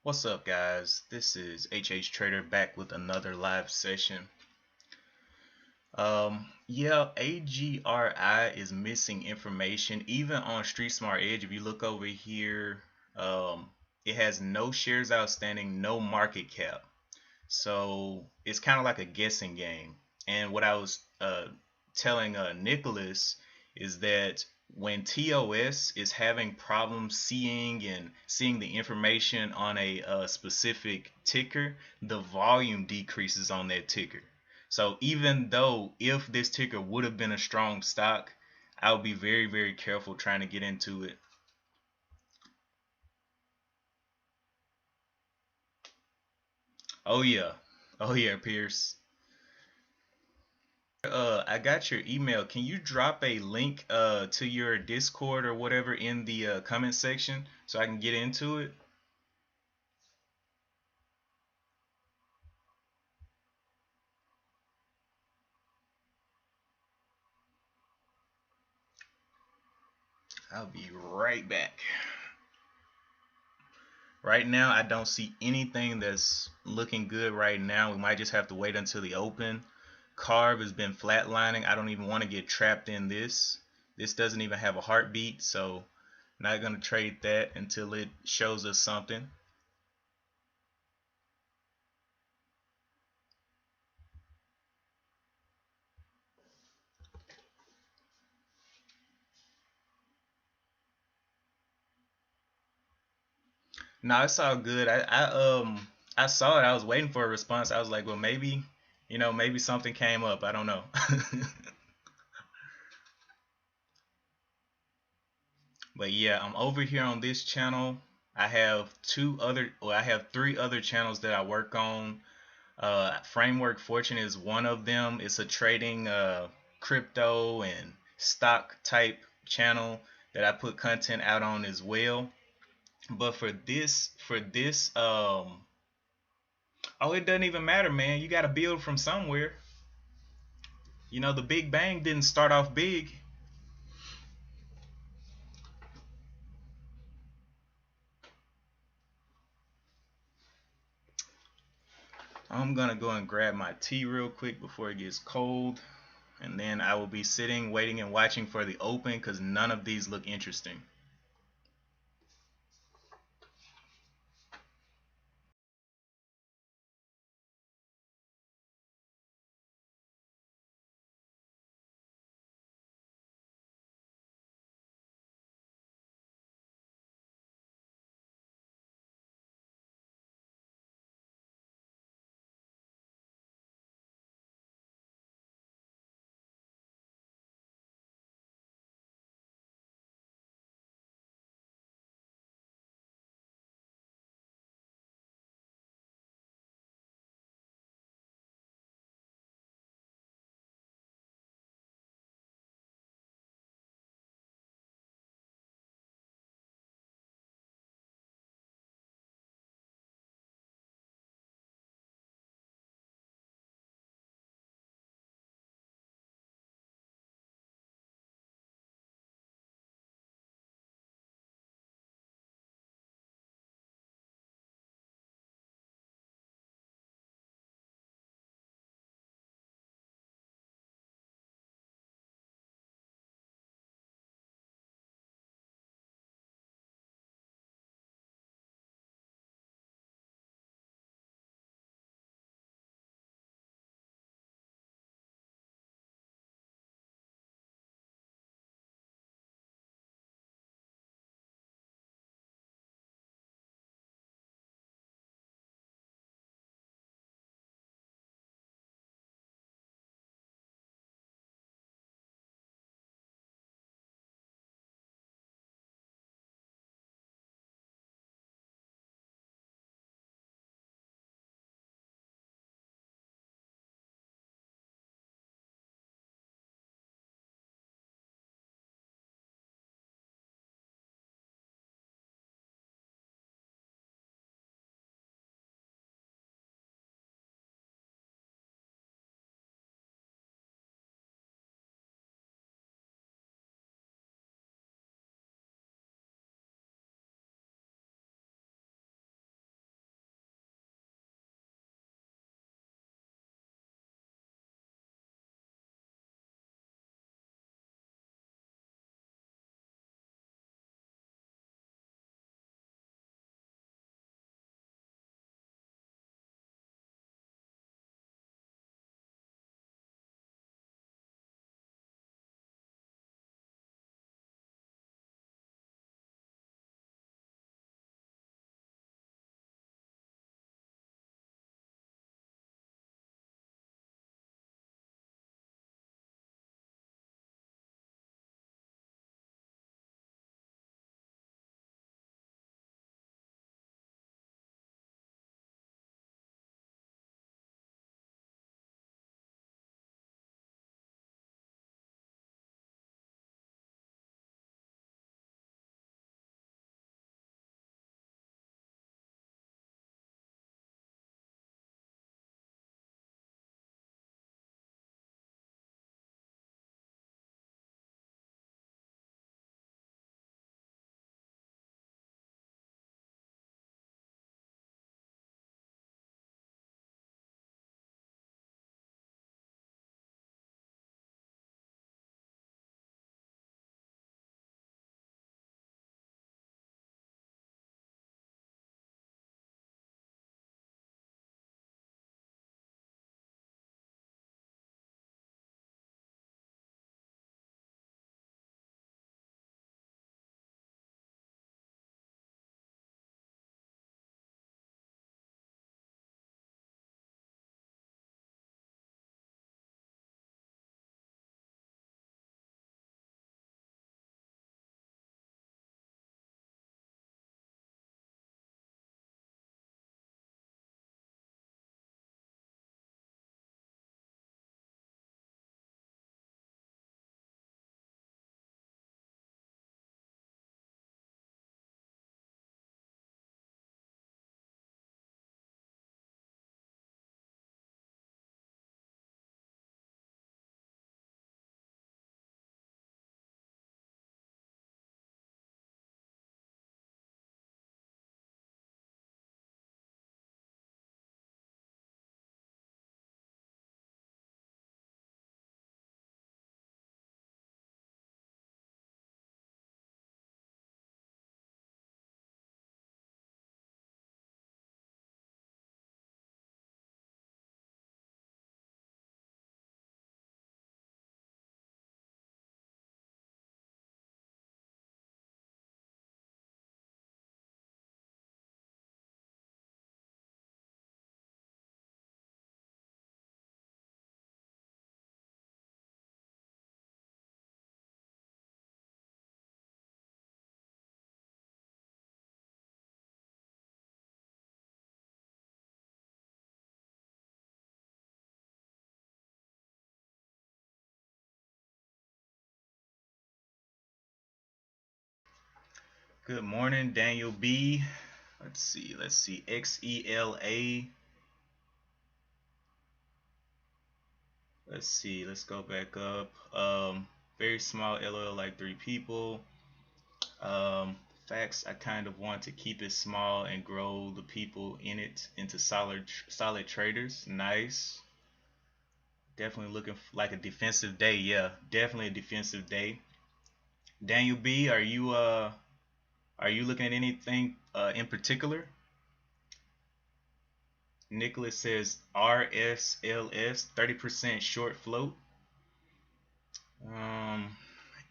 What's up, guys? This is Trader back with another live session. Yeah, AGRI is missing information. Even on Street Smart Edge, if you look over here, it has no shares outstanding, no market cap. So it's kind of like a guessing game. And what I was telling Nicholas is that when TOS is having problems seeing the information on a specific ticker, the volume decreases on that ticker. So even though if this ticker would have been a strong stock, I would be very careful trying to get into it. Oh yeah, oh yeah, Pierce. I got your email. Can you drop a link to your Discord or whatever in the comment section so I can get into it? I'll be right back. Right now, I don't see anything that's looking good right now. We might just have to wait until the open. Carve has been flatlining. I don't even want to get trapped in this. This doesn't even have a heartbeat, so not gonna trade that until it shows us something. No, it's all good. I saw it. I was waiting for a response. I was like, well, maybe, maybe something came up. I don't know. But yeah, I'm over here on this channel. I have three other channels that I work on. Framework Fortune is one of them. It's a trading crypto and stock type channel that I put content out on as well. But for this, oh, it doesn't even matter, man. You got to build from somewhere. The Big Bang didn't start off big. I'm gonna go and grab my tea real quick before it gets cold, and then I will be sitting, waiting, and watching for the open because none of these look interesting. Good morning, Daniel B. Let's see. XELA. Let's see. Let's go back up. Very small LOL, like 3 people. Facts. I kind of want to keep it small and grow the people in it into solid traders. Nice. Definitely looking like a defensive day. Yeah, definitely a defensive day. Daniel B, are you looking at anything in particular? Nicholas says RSLS 30% short float.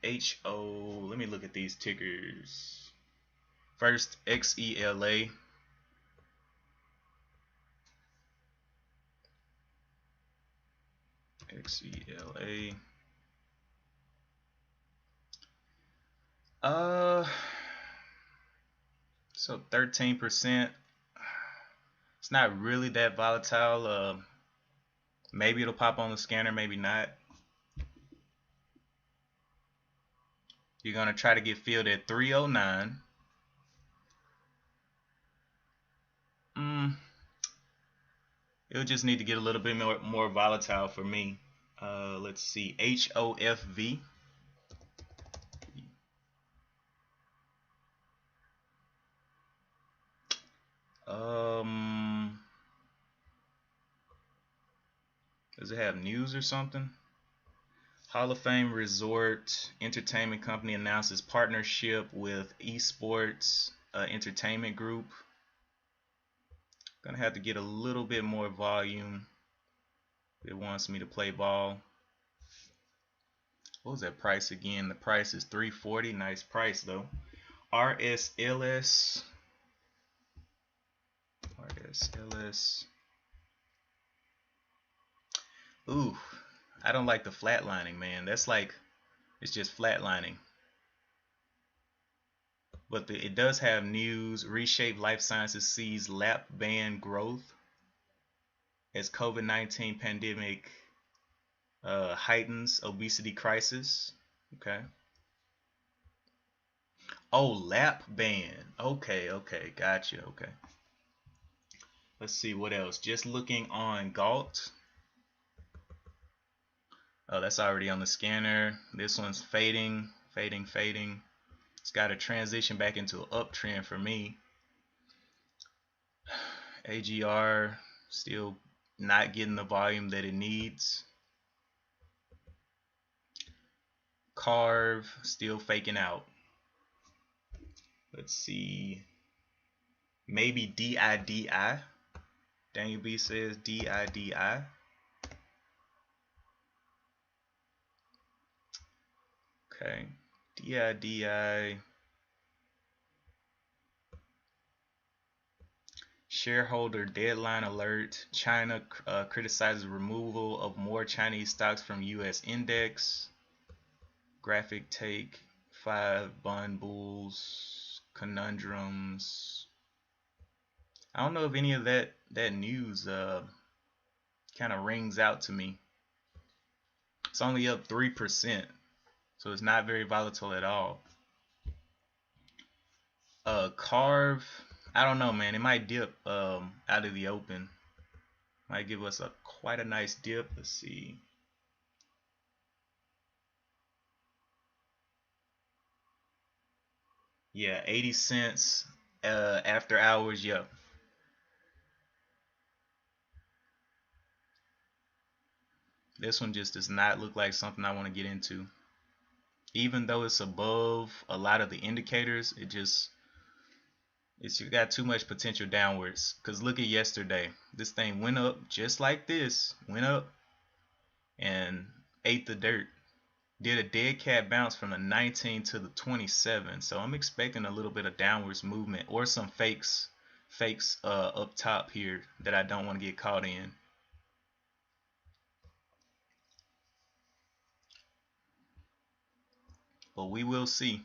HO. Let me look at these tickers. First, XELA. XELA. So 13%. It's not really that volatile. Maybe it'll pop on the scanner, maybe not. You're gonna try to get filled at 309. It'll just need to get a little bit more volatile for me. Let's see, HOFV. Does it have news or something? Hall of Fame Resort Entertainment Company announces partnership with Esports Entertainment Group. Gonna have to get a little bit more volume. It wants me to play ball. What was that price again? The price is 340. Nice price though. RSLS. Ooh, I don't like the flatlining, man. That's like, it's just flatlining. But it does have news. Reshape Life Sciences sees lap band growth as COVID-19 pandemic heightens obesity crisis. Okay. Oh, lap band. Okay, gotcha. Okay. Let's see what else. Just looking on Galt. Oh, that's already on the scanner. This one's fading. It's got to transition back into an uptrend for me. AGR still not getting the volume that it needs. Carve still faking out. Let's see. Maybe DIDI. Daniel B says DIDI. Okay. DIDI. Shareholder deadline alert. China criticizes removal of more Chinese stocks from U.S. index. Graphic take. 5 bond bulls. Conundrums. I don't know if any of that news kind of rings out to me. It's only up 3%, so it's not very volatile at all. Carve, I don't know, man. It might dip out of the open. Might give us quite a nice dip. Let's see. Yeah, 80 cents after hours. Yep. This one just does not look like something I want to get into. Even though it's above a lot of the indicators, it's got too much potential downwards. Because look at yesterday. This thing went up just like this. Went up and ate the dirt. Did a dead cat bounce from the 19 to the 27. So I'm expecting a little bit of downwards movement or some fakes up top here that I don't want to get caught in. But we will see.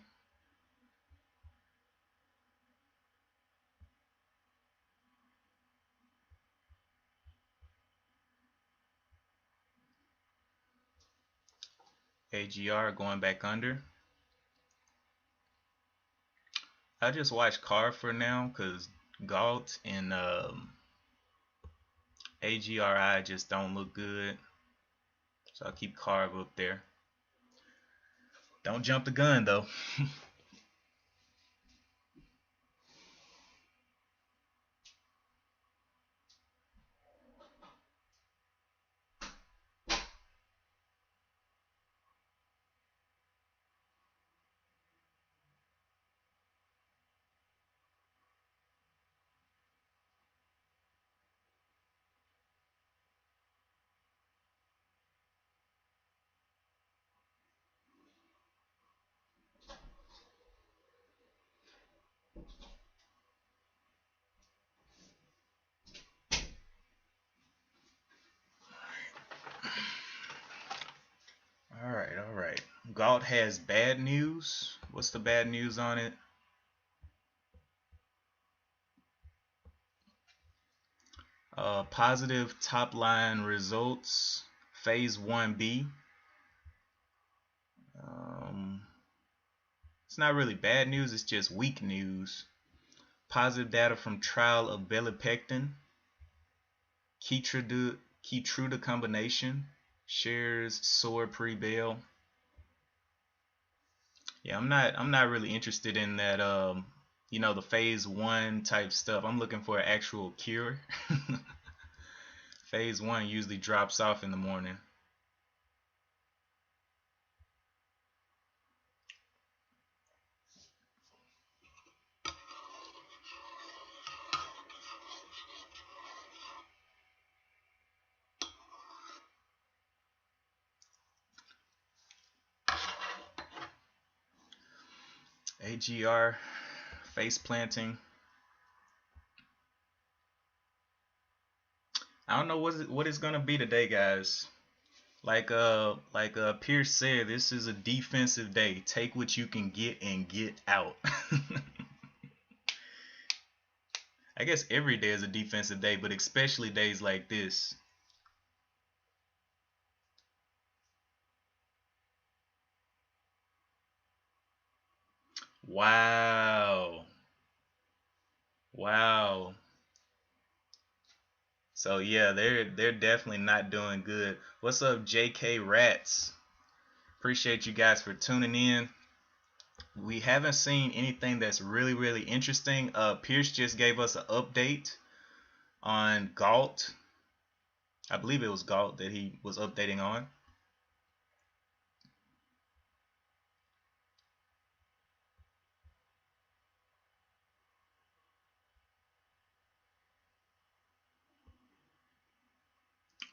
AGR going back under. I just watch Carve for now because Galt and AGRI just don't look good. So I'll keep Carve up there. Don't jump the gun though. All right. Galt has bad news. What's the bad news on it? Positive top line results, phase 1B. It's not really bad news, it's just weak news. Positive data from trial of belapectin, Keytruda combination, shares soar pre-bail. Yeah, I'm not really interested in that the phase 1 type stuff. I'm looking for an actual cure. Phase 1 usually drops off in the morning. AGR face planting. I don't know what it's gonna be today, guys. Like Pierce said, this is a defensive day. Take what you can get and get out. I guess every day is a defensive day, but especially days like this. Wow. Wow. So yeah, they're definitely not doing good. What's up, JK Rats? Appreciate you guys for tuning in. We haven't seen anything that's really interesting. Pierce just gave us an update on Galt. I believe it was Galt that he was updating on.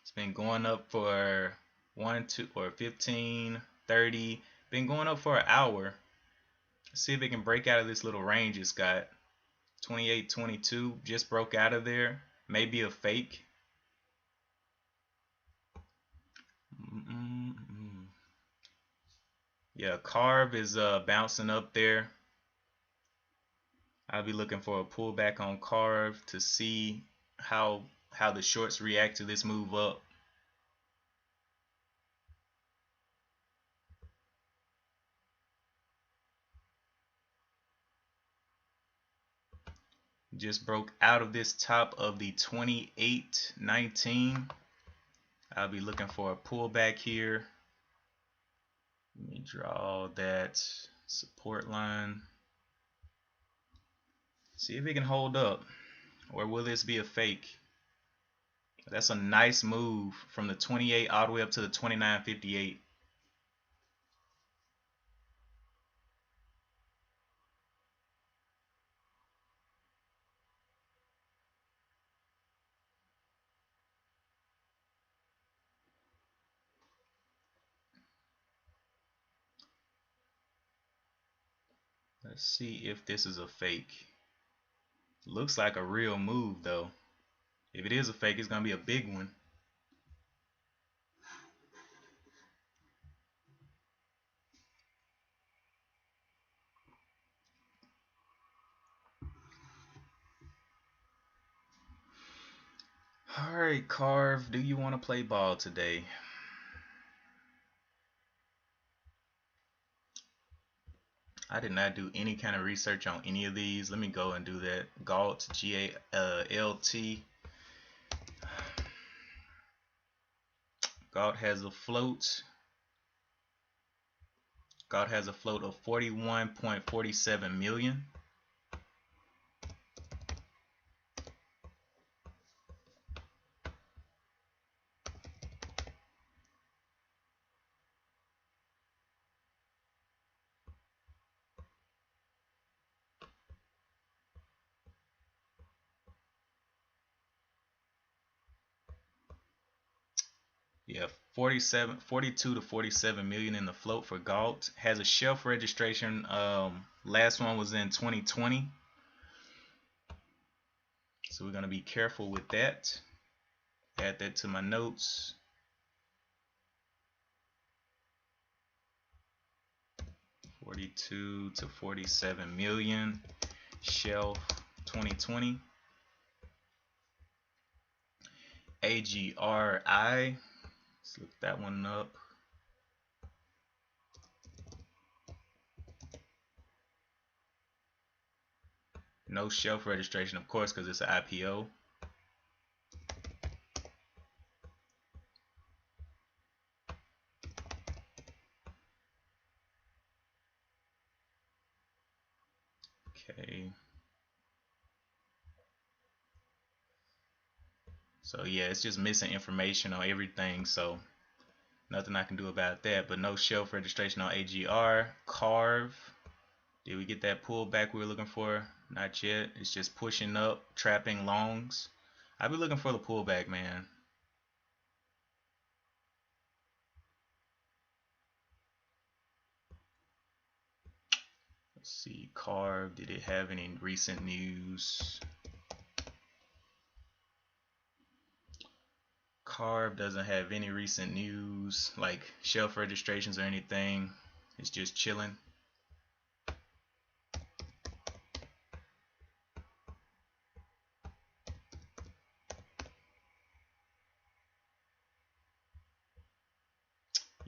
It's been going up for 1, 2, or 15, 30. Been going up for an hour. Let's see if it can break out of this little range it's got. 28, 22 just broke out of there. Maybe a fake. Yeah, Carve is bouncing up there. I'll be looking for a pullback on Carve to see how the shorts react to this move up. Just broke out of this top of the 28.19. I'll be looking for a pullback here. Let me draw that support line. See if it can hold up, or will this be a fake? That's a nice move from the 28 all the way up to the 29.58. Let's see if this is a fake. Looks like a real move though. If it is a fake, it's gonna be a big one. Alright, Carve, do you want to play ball today? I did not do any kind of research on any of these. Let me go and do that. GALT, GALT. GALT has a float. GALT has a float of 41.47 million. Yeah, 42 to 47 million in the float for GALT. Has a shelf registration. Last one was in 2020. So we're going to be careful with that. Add that to my notes. $42 to $47 million, shelf 2020. AGRI, let's look that one up. No shelf registration, of course, because it's an IPO. Okay. So yeah, it's just missing information on everything, so nothing I can do about that. But no shelf registration on AGR. Carve, did we get that pullback we were looking for? Not yet. It's just pushing up, trapping longs. I've been looking for the pullback, man. Let's see, Carve, did it have any recent news? Carve doesn't have any recent news, like shelf registrations or anything. It's just chilling.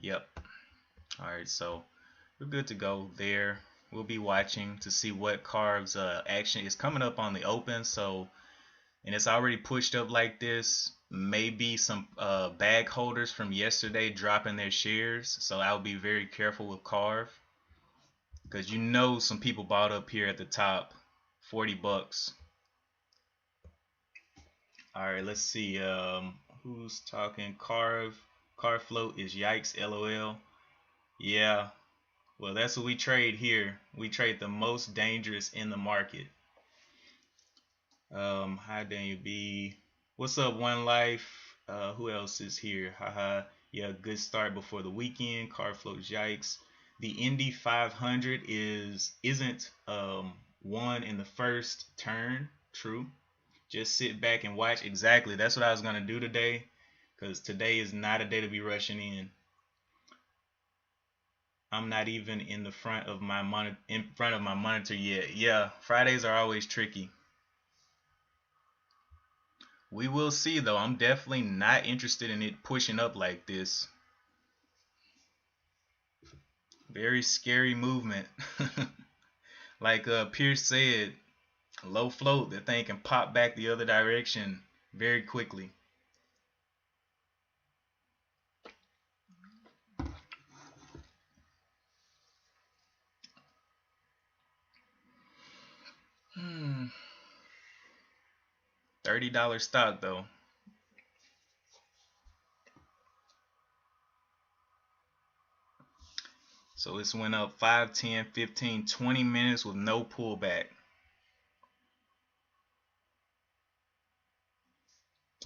Yep. Alright, so we're good to go there. We'll be watching to see what Carve's action is coming up on the open. So, and it's already pushed up like this. Maybe some bag holders from yesterday dropping their shares. So I'll be very careful with Carve, because you know some people bought up here at the top, 40 bucks. Alright, let's see. Who's talking? Carve float is yikes, LOL. Yeah, well, that's what we trade here. We trade the most dangerous in the market. Hi Daniel B. What's up, One Life? Who else is here? Haha. Yeah, good start before the weekend. Car float yikes. The Indy 500 isn't won in the first turn. True. Just sit back and watch. Exactly. That's what I was gonna do today, because today is not a day to be rushing in. I'm not even in the front of my monitor yet. Yeah, Fridays are always tricky. We will see though. I'm definitely not interested in it pushing up like this. Very scary movement. Like Pierce said, low float, that thing can pop back the other direction very quickly. $30 stock though. So it's went up 5, 10, 15, 20 minutes with no pullback.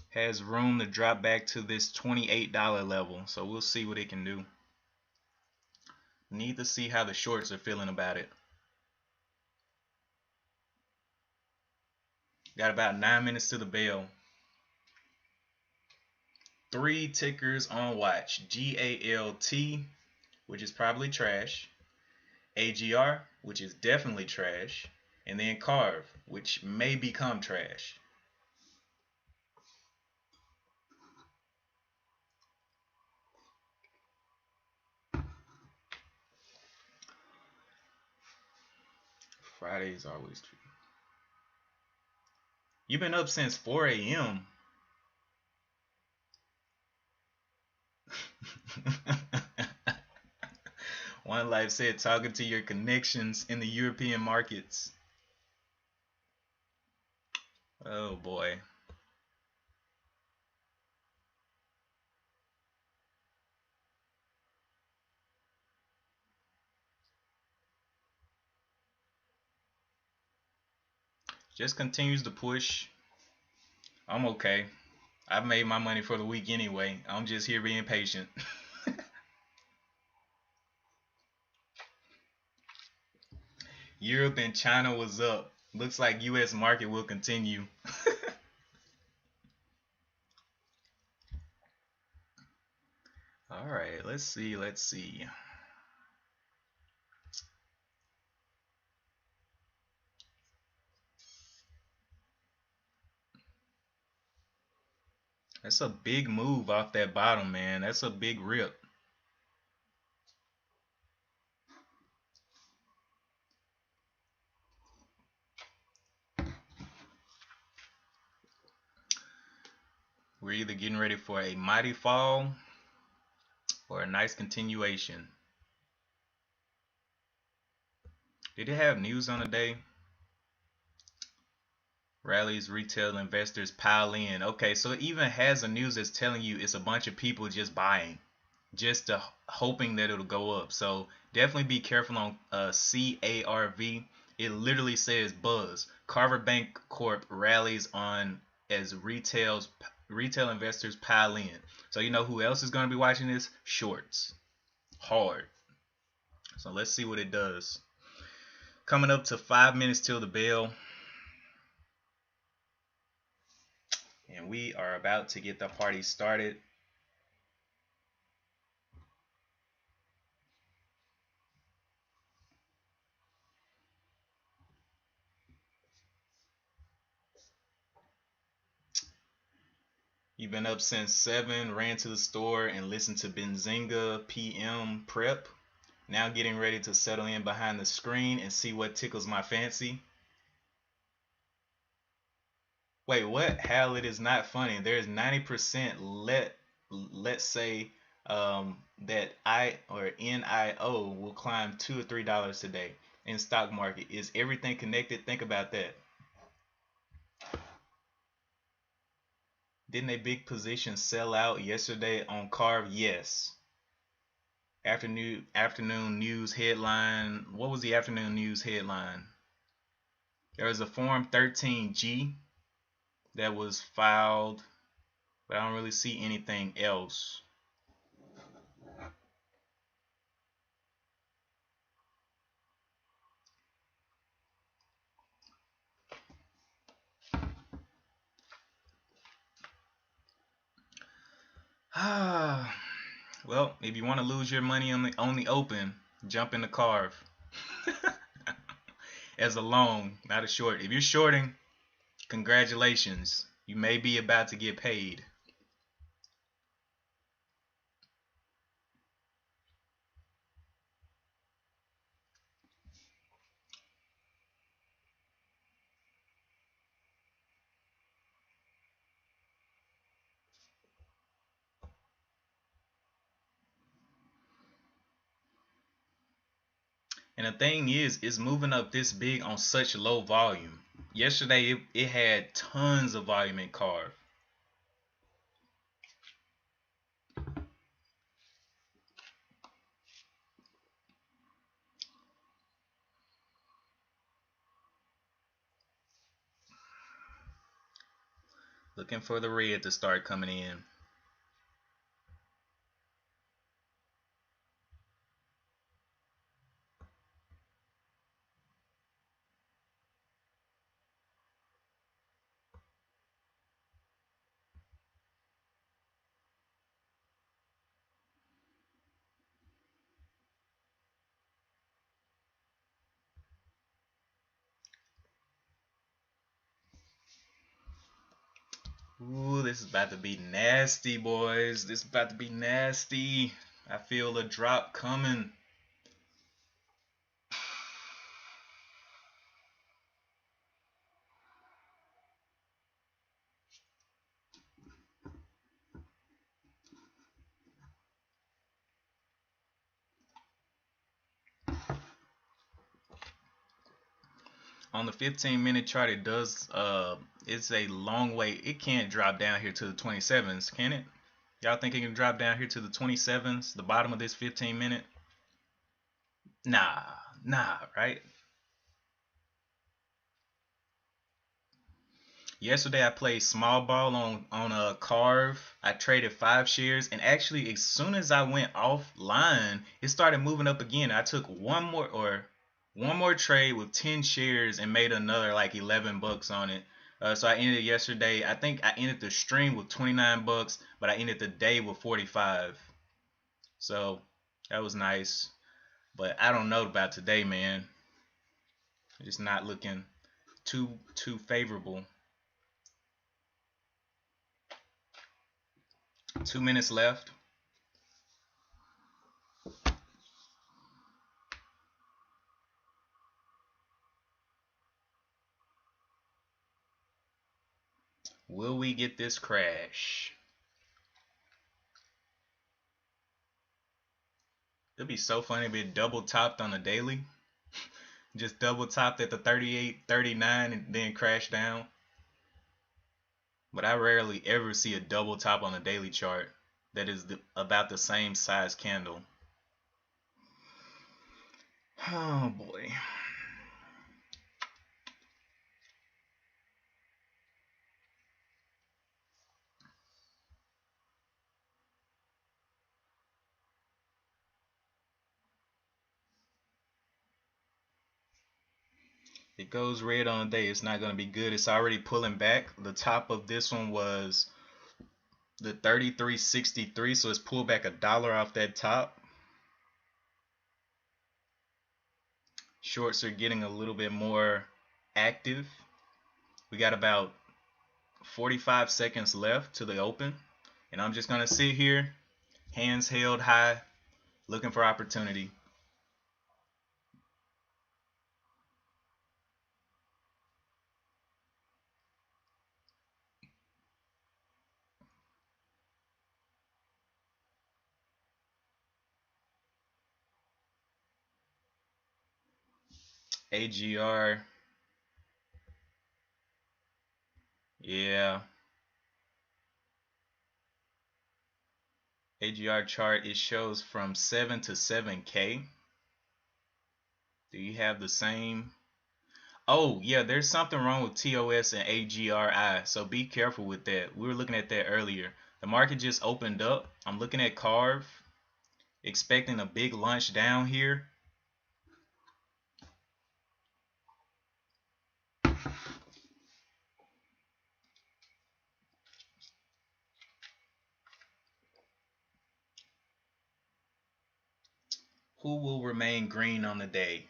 Has room to drop back to this $28 level. So we'll see what it can do. Need to see how the shorts are feeling about it. Got about 9 minutes to the bell. 3 tickers on watch. GALT, which is probably trash. AGR, which is definitely trash. And then Carve, which may become trash. Fridays always treat. You've been up since 4 a.m. One Life said talking to your connections in the European markets. Oh boy. Just continues to push. I'm okay. I've made my money for the week anyway. I'm just here being patient. Europe and China was up. Looks like US market will continue. All right, let's see. That's a big move off that bottom, man. That's a big rip. We're either getting ready for a mighty fall or a nice continuation. Did it have news on the day? Rallies, retail investors pile in. Okay, so it even has a news that's telling you it's a bunch of people just buying, just hoping that it'll go up. So definitely be careful on CARV. It literally says buzz. Carver Bank Corp rallies on as retail investors pile in. So you know who else is going to be watching this? Shorts. Hard. So let's see what it does. Coming up to 5 minutes till the bell. And we are about to get the party started. You've been up since 7, ran to the store and listened to Benzinga PM prep. Now getting ready to settle in behind the screen and see what tickles my fancy. Wait, what? Hal, it is not funny. There's 90% let's say that I or NIO will climb $2 or $3 today in stock market. Is everything connected? Think about that. Didn't a big position sell out yesterday on Carve? Yes. Afternoon news headline. What was the afternoon news headline? There was a Form 13G that was filed, but I don't really see anything else. Well, if you want to lose your money on the open, jump in the Carve. As a long, not a short. If you're shorting, congratulations. You may be about to get paid. And the thing is, it's moving up this big on such low volume. Yesterday, it had tons of volume in Carve. Looking for the red to start coming in. Ooh, this is about to be nasty, boys. This is about to be nasty. I feel a drop coming. On the 15-minute chart, it does it's a long way. It can't drop down here to the 27s, can it? Y'all think it can drop down here to the 27s, the bottom of this 15-minute? Nah, right? Yesterday I played small ball on a carve. I traded 5 shares, and actually as soon as I went offline, it started moving up again. I took one more trade with 10 shares and made another like 11 bucks on it. So I ended yesterday. I think I ended the stream with 29 bucks, but I ended the day with 45. So that was nice. But I don't know about today, man. It's not looking too favorable. 2 minutes left. Will we get this crash? It'd be so funny if it double topped on the daily. Just double topped at the 38, 39 and then crash down. But I rarely ever see a double top on the daily chart that is about the same size candle. Oh boy. It goes red on the day, it's not going to be good. It's already pulling back. The top of this one was the 33.63, so it's pulled back $1 off that top. Shorts are getting a little bit more active. We got about 45 seconds left to the open, and I'm just going to sit here, hands held high, looking for opportunity. AGR, yeah. AGR chart, it shows from 7 to 7K. Do you have the same? Oh, yeah, there's something wrong with TOS and AGRI, so be careful with that. We were looking at that earlier. The market just opened up. I'm looking at Carve, expecting a big lunch down here. Who will remain green on the day?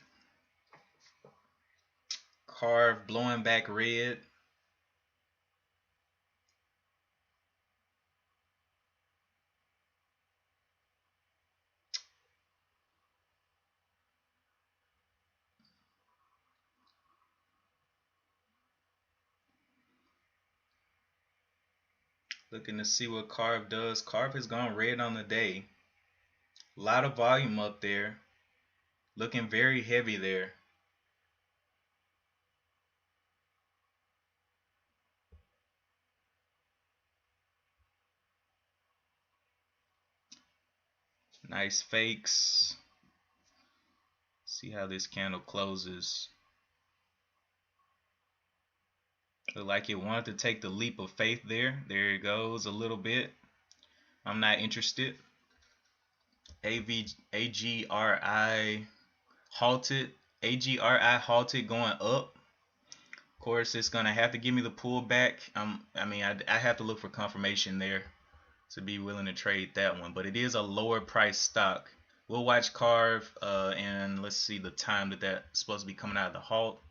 Carve blowing back red. Looking to see what Carve does. Carve has gone red on the day. A lot of volume up there. Looking very heavy there. Nice fakes. See how this candle closes. Look like it wanted to take the leap of faith there. There it goes a little bit. I'm not interested. AGRI halted. AGRI halted going up. Of course, it's going to have to give me the pullback. I have to look for confirmation there to be willing to trade that one. But it is a lower price stock. We'll watch Carve and let's see the time that's supposed to be coming out of the halt.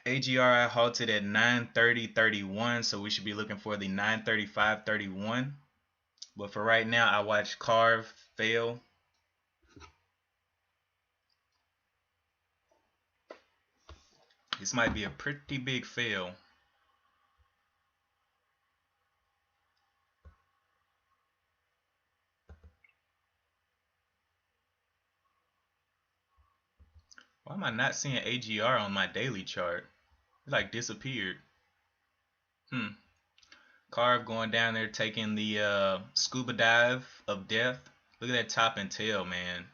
AGRI halted at 9:30.31, so we should be looking for the 9:35.31. But for right now, I watch Carve fail. This might be a pretty big fail. Why am I not seeing AGR on my daily chart? It like disappeared. Carve going down there taking the scuba dive of death. Look at that top and tail, man.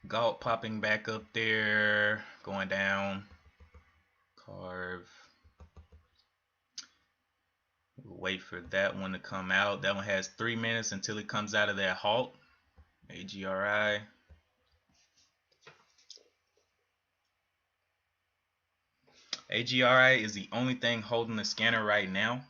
Galt popping back up there, going down. Carve. We'll wait for that one to come out. That one has 3 minutes until it comes out of that halt. AGRI. AGRI is the only thing holding the scanner right now.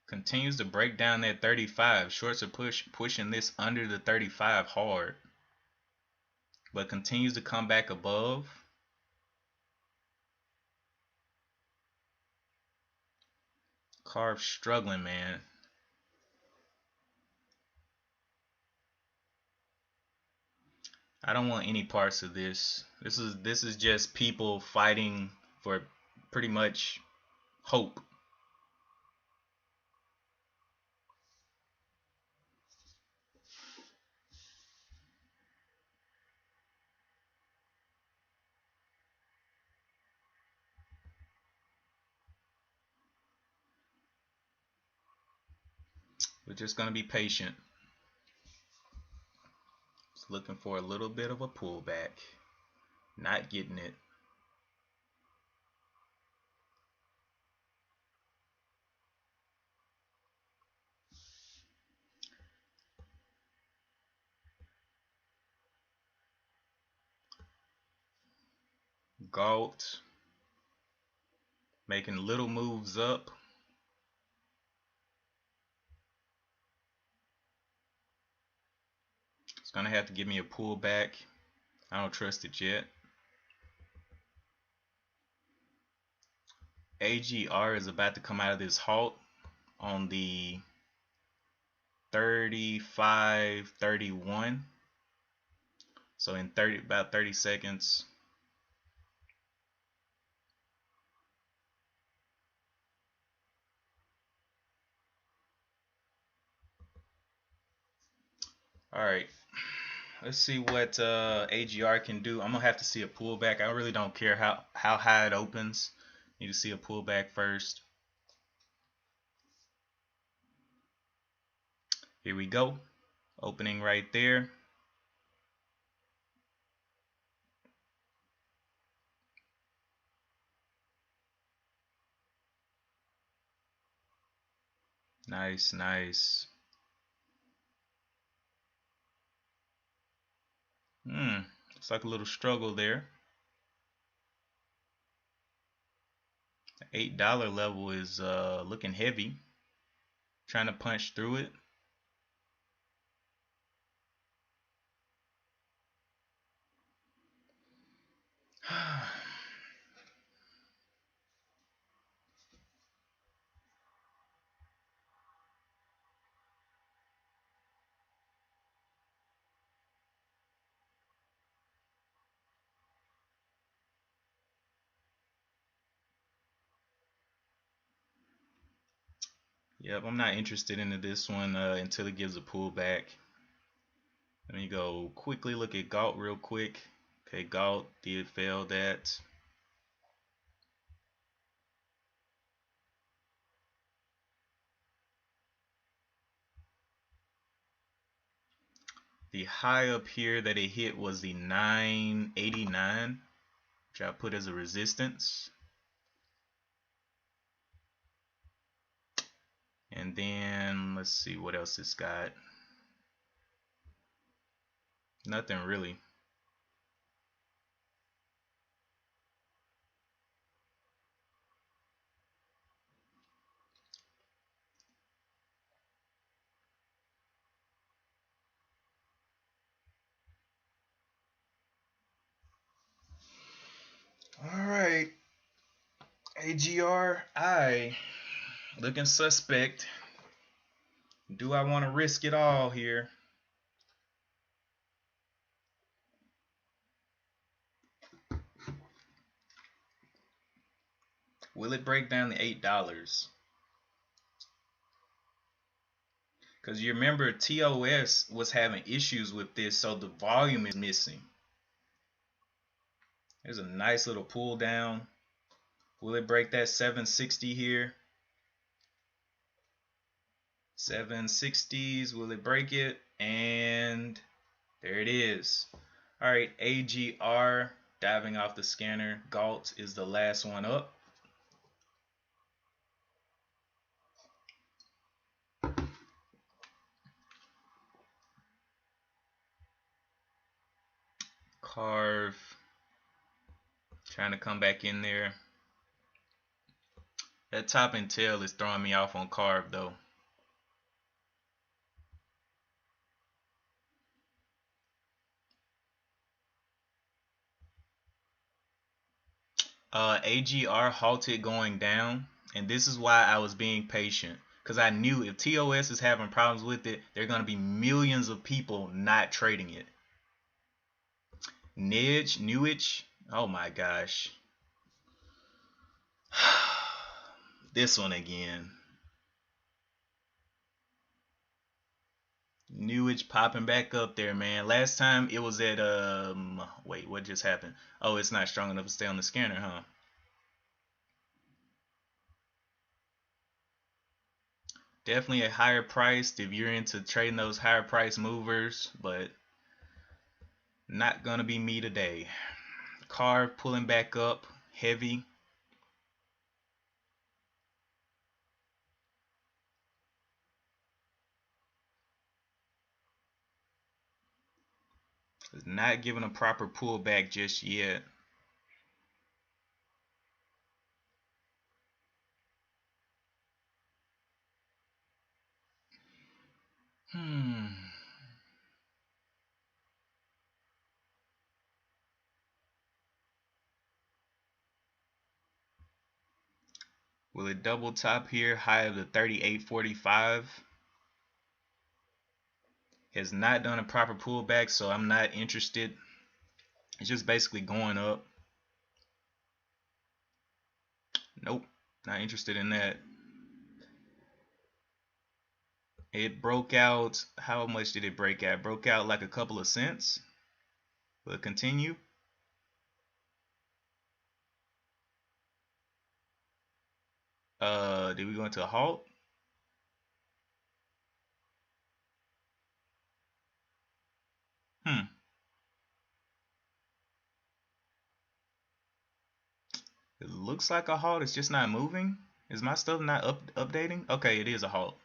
Continues to break down that 35. Shorts are pushing this under the 35 hard, but continues to come back above. Carve struggling, man. I don't want any parts of this. This is just people fighting for pretty much hope. We're just gonna be patient. Just looking for a little bit of a pullback. Not getting it. Galt making little moves up. It's gonna have to give me a pullback. I don't trust it yet. AGR is about to come out of this halt on the 35.31. So in about 30 seconds. All right, let's see what AGR can do. I'm gonna have to see a pullback. I really don't care how high it opens. Need to see a pullback first. Here we go. Opening right there. Nice, nice. Looks like a little struggle there. The $8 level is looking heavy. Trying to punch through it. Yep, I'm not interested into this one until it gives a pullback. Let me go quickly look at Galt real quick. Okay, Galt did fail that. The high up here that it hit was the 989, which I put as a resistance. And then let's see what else it's got. Nothing really. AGRI looking suspect. Do I want to risk it all here? Will it break down to $8? Because you remember TOS was having issues with this, so the volume is missing. There's a nice little pull down. Will it break that 760 here? 760s, will it break it? And there it is. All right, AGR diving off the scanner. Galt is the last one up. Carve trying to come back in there. That top and tail is throwing me off on Carve though. AGR halted going down, and this is why I was being patient, because I knew if TOS is having problems with it, there are going to be millions of people not trading it. Newich, oh my gosh. This one again. Newich popping back up there, man. Last time it was at wait, what just happened? Oh, it's not strong enough to stay on the scanner, huh? Definitely a higher price if you're into trading those higher price movers, but not gonna be me today. Carve pulling back up heavy. It's not giving a proper pullback just yet. Will it double top here? High of the 38.45. Has not done a proper pullback, so I'm not interested. It's just basically going up. Nope, not interested in that. It broke out. How much did it break out? Broke out like a couple of cents. Will it continue? Did we go into a halt? It looks like a halt. It's just not moving. Is my stuff not updating? Okay, it is a halt.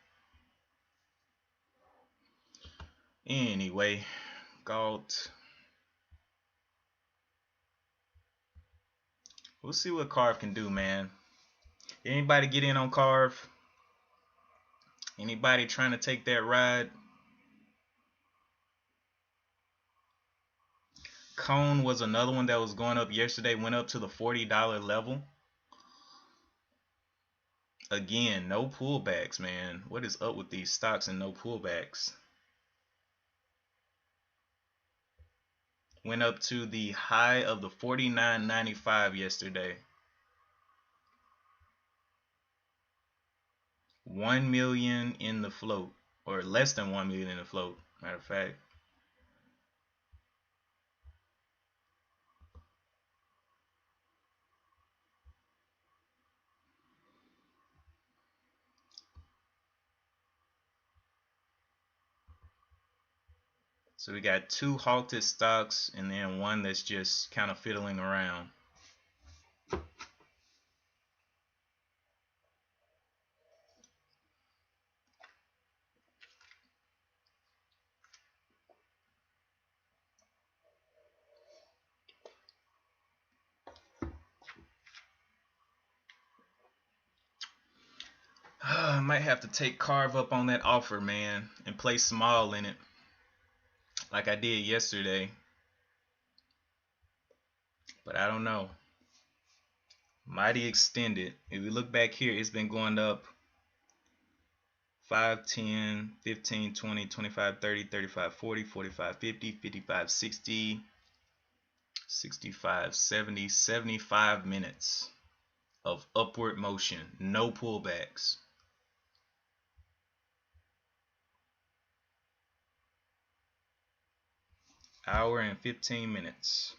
Anyway, Galt. We'll see what Carve can do, man. Anybody get in on Carve? Anybody trying to take that ride? Cone was another one that was going up yesterday. Went up to the $40 level. Again, no pullbacks, man. What is up with these stocks and no pullbacks? Went up to the high of the $49.95 yesterday. 1 million in the float, or less than 1 million in the float, matter of fact. So we got two halted stocks and then one that's just kind of fiddling around. I might have to take Carve up on that offer, man, and play small in it like I did yesterday. But I don't know. Mighty extended. If we look back here, it's been going up 5, 10, 15, 20, 25, 30, 35, 40, 45, 50, 55, 60, 65, 70, 75 minutes of upward motion, no pullbacks. Hour and 15 minutes.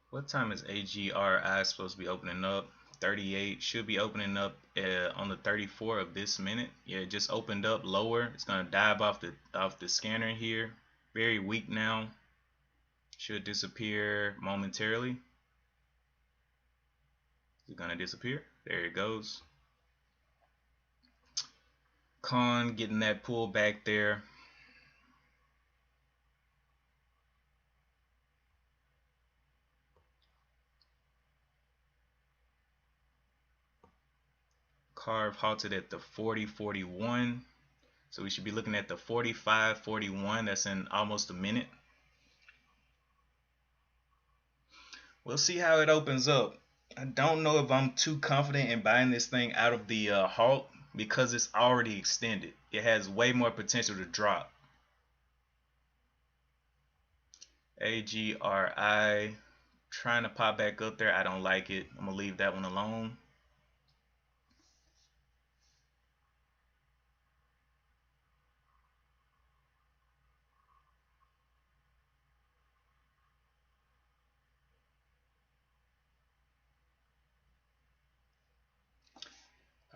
What time is AGRI supposed to be opening up? 38. Should be opening up on the 34 of this minute. Yeah, it just opened up lower. It's gonna dive off the scanner here. Very weak now. Should disappear momentarily. Is it gonna disappear? There it goes. Con getting that pull back there. Carve halted at the 40.41. So we should be looking at the 45.41. That's in almost a minute. We'll see how it opens up. I don't know if I'm too confident in buying this thing out of the halt because it's already extended. It has way more potential to drop. AGRI trying to pop back up there. I don't like it. I'm gonna leave that one alone.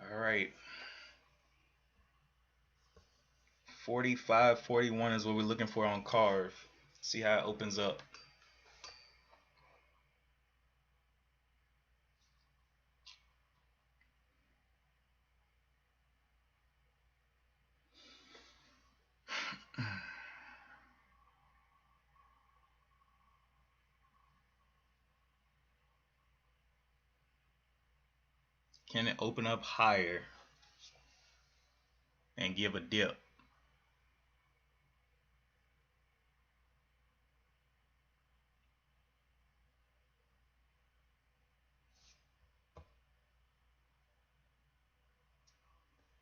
All right. 45.41 is what we're looking for on Carve. See how it opens up. Can it open up higher and give a dip?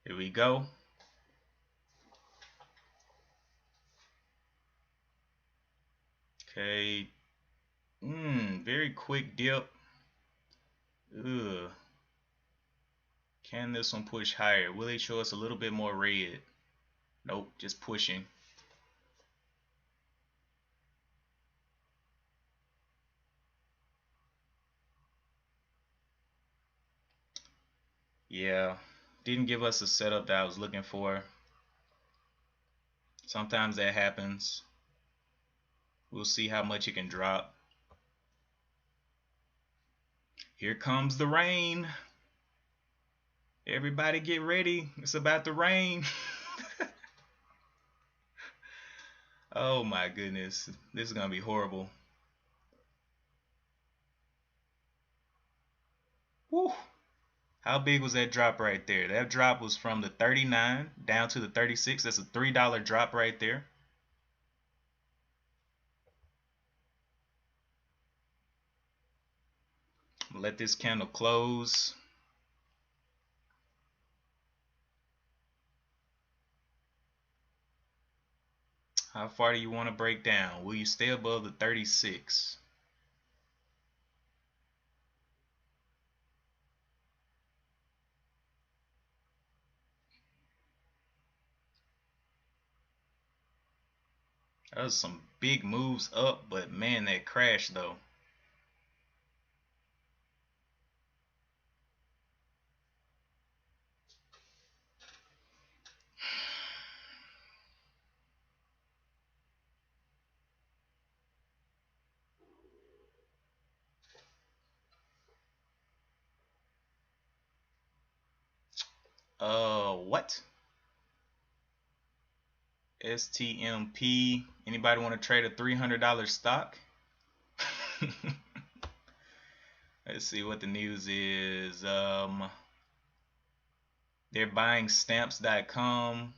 Here we go. Okay. Very quick dip. Ugh. Can this one push higher? Will it show us a little bit more red? Nope, just pushing. Yeah, didn't give us a setup that I was looking for. Sometimes that happens. We'll see how much it can drop. Here comes the rain. Everybody get ready. It's about to rain. Oh my goodness. This is going to be horrible. Woo. How big was that drop right there? That drop was from the 39 down to the 36. That's a $3 drop right there. Let this candle close. How far do you want to break down? Will you stay above the 36? That was some big moves up, but man, that crash though. What? STMP. Anybody want to trade a $300 stock? Let's see what the news is. They're buying stamps.com.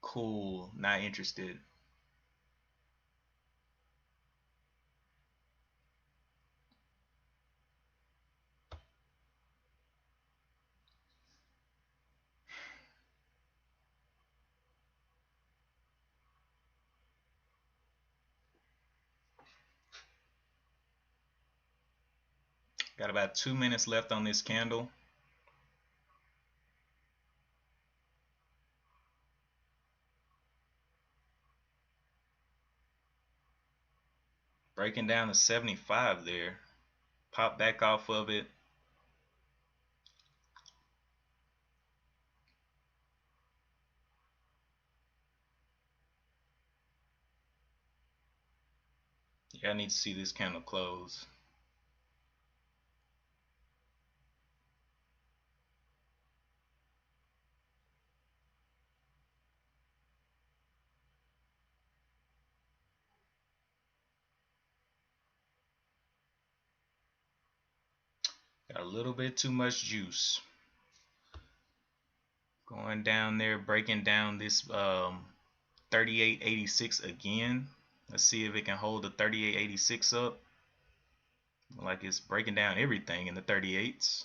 Cool. Not interested. Got about 2 minutes left on this candle. Breaking down to 75 there. Pop back off of it. Yeah, I need to see this candle close. Got a little bit too much juice. Going down there, breaking down this 38.86 again. Let's see if it can hold the 38.86 up. Like it's breaking down everything in the 38s.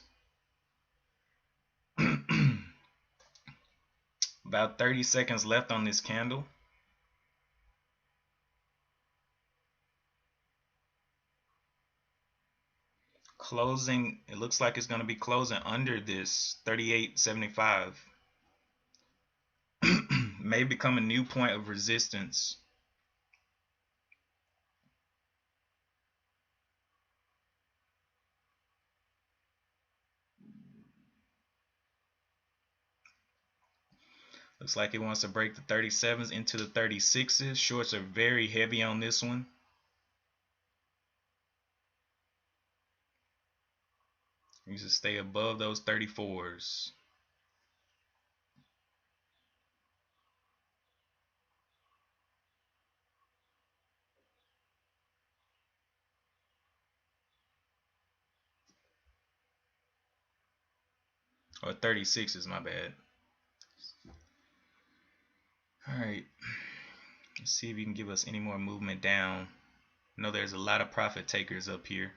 About 30 seconds left on this candle. Closing, it looks like it's going to be closing under this 38.75. May become a new point of resistance. Looks like it wants to break the 37s into the 36s. Shorts are very heavy on this one. You should stay above those 34s. Or 36s, my bad. Alright. Let's see if you can give us any more movement down. I know there's a lot of profit takers up here.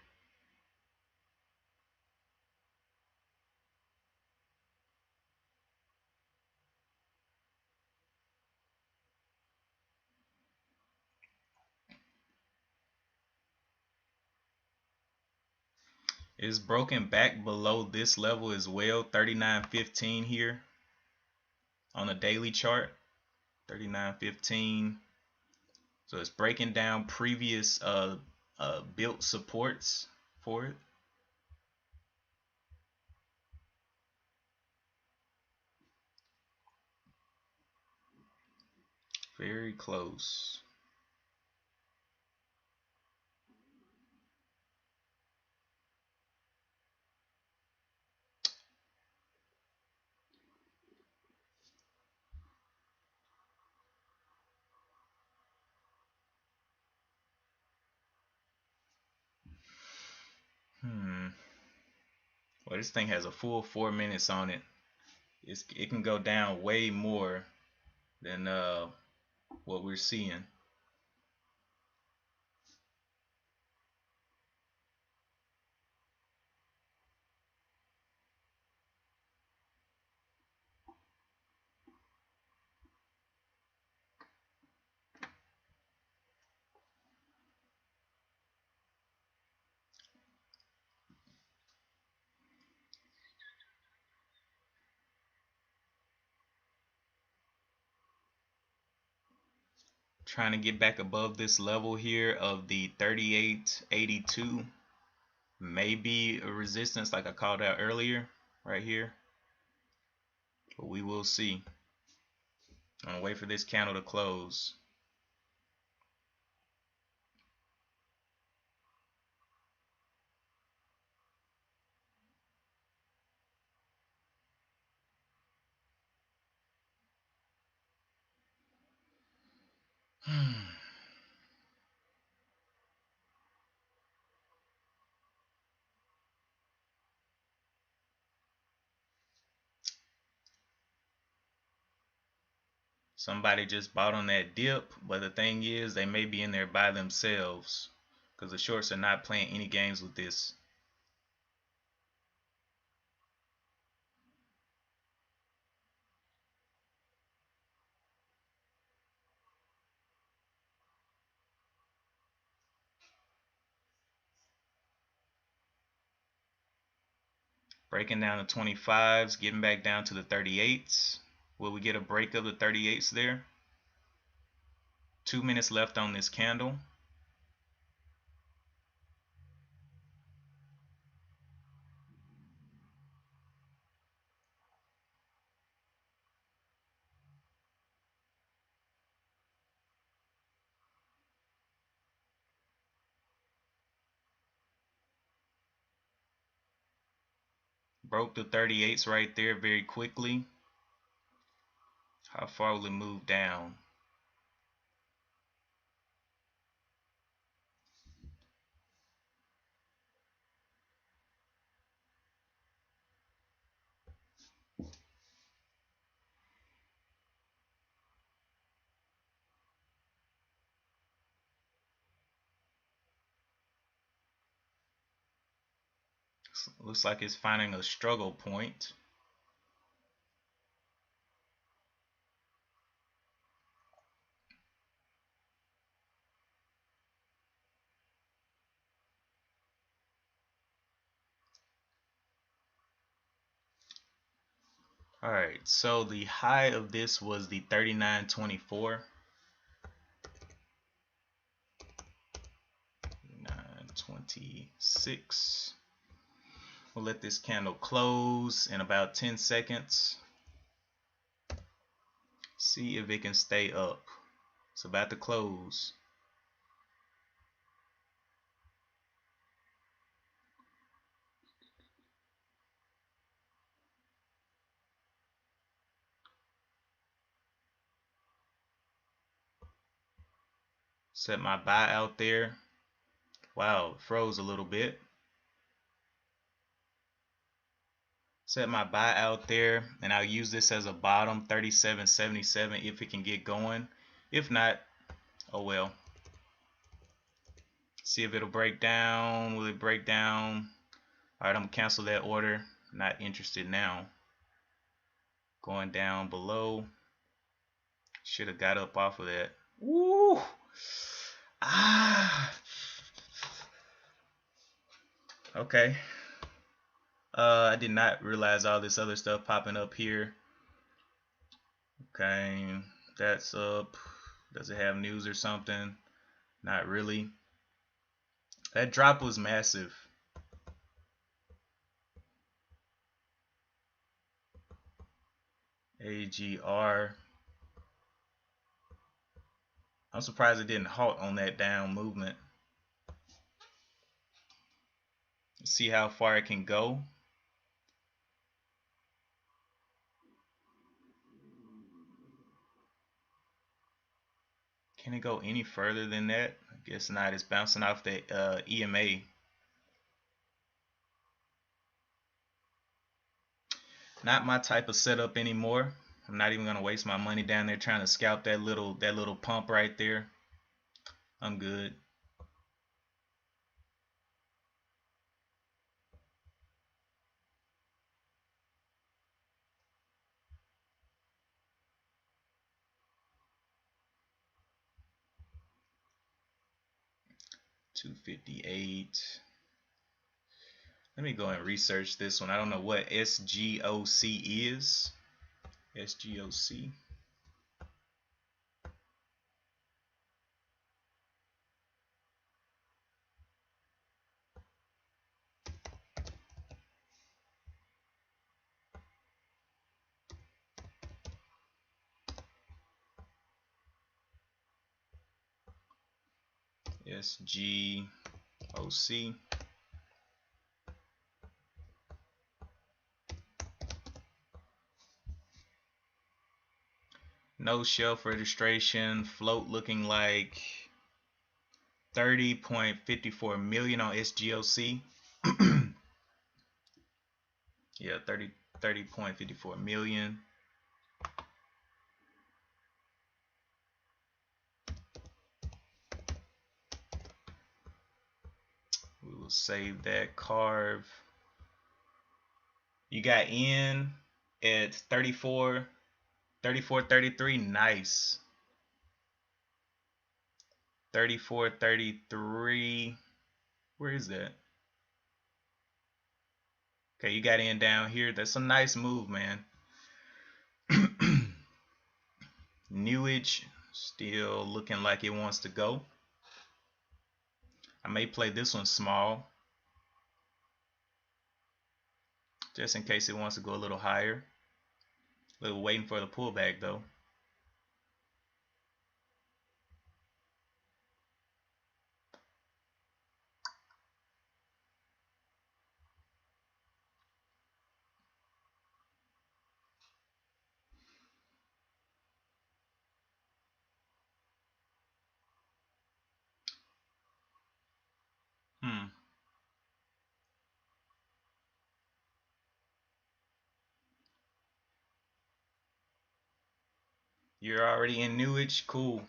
It's broken back below this level as well, 39.15 here on a daily chart. 39.15. So it's breaking down previous built supports for it. Very close. Well, this thing has a full 4 minutes on it. It can go down way more than what we're seeing. Trying to get back above this level here of the 38.82. Maybe a resistance like I called out earlier right here, but we will see. I'm gonna wait for this candle to close. Somebody just bought on that dip, but the thing is, they may be in there by themselves because the shorts are not playing any games with this. Breaking down the 25s, getting back down to the 38s. Will we get a break of the 38s there? 2 minutes left on this candle. Broke the 38s right there very quickly. How far will it move down? Looks like it's finding a struggle point. Alright, so the high of this was the 39.24. 9.26. We'll let this candle close in about 10 seconds. See if it can stay up. It's about to close. Set my buy out there. Wow, it froze a little bit. Set my buy out there, and I'll use this as a bottom, 37.77, if it can get going. If not, oh well. See if it'll break down. Will it break down? Alright, I'm gonna cancel that order. Not interested now. Going down below. Should have got up off of that. Woo! Ah! Okay. I did not realize all this other stuff popping up here. Okay, that's up. Does it have news or something? Not really. That drop was massive. AGR. I'm surprised it didn't halt on that down movement. See how far it can go. Can it go any further than that? I guess not. It's bouncing off the EMA. Not my type of setup anymore. I'm not even gonna waste my money down there trying to scalp that little pump right there. I'm good. $258. Let me go and research this one. I don't know what SGOC is. SGOC. SGOC. No shelf registration. Float looking like 30.54 million on SGOC. Yeah, 30.54 million. We will save that carve. You got in at 34.33. Nice. 34.33. Where is that? Okay, you got in down here. That's a nice move, man. Newage still looking like it wants to go. I may play this one small, just in case it wants to go a little higher. A little waiting for the pullback though. You're already in Newage? Cool.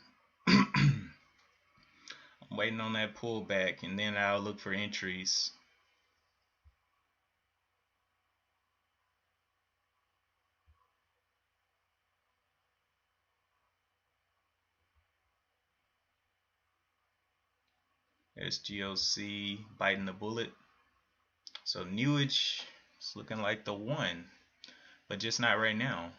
I'm waiting on that pullback and then I'll look for entries. SGOC biting the bullet. So Newage is looking like the one, but just not right now.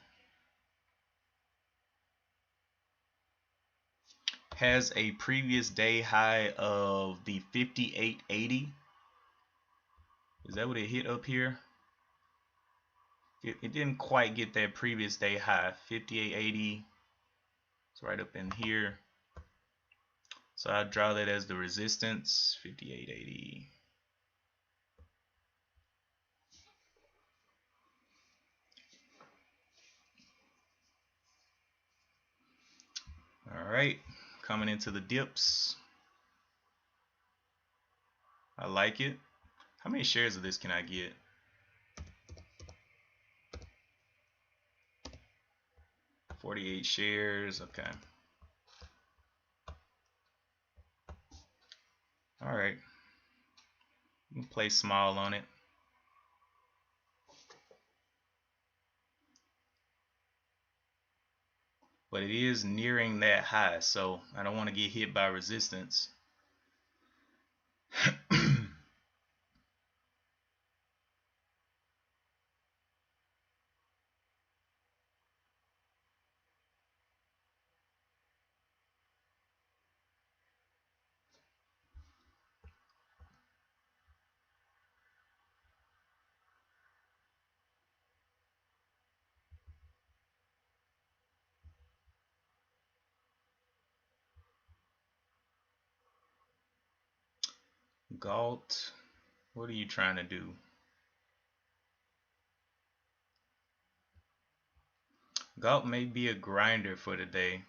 Has a previous day high of the 58.80. Is that what it hit up here? It didn't quite get that previous day high. 58.80. It's right up in here. So I'll draw that as the resistance. 58.80. All right, coming into the dips. I like it. How many shares of this can I get? 48 shares. Okay. All right. You can play small on it. But it is nearing that high, so I don't want to get hit by resistance. Galt, what are you trying to do? Galt may be a grinder for today.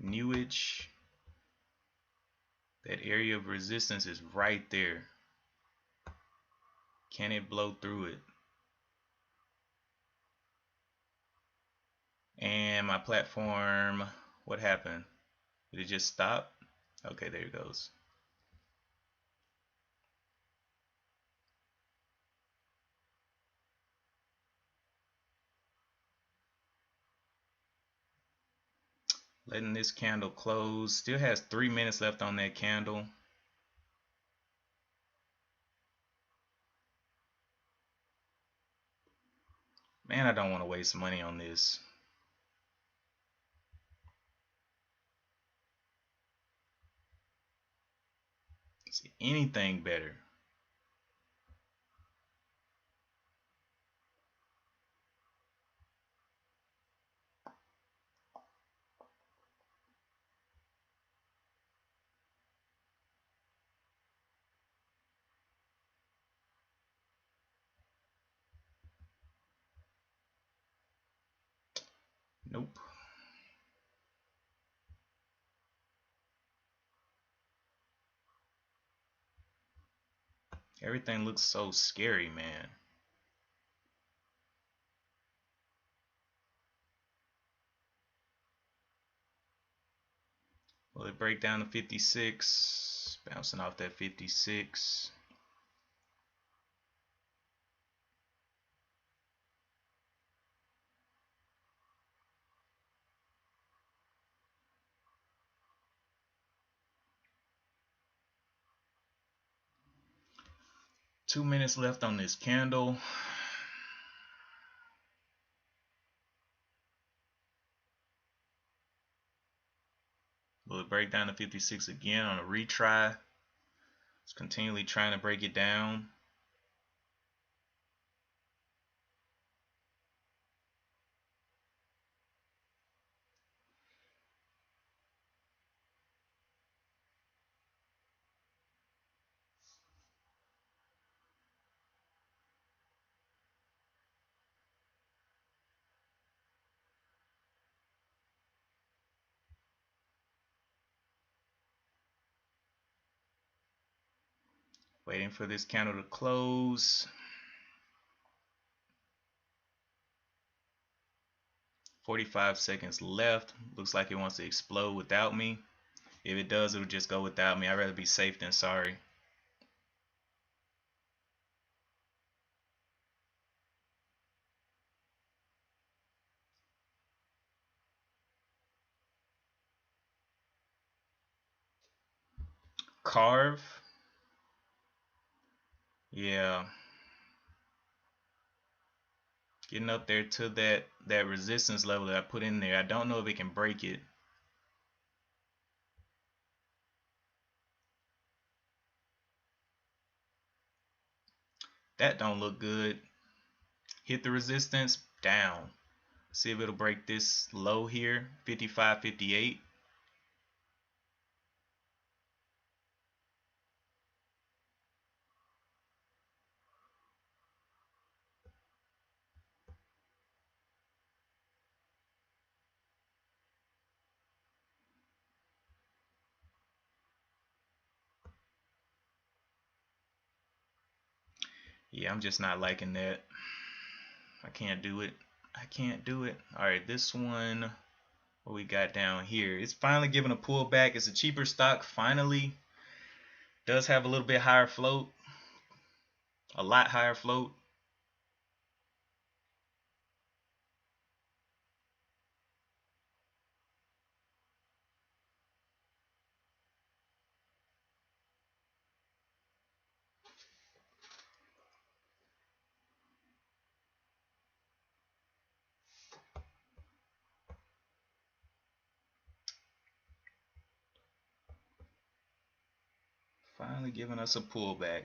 Newage, that area of resistance is right there. Can it blow through it? And my platform, what happened? Did it just stop? Okay, there it goes. Letting this candle close. Still has 3 minutes left on that candle. Man, I don't want to waste money on this. See anything better. Nope. Everything looks so scary, man. Will it break down to 56? Bouncing off that 56. Two minutes left on this candle. Will it break down to 56 again on a retry? It's continually trying to break it down. Waiting for this candle to close. 45 seconds left. Looks like it wants to explode without me. If it does, it'll just go without me. I'd rather be safe than sorry. Carve. Yeah. Getting up there to that resistance level that I put in there. I don't know if it can break it. That don't look good. Hit the resistance, down. See if it'll break this low here, 55.58. Yeah, I'm just not liking that. I can't do it. I can't do it. All right, this one, what we got down here, it's finally giving a pullback. It's a cheaper stock, finally. Does have a little bit higher float, a lot higher float. Finally giving us a pullback.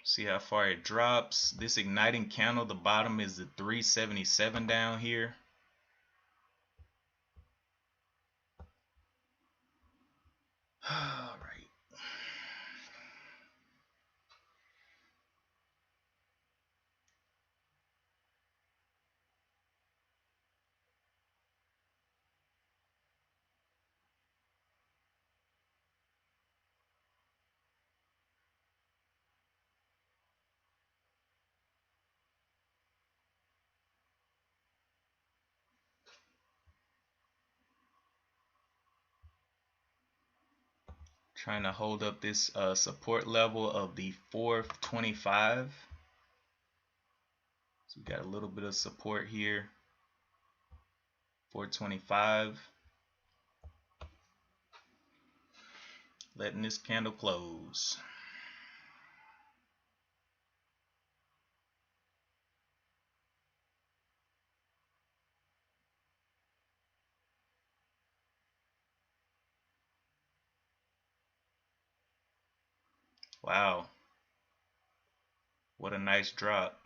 See how far it drops. This igniting candle, the bottom is the 377 down here. All right. Trying to hold up this support level of the 425. So we got a little bit of support here. 425. Letting this candle close. Wow. What a nice drop.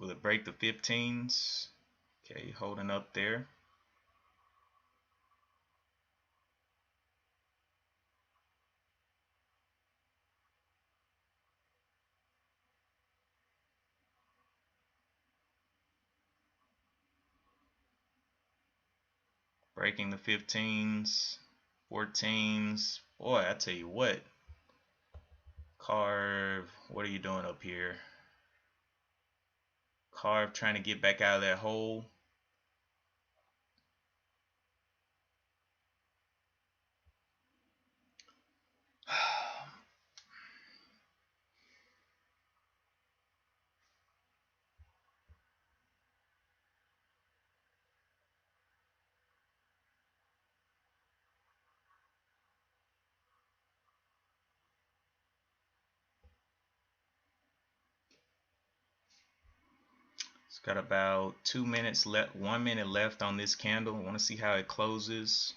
Will it break the 15s? Okay, holding up there. Breaking the 15s, 14s. Boy, I tell you what. Carve, what are you doing up here? Carve trying to get back out of that hole. It's got about 2 minutes left, 1 minute left on this candle. I want to see how it closes.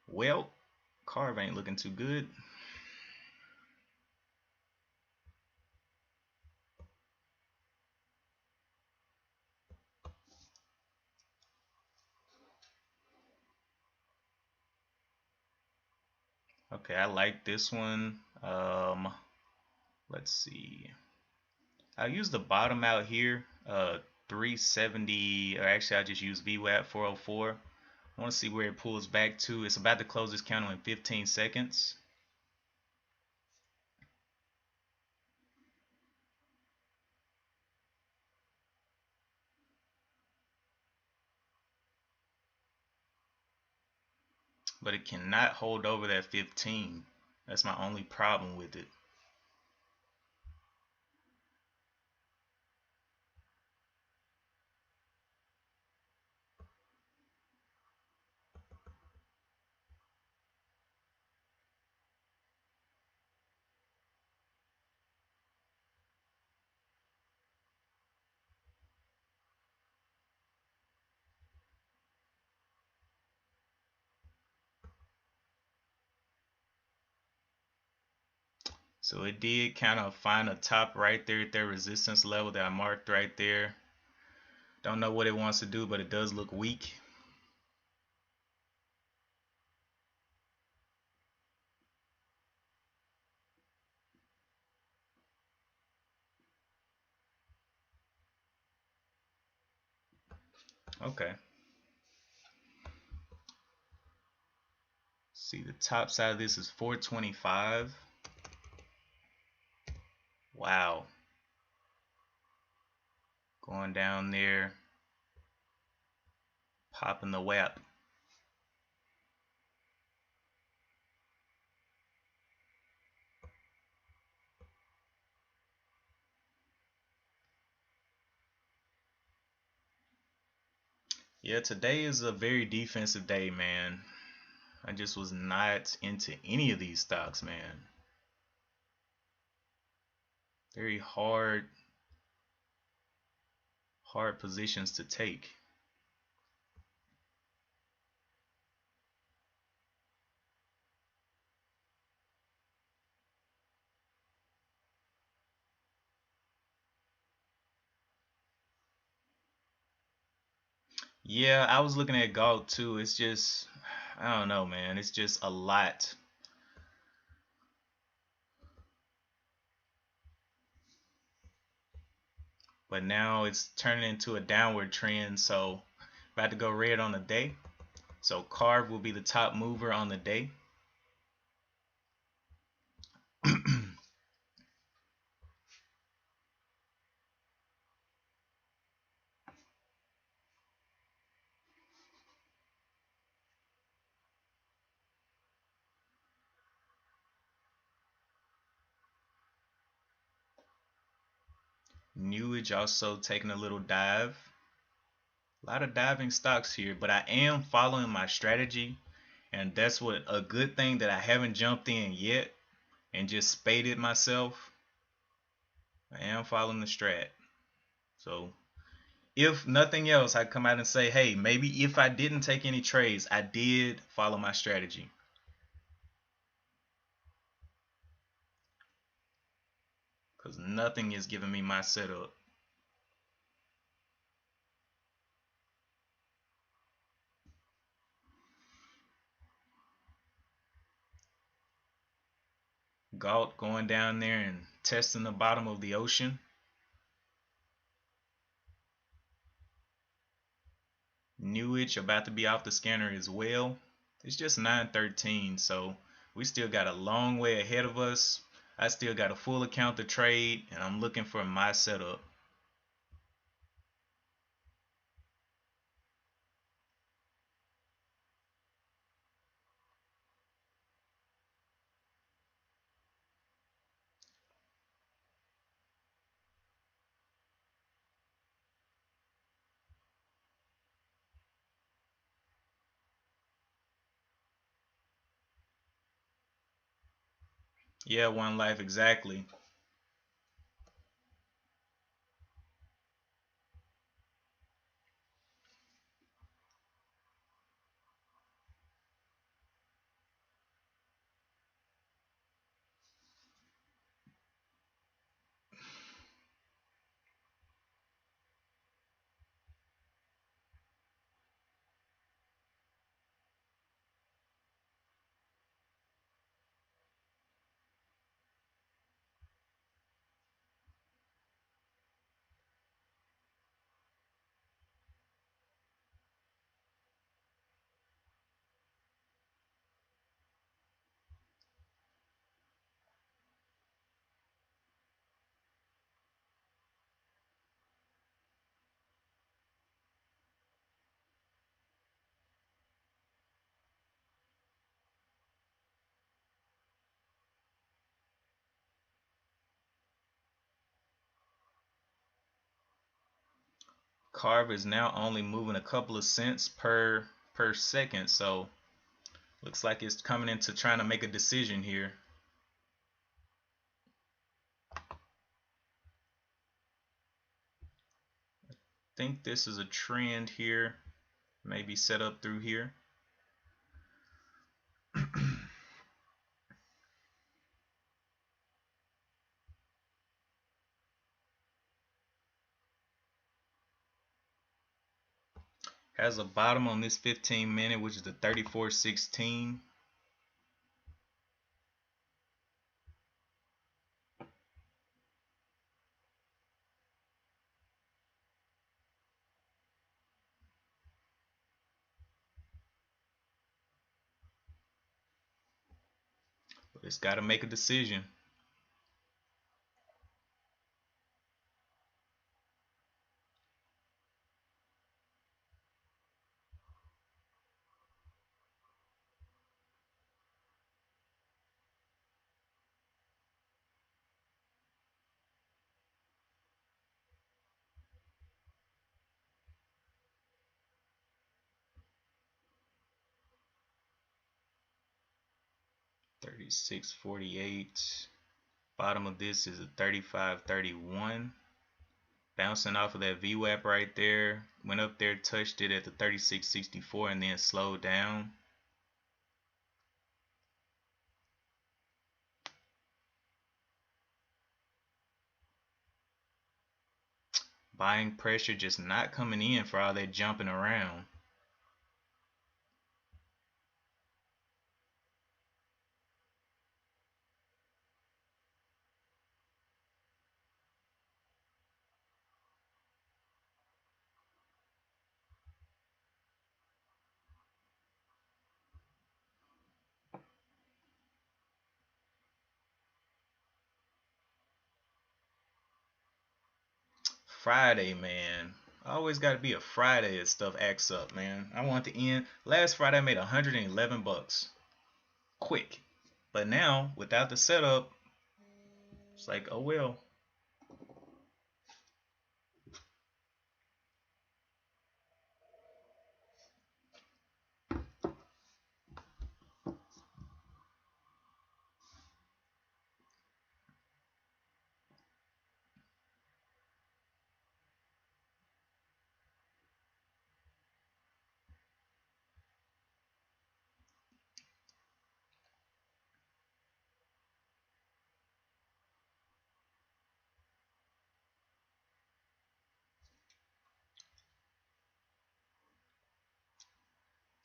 Well, carve ain't looking too good. Okay, I like this one. Let's see. I'll use the bottom out here, 370, or actually I'll just use VWAP 404. I want to see where it pulls back to. It's about to close this candle in 15 seconds. But it cannot hold over that 15. That's my only problem with it. So it did kind of find a top right there at their resistance level that I marked right there. Don't know what it wants to do, but it does look weak. Okay. See, the top side of this is 425. Wow. Going down there, popping the WAP. Yeah, today is a very defensive day, man. I just was not into any of these stocks, man. Very hard positions to take. Yeah, I was looking at gold too. It's just, I don't know, man. It's just a lot. But now it's turning into a downward trend, so about to go red on the day. So carve will be the top mover on the day. Newage also taking a little dive. A lot of diving stocks here, but I am following my strategy, and that's what a good thing that I haven't jumped in yet and just spaded myself. I am following the strat. So If nothing else, I come out and say, hey, maybe if I didn't take any trades, I did follow my strategy. Because nothing is giving me my setup. Galt going down there and testing the bottom of the ocean. Newich about to be off the scanner as well. It's just 9:13, so we still got a long way ahead of us. I still got a full account to trade, and I'm looking for my setup. Yeah, one life exactly. Carb is now only moving a couple of cents per second, so looks like it's coming into trying to make a decision here. I think this is a trend here, maybe set up through here. Has a bottom on this 15-minute, which is the 34.16. But it's got to make a decision. $36.48. Bottom of this is a 35.31. Bouncing off of that VWAP right there. Went up there, touched it at the 36.64 and then slowed down. Buying pressure just not coming in for all that jumping around. Friday, man. Always got to be a Friday as stuff acts up, man. I want the end. Last Friday I made 111 bucks. Quick. But now, without the setup, it's like, oh well.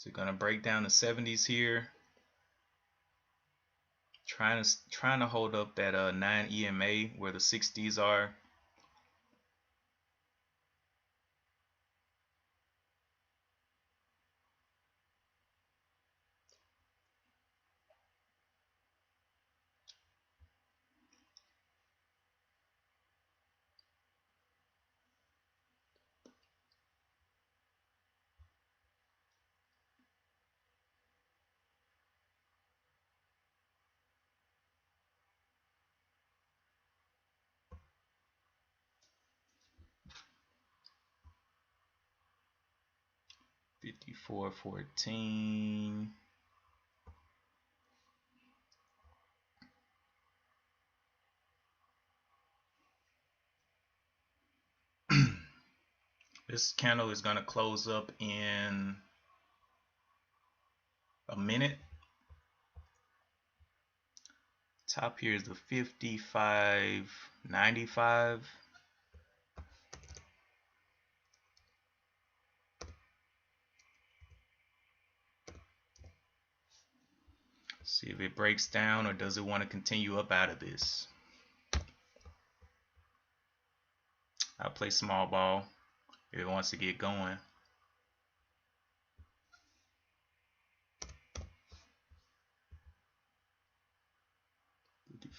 So gonna break down the 70s here. Trying to hold up that 9 EMA where the 60s are. $54.14. This candle is going to close up in a minute. Top here is the 55.95. See if it breaks down or does it want to continue up out of this. I'll play small ball if it wants to get going.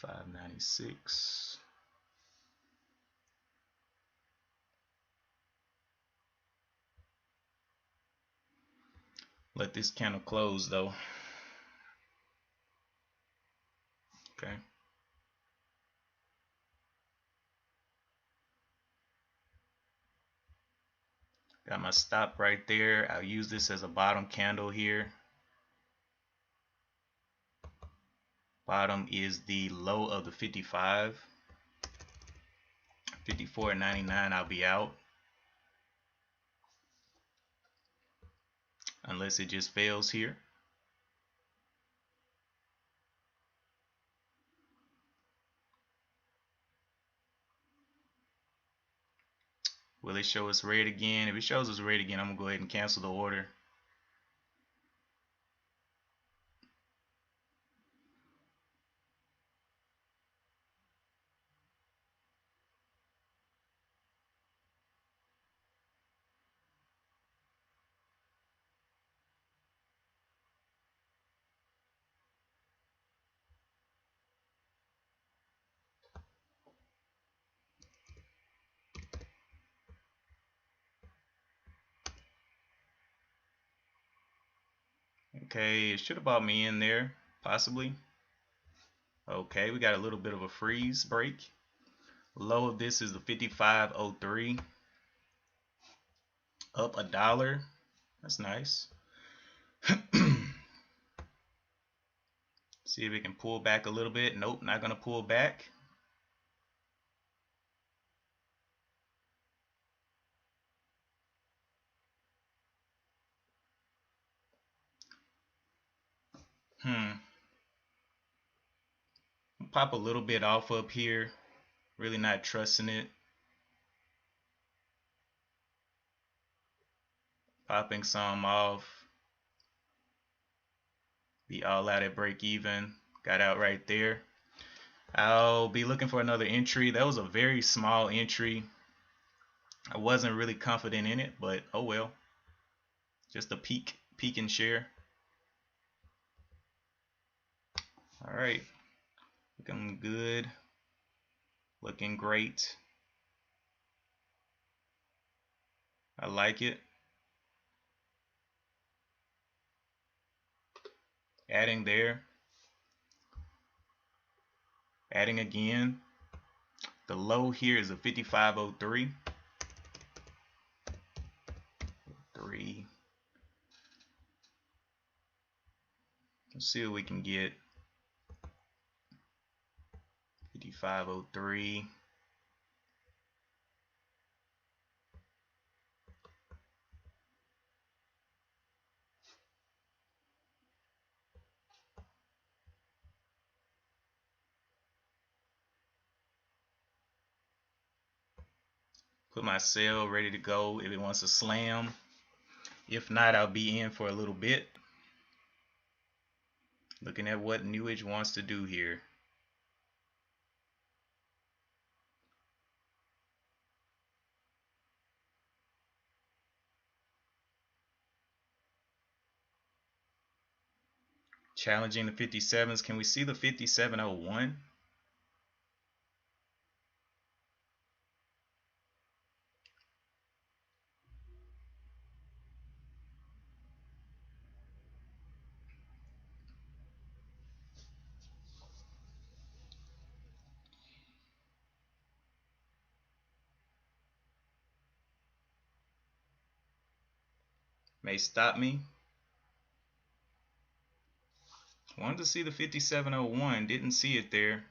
$55.96. Let this candle close though. Okay. Got my stop right there. I'll use this as a bottom candle here. Bottom is the low of the 55. 54.99. I'll be out. Unless it just fails here. Will it show us red again? If it shows us red again, I'm going to go ahead and cancel the order. Okay, it should have bought me in there, possibly. Okay, we got a little bit of a freeze break. Low of this is the 55.03. Up $1. That's nice. See if it can pull back a little bit. Nope, not gonna pull back. Pop a little bit off up here. Really not trusting it. Popping some off. Be all out at break even. Got out right there. I'll be looking for another entry. That was a very small entry. I wasn't really confident in it, but oh well. Just a peek and share. All right. Looking good. Looking great. I like it. Adding there. Adding again. The low here is a 55.03. Let's see what we can get. 55.03. Put my sell ready to go if it wants to slam. If not, I'll be in for a little bit. Looking at what Newage wants to do here. Challenging the 57s. Can we see the 5701? May stop me. Wanted to see the 5701, didn't see it there.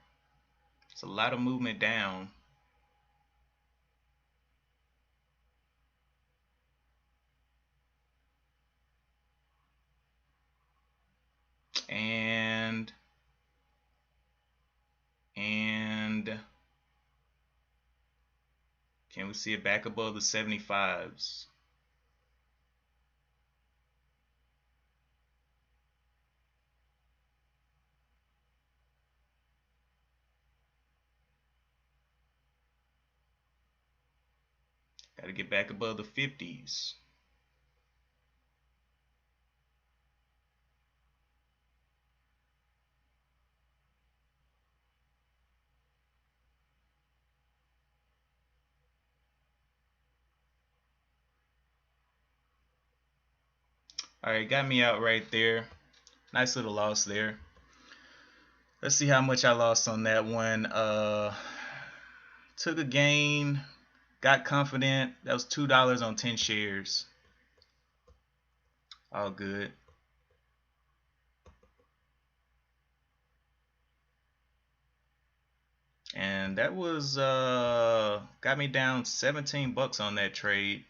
It's a lot of movement down. And can we see it back above the 75s? Got to get back above the 50s. All right, got me out right there. Nice little loss there. Let's see how much I lost on that one. Took a gain, got confident. That was $2 on 10 shares. All good. And that was got me down 17 bucks on that trade.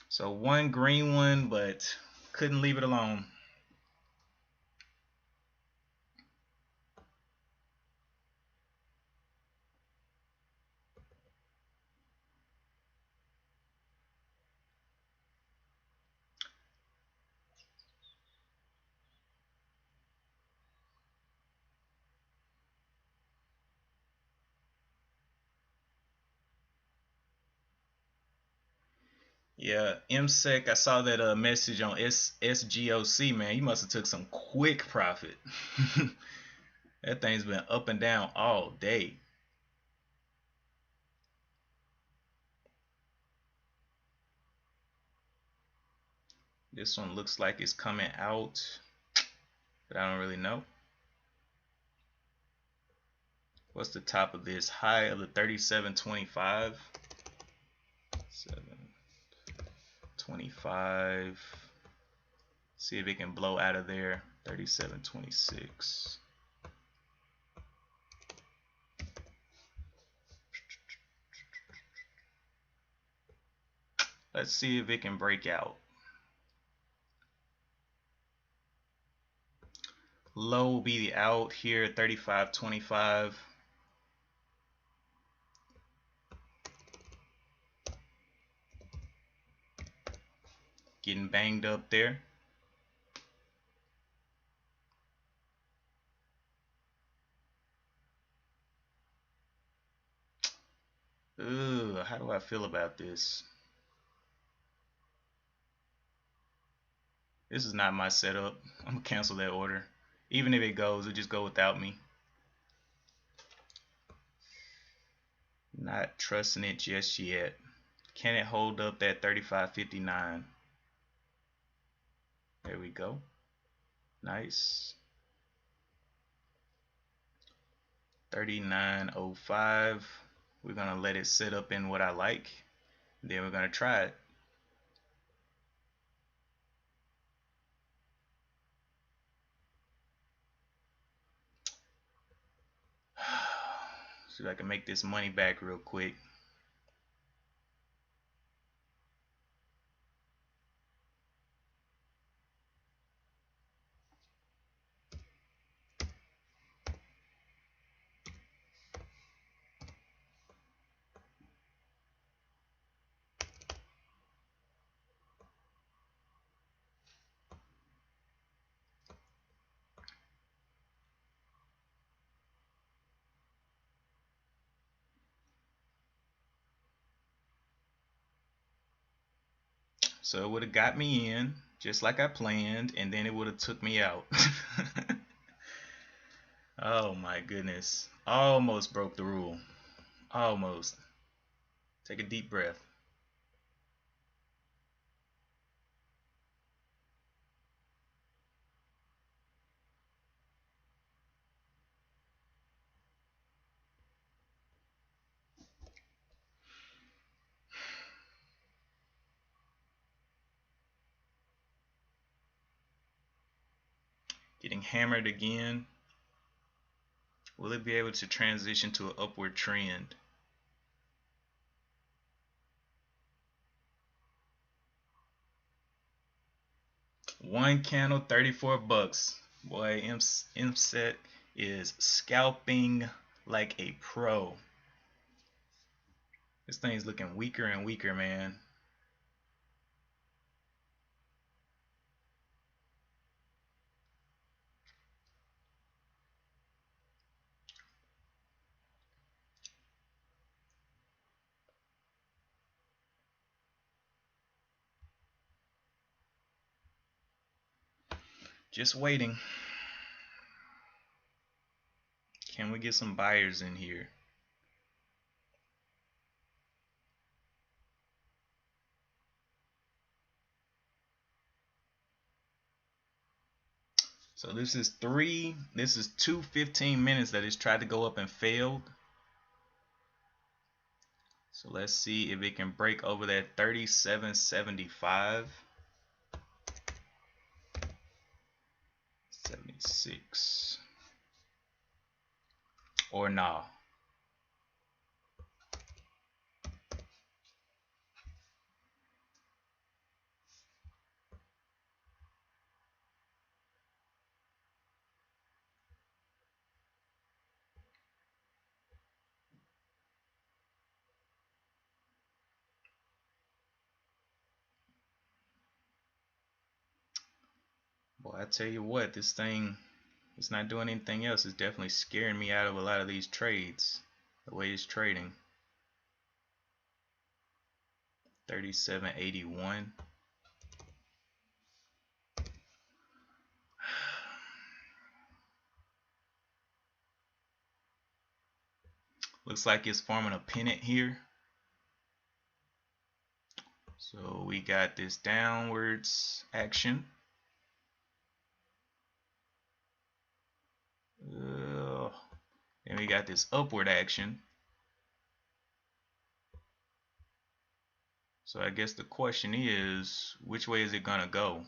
So one green one, but couldn't leave it alone. Yeah, MSEC, I saw that message on SGOC, man. You must have took some quick profit. That thing's been up and down all day. This one looks like it's coming out, but I don't really know. What's the top of this? High of the 37.25. 7.25. See if it can blow out of there. 37.26. Let's see if it can break out. Low will be the out here at 35.25. Getting banged up there. Ugh, how do I feel about this? This is not my setup. I'm gonna cancel that order. Even if it goes, it'll just go without me. Not trusting it just yet. Can it hold up that 35.59? There we go. Nice. 39.05. We're gonna let it sit up in what I like. Then we're gonna try it. See if I can make this money back real quick. So it would have got me in just like I planned, and then it would have took me out. Oh my goodness. Almost broke the rule. Almost. Take a deep breath. Getting hammered again. Will it be able to transition to an upward trend? One candle, 34 bucks. Boy, MSET is scalping like a pro. This thing's looking weaker and weaker, man. Just waiting. Can we get some buyers in here? So this is two 15 minutes that it's tried to go up and failed. So let's see if it can break over that 37.75. 76. Or nah. Boy, I tell you what, this thing, it's not doing anything else. It's definitely scaring me out of a lot of these trades. The way it's trading. 37.81. Looks like it's forming a pennant here. So we got this downwards action. Then we got this upward action. So I guess the question is, which way is it gonna go?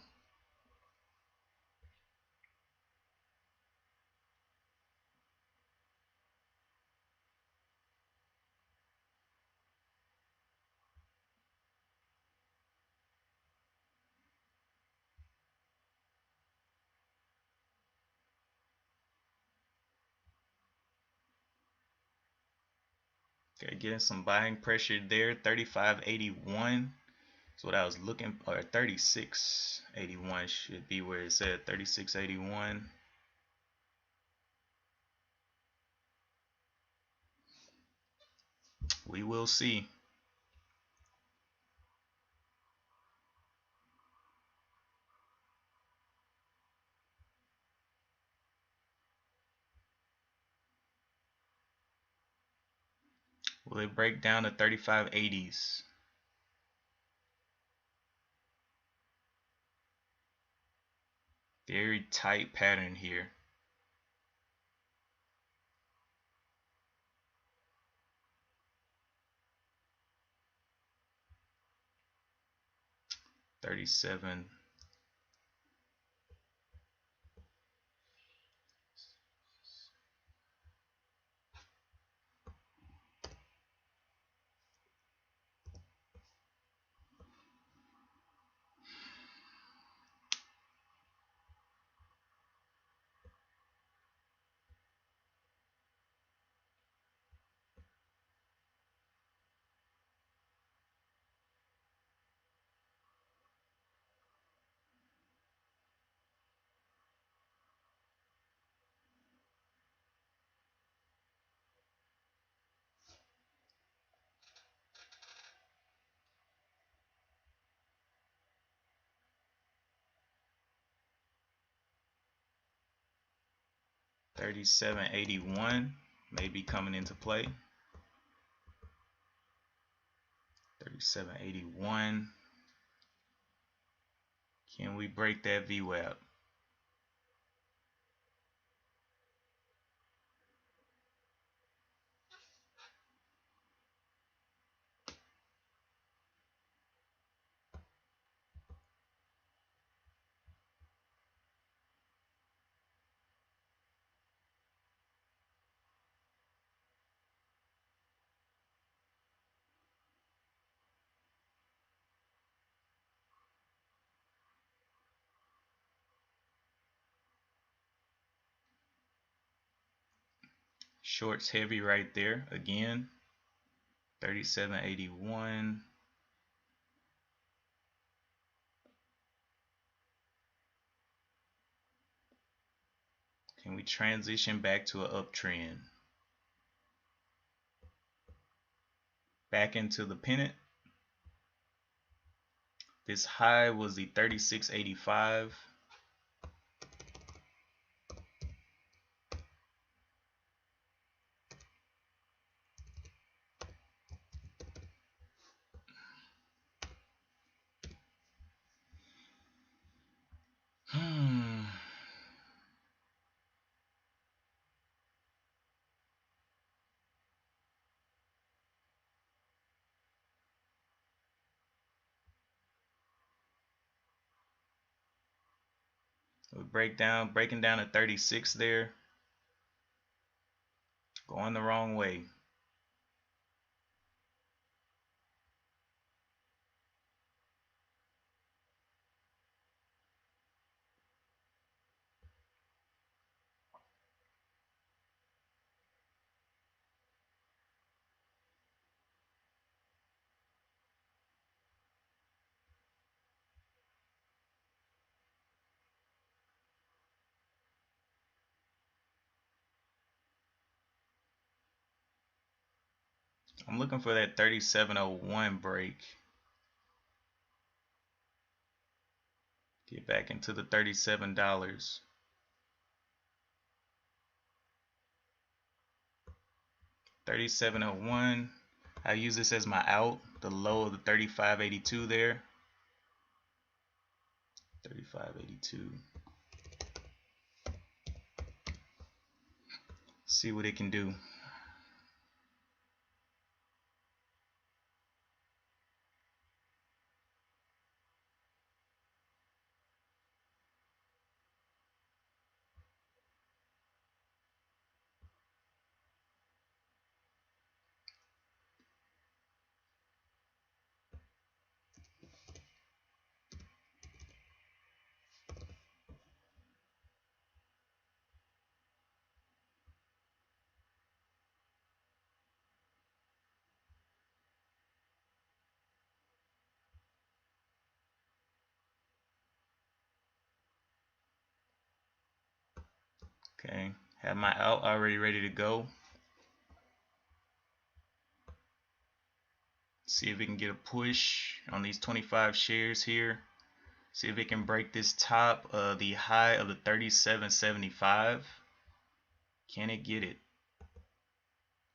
Okay, getting some buying pressure there. 35.81 is what I was looking for. 36.81 should be where it said 36.81. We will see. Will it break down to 35.80s? Very tight pattern here. $37. 37.81 may be coming into play. 37.81. Can we break that VWAP? Shorts heavy right there again. 37.81. Can we transition back to an uptrend? Back into the pennant. This high was the 36.85. We breaking down to 36 there. Going the wrong way. I'm looking for that 37.01 break. Get back into the $37. $37.01. I use this as my out, the low of the 35.82 there. 35.82. See what it can do. Okay, have my out already ready to go. See if we can get a push on these 25 shares here. See if it can break this top, the high of the 37.75. Can it get it?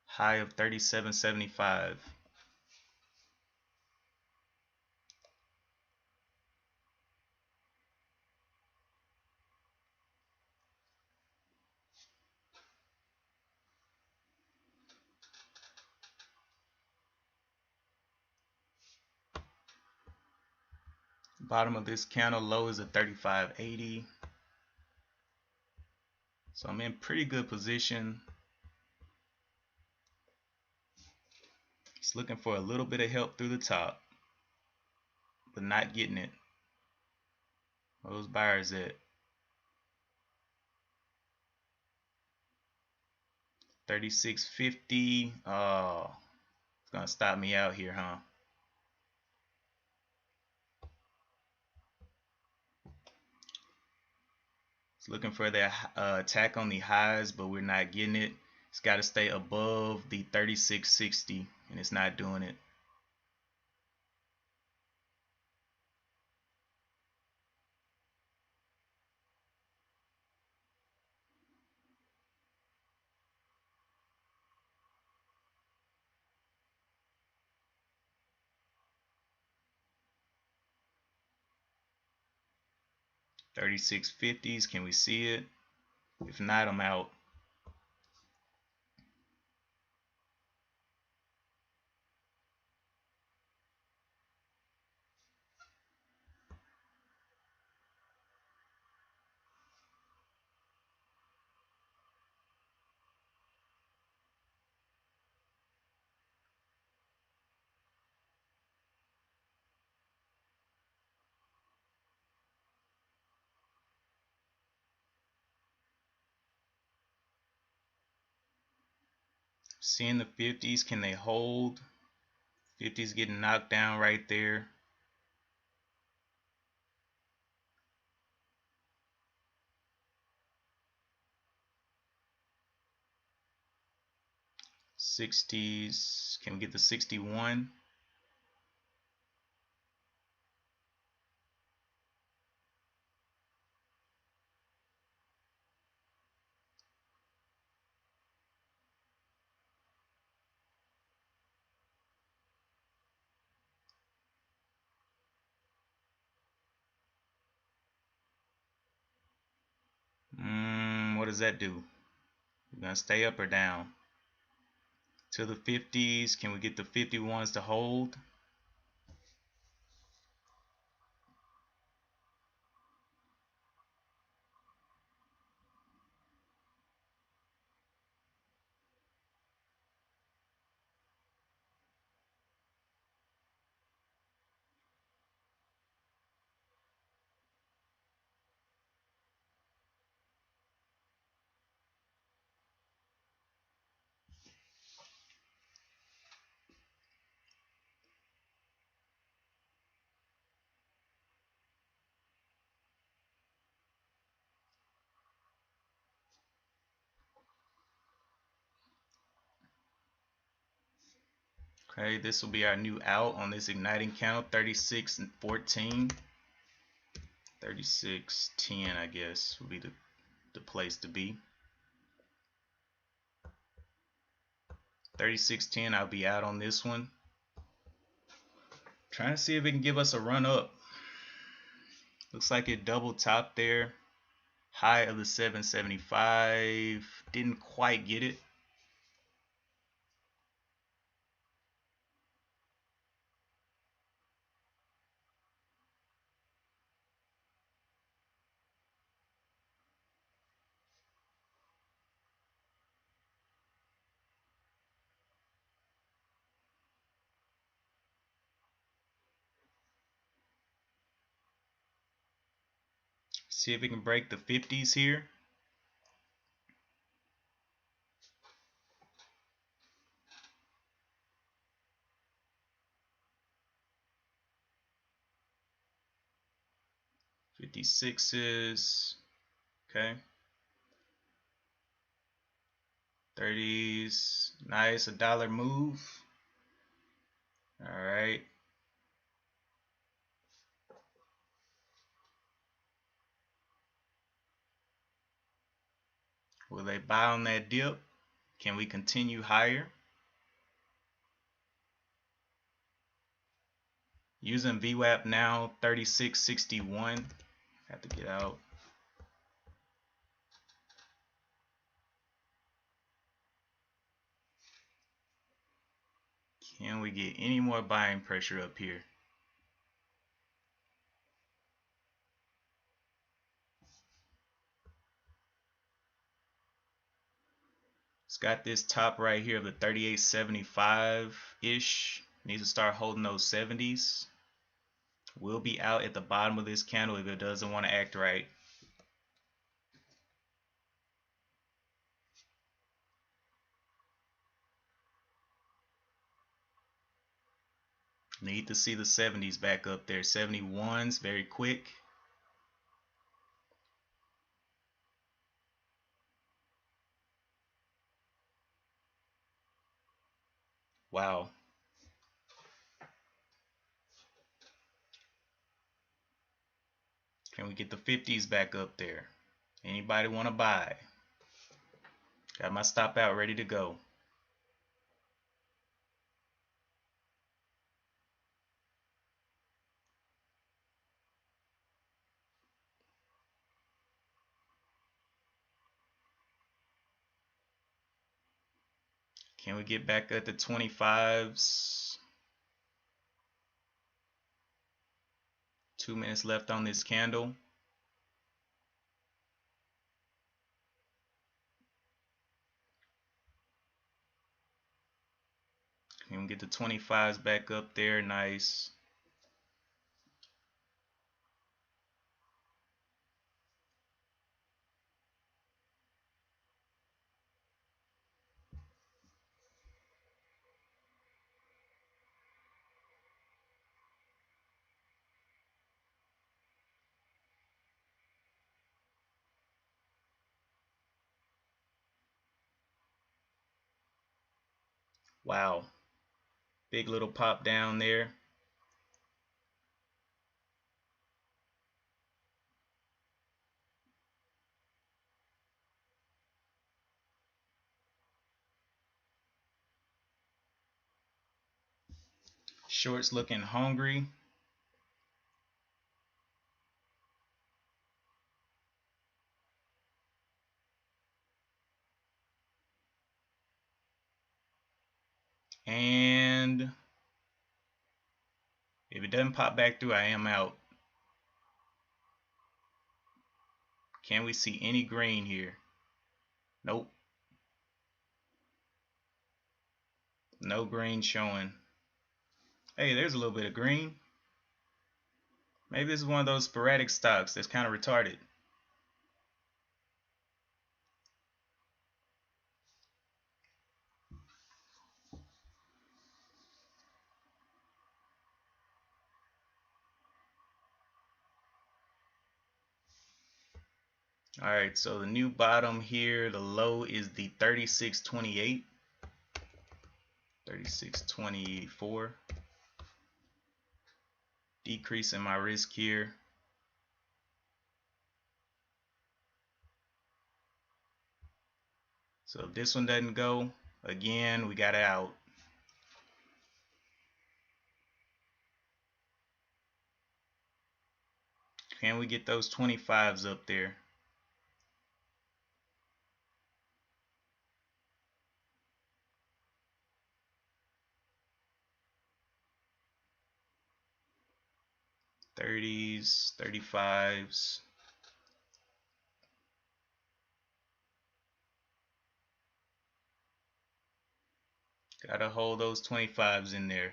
High of 37.75. Bottom of this candle low is at 35.80. So I'm in pretty good position. Just looking for a little bit of help through the top, but not getting it. Where those buyers at? 36.50. Oh, it's gonna stop me out here, huh? It's looking for that attack on the highs, but we're not getting it. It's got to stay above the 36.60, and it's not doing it. 36.50s. Can we see it? If not, I'm out. Seeing the 50s, can they hold? 50s getting knocked down right there. '60s, can we get the 61? What does that do? We're gonna stay up or down? To the 50s, can we get the 51s to hold? Okay, this will be our new out on this igniting candle, 36.14. 36.10, I guess, would be the place to be. 36.10, I'll be out on this one. Trying to see if it can give us a run up. Looks like it double topped there. High of the 775. Didn't quite get it. See if it can break the 50s here. '56s. Okay. 30s. Nice, a dollar move. All right. Will they buy on that dip? Can we continue higher? Using VWAP now, 36.61. Have to get out. Can we get any more buying pressure up here? It's got this top right here of the 38.75-ish. Needs to start holding those 70s. We'll be out at the bottom of this candle if it doesn't want to act right. Need to see the 70s back up there. 71s, very quick. Wow. Can we get the 50s back up there? Anybody want to buy? Got my stop out ready to go. Can we get back at the 25s? 2 minutes left on this candle. Can we get the 25s back up there? Nice. Wow. Big little pop down there. Shorts looking hungry. And if it doesn't pop back through, I am out. Can we see any green here? Nope. No green showing. Hey, there's a little bit of green. Maybe this is one of those sporadic stocks that's kind of retarded. Alright, so the new bottom here, the low is the 36.28. 36.24. Decreasing my risk here. So if this one doesn't go, again, we got it out. Can we get those 25s up there? '30s, '35s. Gotta hold those 25s in there.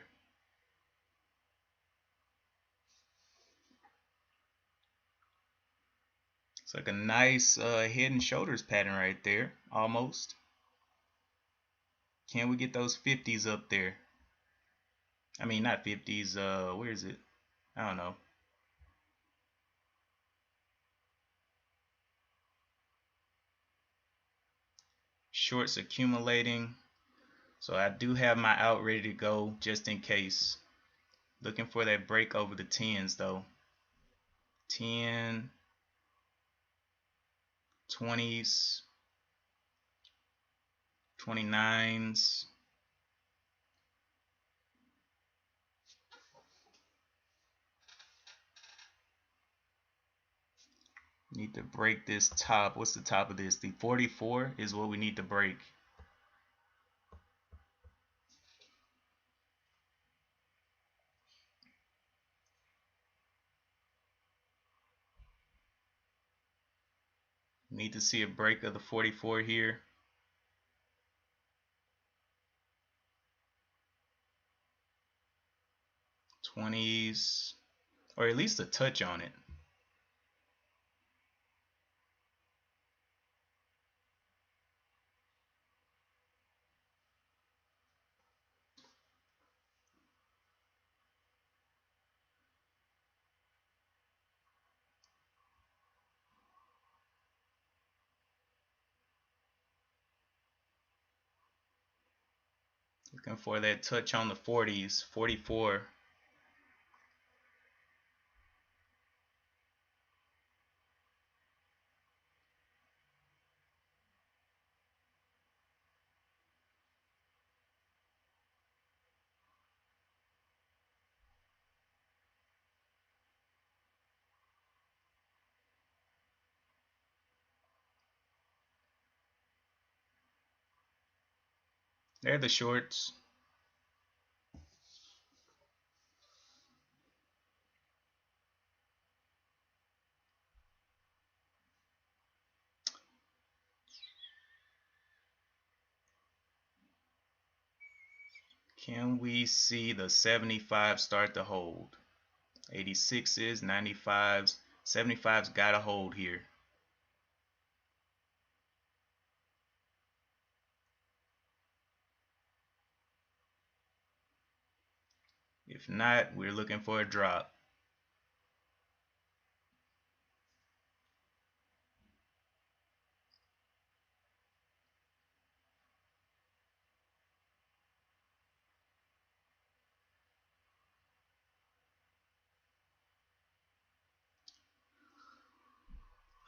It's like a nice head and shoulders pattern right there, almost. Can we get those 50s up there? I mean, not 50s, where is it? I don't know. Shorts accumulating. So I do have my out ready to go just in case. Looking for that break over the 10s though. 10, 20s, 29s. Need to break this top. What's the top of this? The 44 is what we need to break. Need to see a break of the 44 here. '20s, or at least a touch on it. Looking for that touch on the 40s, 44. They're the shorts. Can we see the 75 start to hold? 86s, 95s, 75s got to hold here. If not, we're looking for a drop.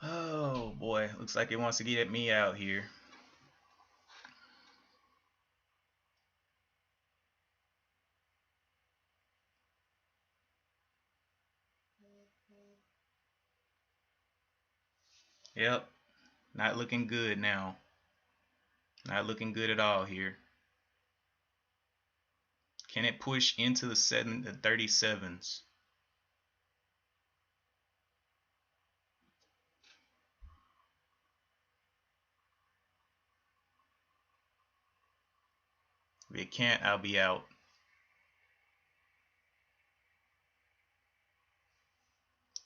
Oh boy, looks like it wants to get me out here. Yep, not looking good now. Not looking good at all here. Can it push into the 37s? If it can't, I'll be out.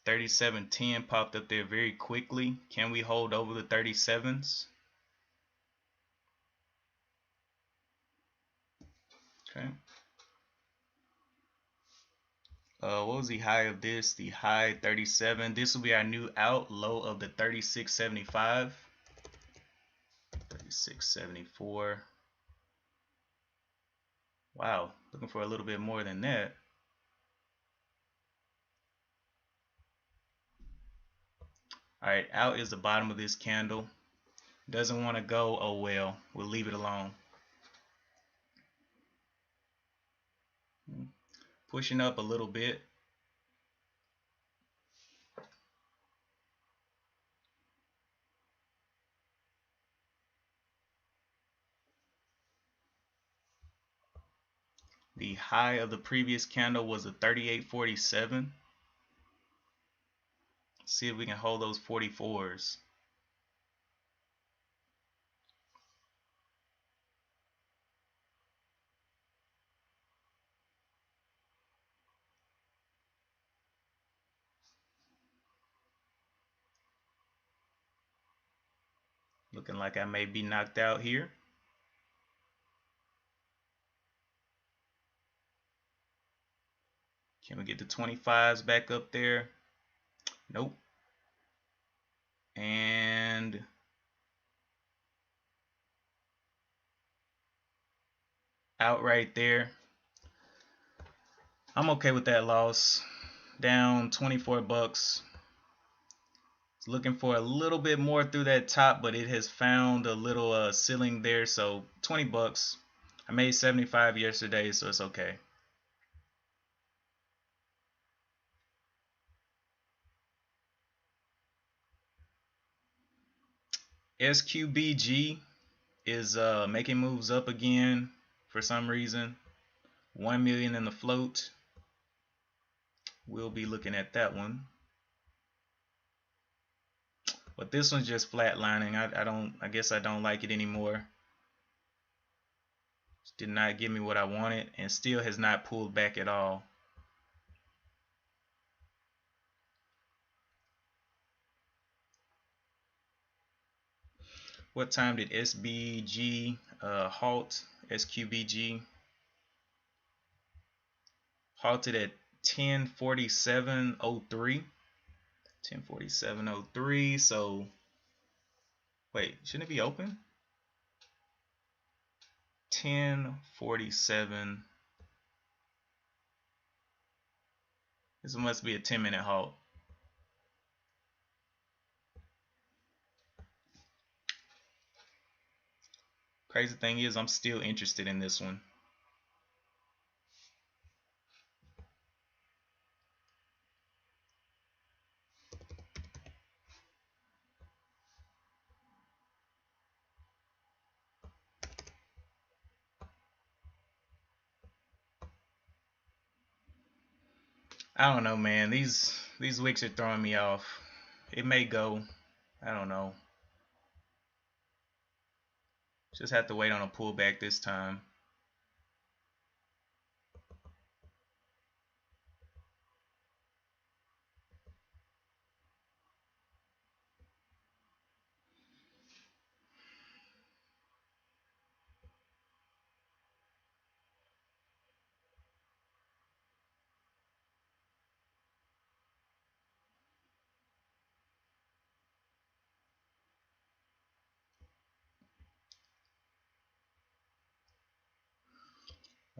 37.10 popped up there very quickly. Can we hold over the 37s? Okay. What was the high of this? The high 37. This will be our new out. Low of the 36.75. 36.74. Wow, looking for a little bit more than that. All right, out is the bottom of this candle. Doesn't want to go. Oh well, we'll leave it alone. Pushing up a little bit. The high of the previous candle was a 38.47. See if we can hold those 44s. Looking like I may be knocked out here. Can we get the 25s back up there? Nope. And out right there. I'm okay with that loss. Down 24 bucks. Looking for a little bit more through that top, but it has found a little ceiling there, so 20 bucks. I made 75 yesterday, so it's okay. SQBG is making moves up again for some reason. 1 million in the float. We'll be looking at that one. But this one's just flatlining. I guess I don't like it anymore. Did not give me what I wanted and still has not pulled back at all. What time did SBG halt? SQBG halted at 10:47:03. 10:47:03. So wait, shouldn't it be open? 10:47. This must be a 10-minute halt. Crazy thing is, I'm still interested in this one. I don't know, man. These wicks are throwing me off. It may go. I don't know. Just have to wait on a pullback this time.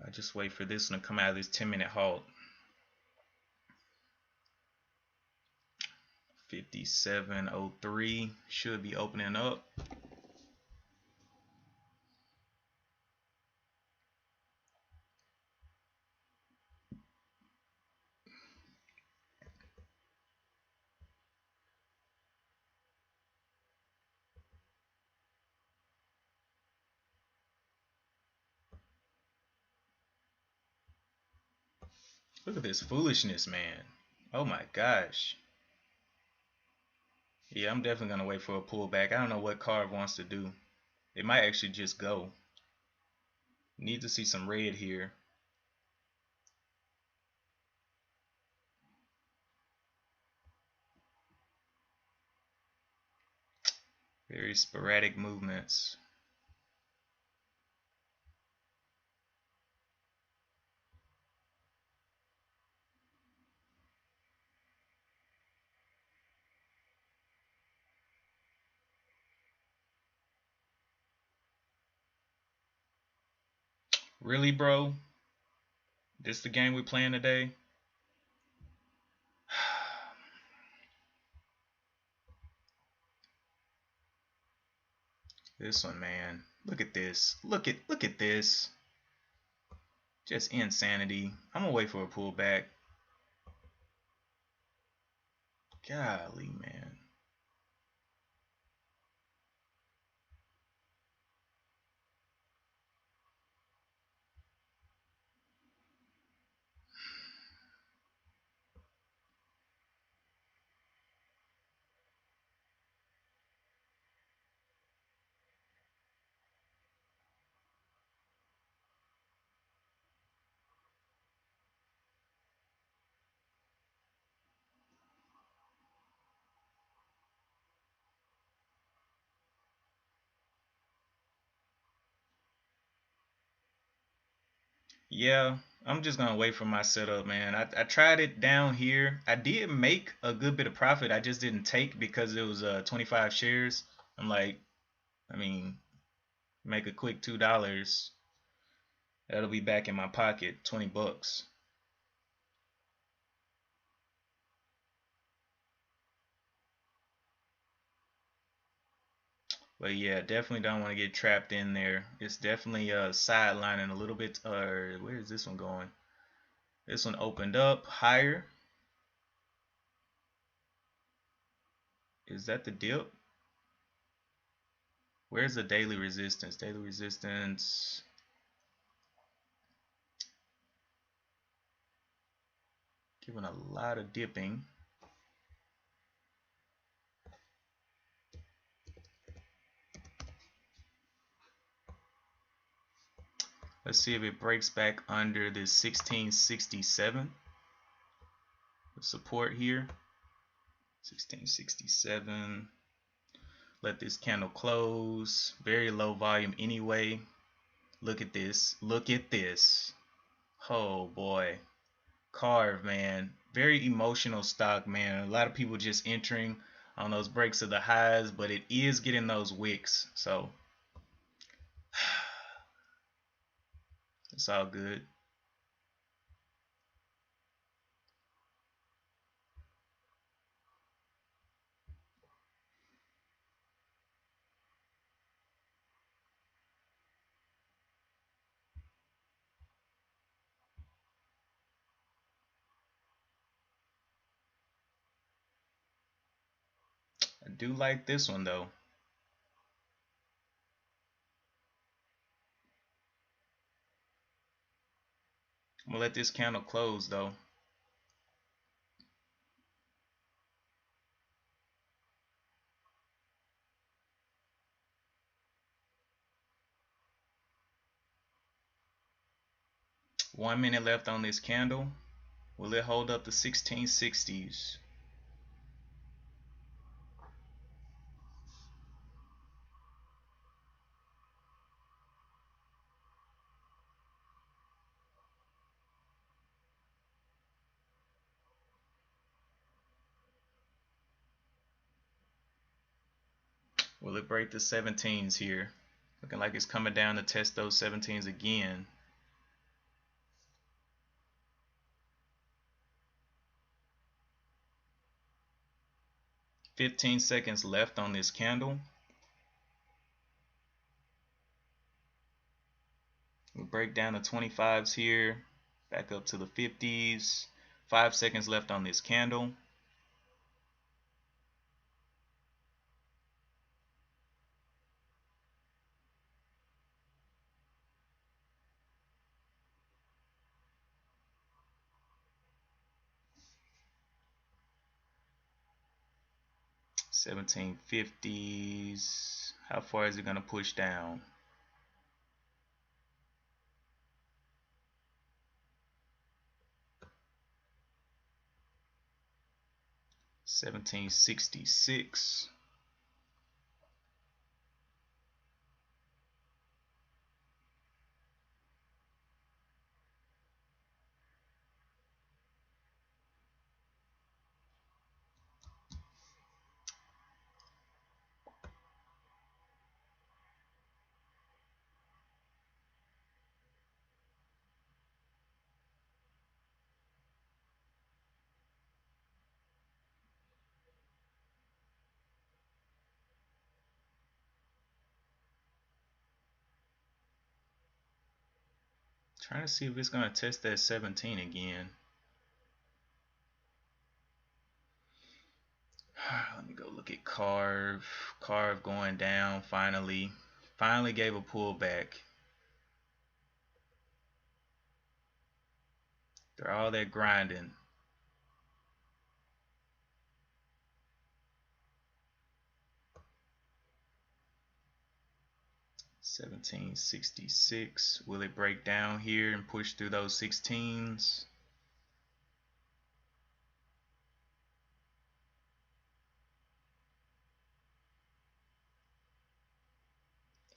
I just wait for this one to come out of this 10-minute halt. 57.03 should be opening up. Look at this foolishness, man. Oh my gosh. Yeah, I'm definitely going to wait for a pullback. I don't know what Carve wants to do. It might actually just go. Need to see some red here. Very sporadic movements. Really, bro? This the game we're playing today? This one, man. Look at this. Look at this. Just insanity. I'm gonna wait for a pullback. Golly, man. Yeah, I'm just gonna wait for my setup, man. I tried it down here. I did make a good bit of profit. I just didn't take because it was 25 shares. I'm like, I mean, make a quick $2. That'll be back in my pocket, 20 bucks. But yeah, definitely don't want to get trapped in there. It's definitely sidelining a little bit. Or where is this one going? This one opened up higher. Is that the dip? Where's the daily resistance? Daily resistance. Giving a lot of dipping. Let's see if it breaks back under this 1667. The support here. 1667. Let this candle close. Very low volume anyway. Look at this. Look at this. Oh boy. Carve, man. Very emotional stock, man. A lot of people just entering on those breaks of the highs, but it is getting those wicks. So it's all good. I do like this one though. I'm gonna let this candle close though. 1 minute left on this candle. Will it hold up the 1660s? Will it break the 17s here? Looking like it's coming down to test those 17s again. 15 seconds left on this candle. We'll break down the 25s here, back up to the 50s. 5 seconds left on this candle. $17.50s. How far is it going to push down? $17.66. Trying to see if it's going to test that 17 again. Let me go look at Carve. Carve going down finally. Finally gave a pullback. They're all that grinding. $17.66. Will it break down here and push through those 16s?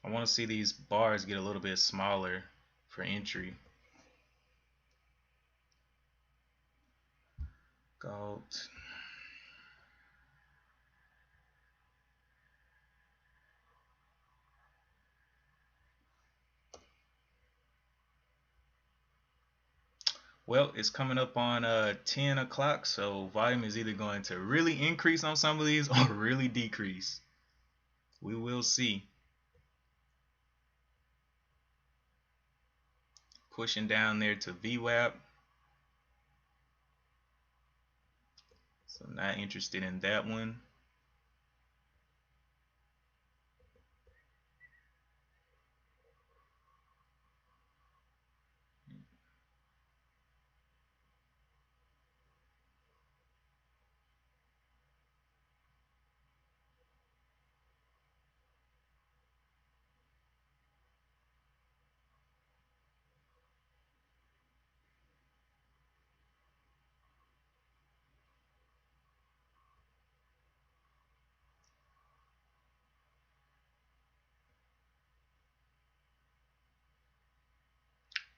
I want to see these bars get a little bit smaller for entry. Gold. Well, it's coming up on 10 o'clock, so volume is either going to really increase on some of these or really decrease. We will see. Pushing down there to VWAP. So not interested in that one.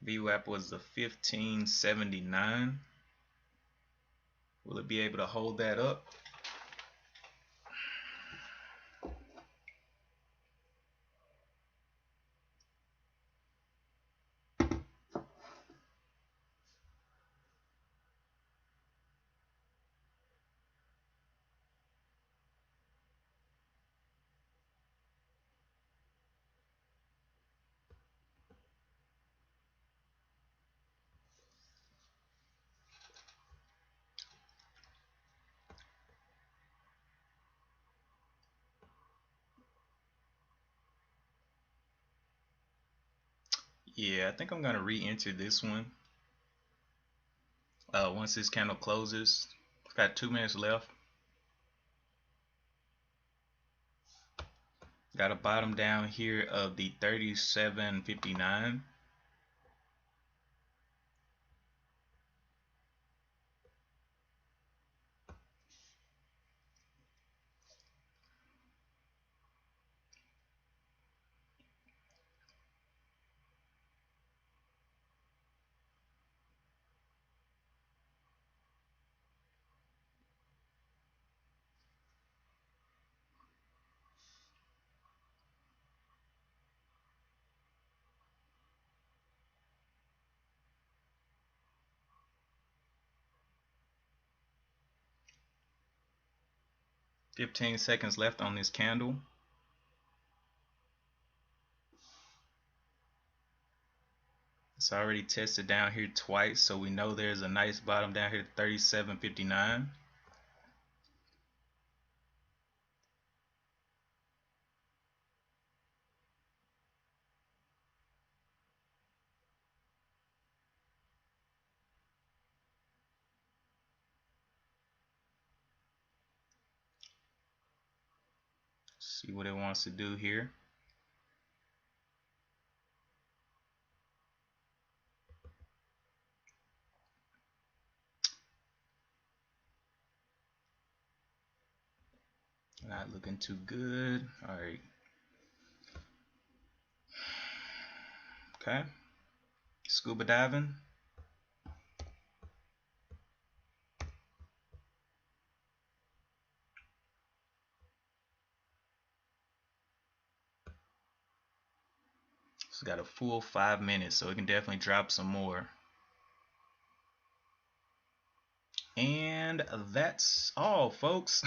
VWAP was the 1579. Will it be able to hold that up? Yeah, I think I'm gonna re-enter this one. Once this candle closes, it's got 2 minutes left. Got a bottom down here of the 37.59. 15 seconds left on this candle. It's already tested down here twice, so we know there's a nice bottom down here, 37.59. See what it wants to do here. Not looking too good. All right. Okay. Scuba diving. It's got a full 5 minutes, so it can definitely drop some more. And that's all, folks.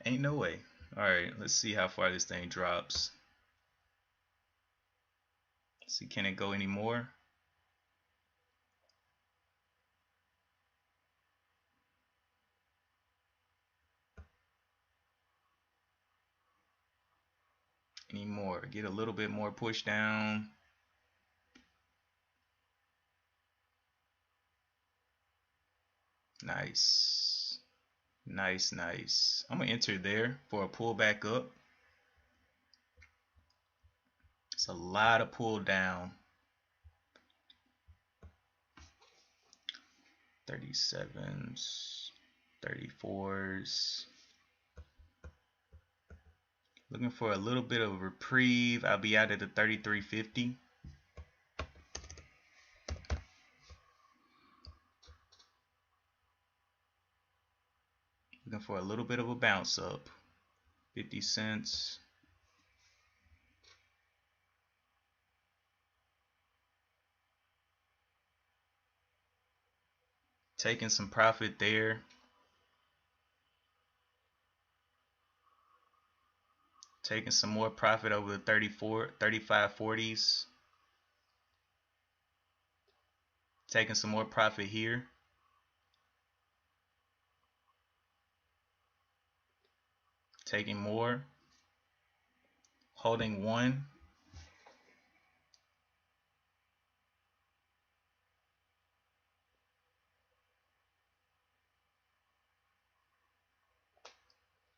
Ain't no way. All right, let's see how far this thing drops. Let's see, can it go any more? Any more? Get a little bit more push down. Nice. Nice, nice. I'm gonna enter there for a pullback up. It's a lot of pull down. 37s, 34s. Looking for a little bit of a reprieve. I'll be out at the 33.50. Looking for a little bit of a bounce up. 50 cents. Taking some profit there. Taking some more profit over the 35.40s. Taking some more profit here. Taking more. Holding one.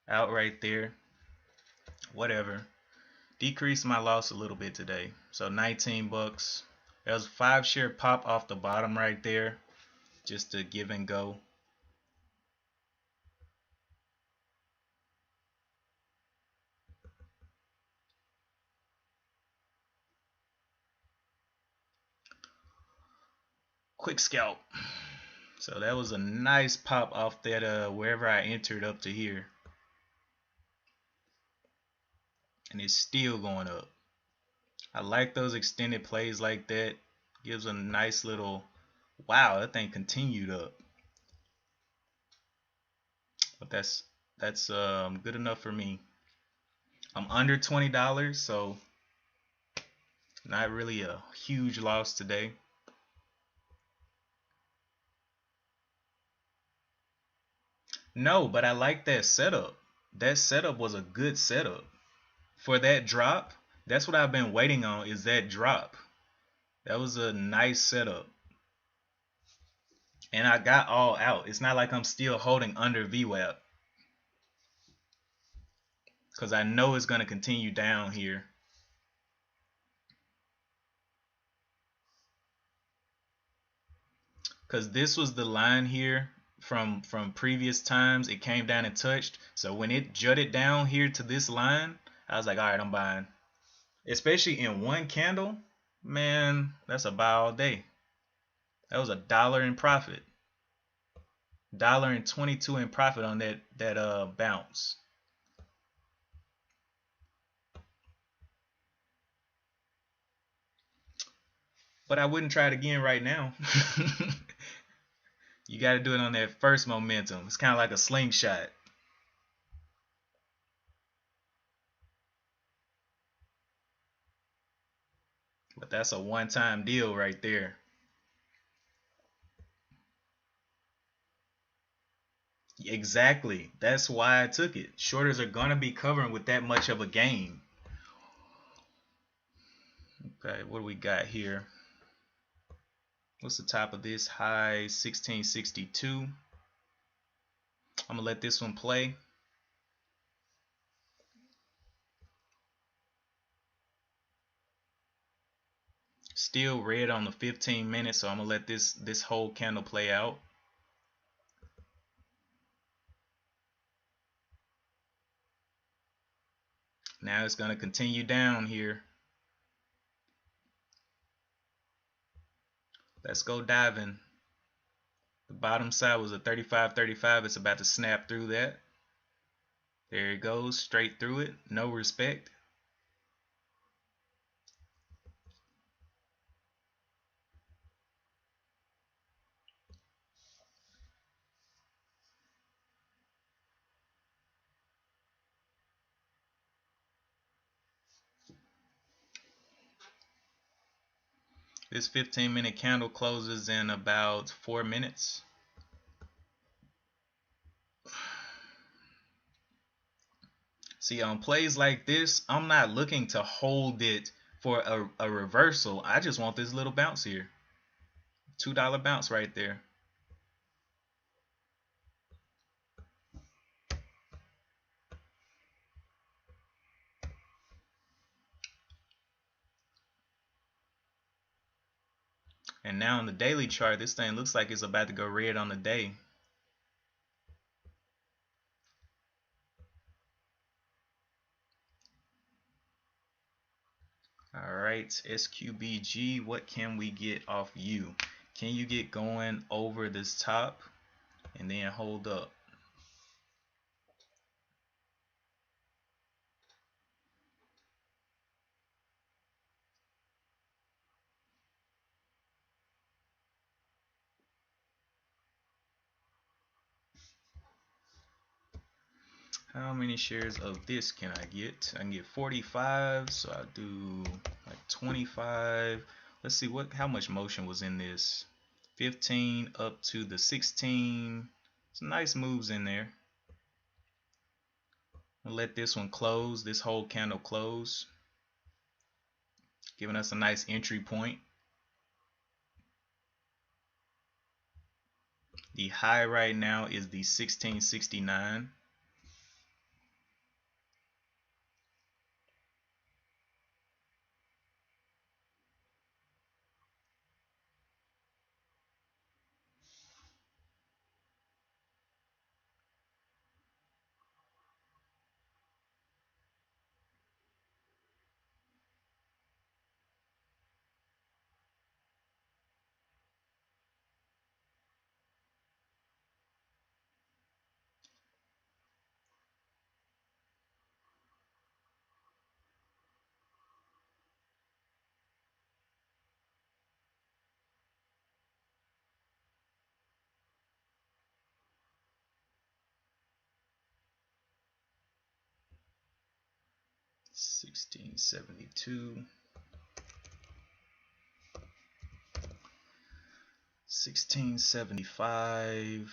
Out right there. Whatever. Decreased my loss a little bit today. So 19 bucks. There was a 5-share pop off the bottom right there. Just to give and go. Quick scalp. So that was a nice pop off that wherever I entered up to here. And it's still going up. I like those extended plays like that. Gives a nice little, wow, that thing continued up. But that's good enough for me. I'm under $20, so not really a huge loss today. No, but I like that setup. That setup was a good setup. For that drop, that's what I've been waiting on, is that drop. That was a nice setup. And I got all out. It's not like I'm still holding under VWAP. Because I know it's going to continue down here. Because this was the line here from previous times. It came down and touched. So when it jutted down here to this line, I was like, all right, I'm buying. Especially in one candle, man, that's a buy all day. That was $1 in profit. $1.22 in profit on that bounce. But I wouldn't try it again right now. You got to do it on that first momentum. It's kind of like a slingshot. But that's a one-time deal right there. Exactly. That's why I took it. Shorters are gonna be covering with that much of a gain. Okay, what do we got here? What's the top of this? High 1662. I'm gonna let this one play. Still red on the 15 minutes, so I'm gonna let this whole candle play out. Now it's gonna continue down here. Let's go diving. The bottom side was a 35.35. It's about to snap through that. There it goes, straight through it. No respect. This 15-minute candle closes in about 4 minutes. See, on plays like this, I'm not looking to hold it for a reversal. I just want this little bounce here. $2 bounce right there. And now on the daily chart, this thing looks like it's about to go red on the day. All right, SQBG, what can we get off you? Can you get going over this top and then hold up? How many shares of this can I get? I can get 45, so I'll do like 25. Let's see how much motion was in this. 15 up to the 16. Some nice moves in there. I'll let this one close, this whole candle close, giving us a nice entry point. The high right now is the 1669. $16.72, $16.75.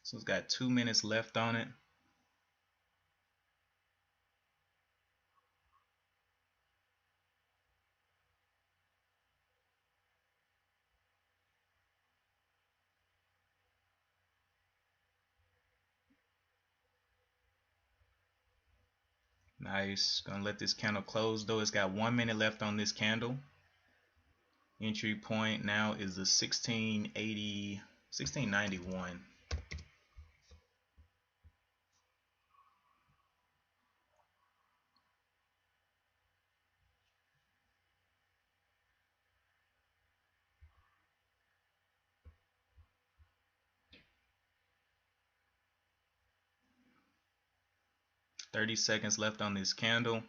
So it's got 2 minutes left on it. Nice. Gonna let this candle close though. It's got 1 minute left on this candle. Entry point now is the 1680, 1691. $30 seconds left on this candle.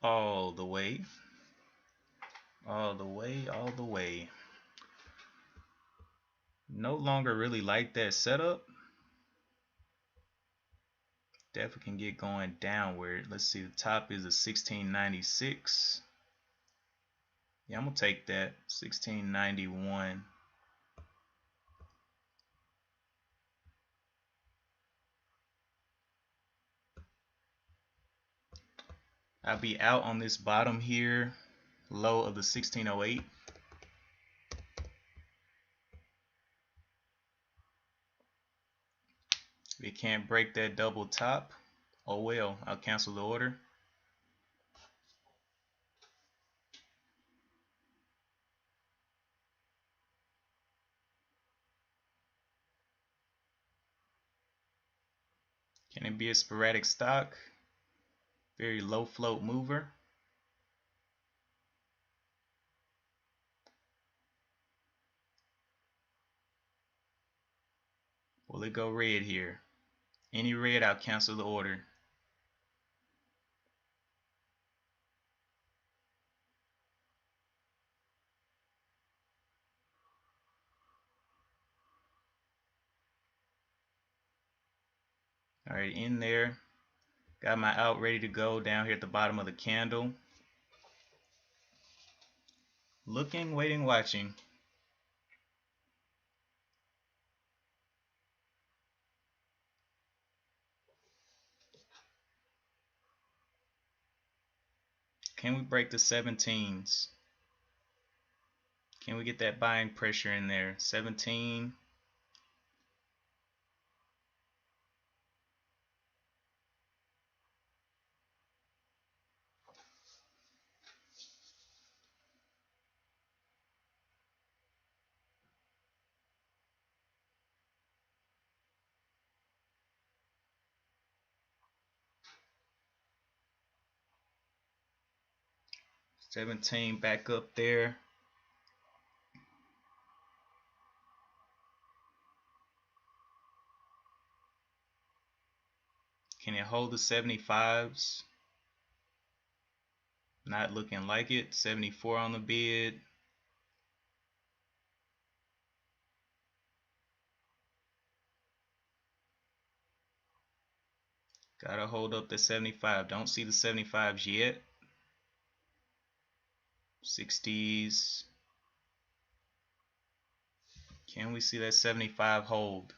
all the way, all the way, all the way. No longer really like that setup. Definitely can get going downward. Let's see, the top is a 1696. Yeah, I'm gonna take that. 1691. I'll be out on this bottom here, low of the 1608. If it can't break that double top, oh well, I'll cancel the order. Can it be a sporadic stock? Very low float mover. Will it go red here? Any red, I'll cancel the order. All right, in there. Got my out ready to go down here at the bottom of the candle. Looking, waiting, watching. Can we break the 17s? Can we get that buying pressure in there? 17. $17 back up there. Can it hold the 75s? Not looking like it. 74 on the bid. Gotta hold up the 75. Don't see the 75s yet. 60s. Can we see that 75 hold?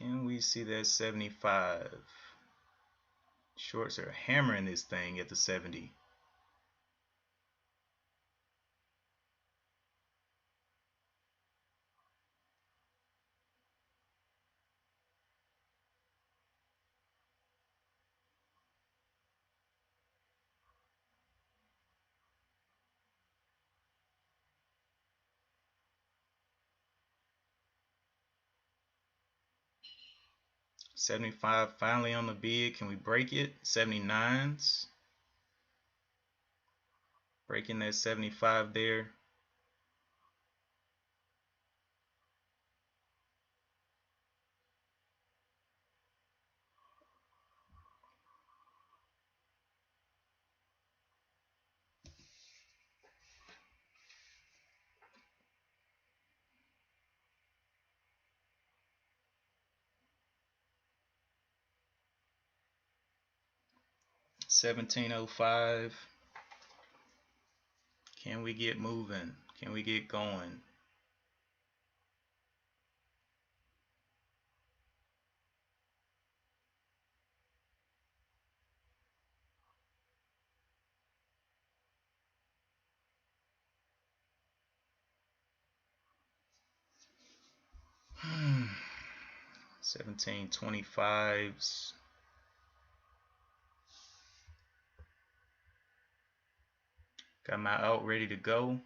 Can we see that 75? Shorts are hammering this thing at the 70. $75 finally on the bid. Can we break it? 79s. Breaking that 75 there. $17.05. Can we get moving? Can we get going? 1725s. Got my out ready to go.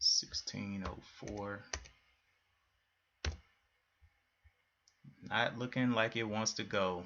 $16.04. Not looking like it wants to go.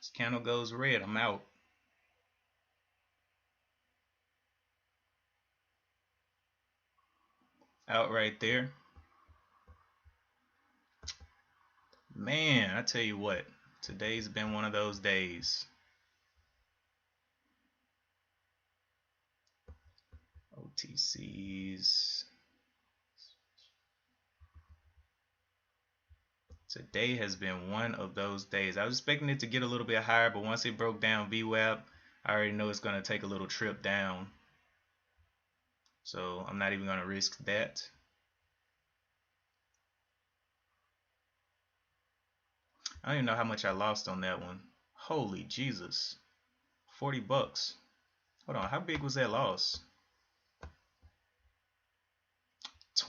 This candle goes red, I'm out. Out right there. Man, I tell you what, today's been one of those days. OTCs. Today has been one of those days. I was expecting it to get a little bit higher, but once it broke down VWAP, I already know it's going to take a little trip down. So I'm not even going to risk that. I don't even know how much I lost on that one. Holy Jesus. 40 bucks. Hold on, how big was that loss?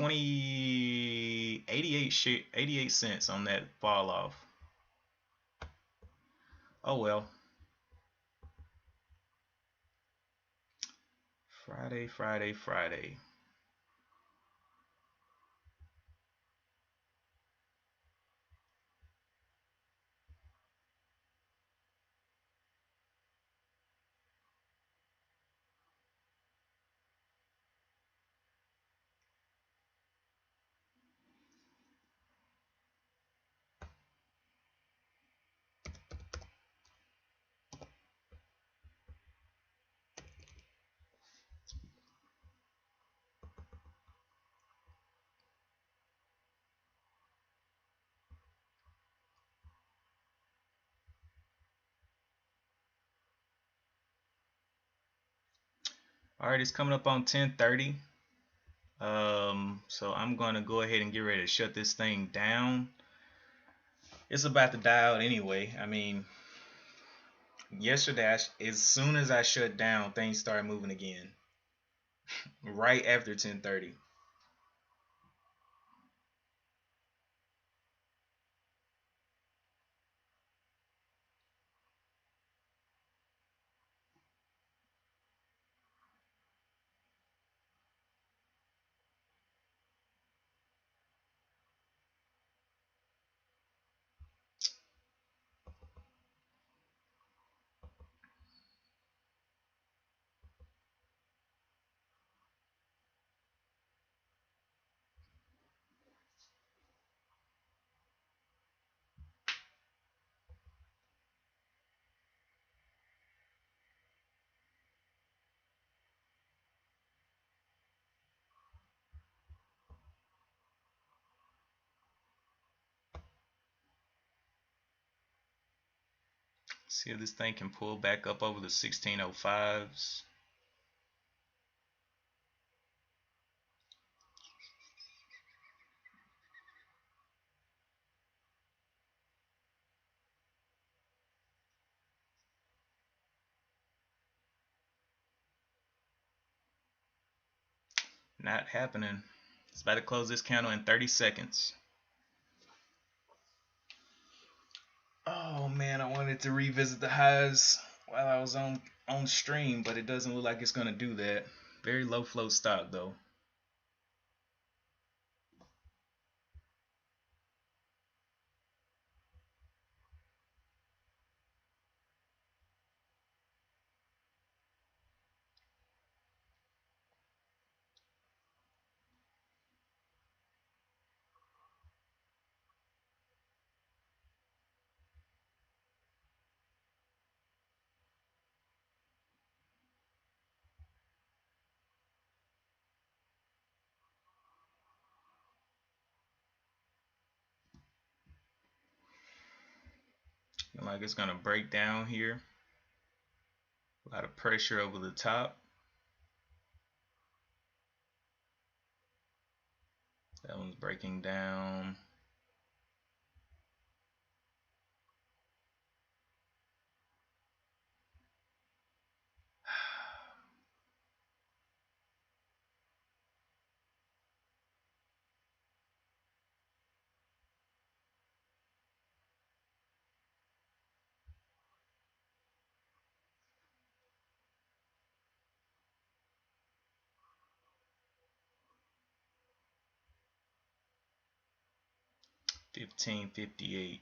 88 cents on that fall off. Oh well. Friday. All right, it's coming up on 10:30. So I'm gonna go ahead and get ready to shut this thing down. It's about to die out anyway. I mean, yesterday, as soon as I shut down, things started moving again. Right after 10:30. See if this thing can pull back up over the 1605s. Not happening. It's about to close this candle in 30 seconds. Oh man, I wanted to revisit the highs while I was on stream, but it doesn't look like it's gonna do that. Very low float stock though. Looking like it's gonna break down here. A lot of pressure over the top. That one's breaking down. $15.58.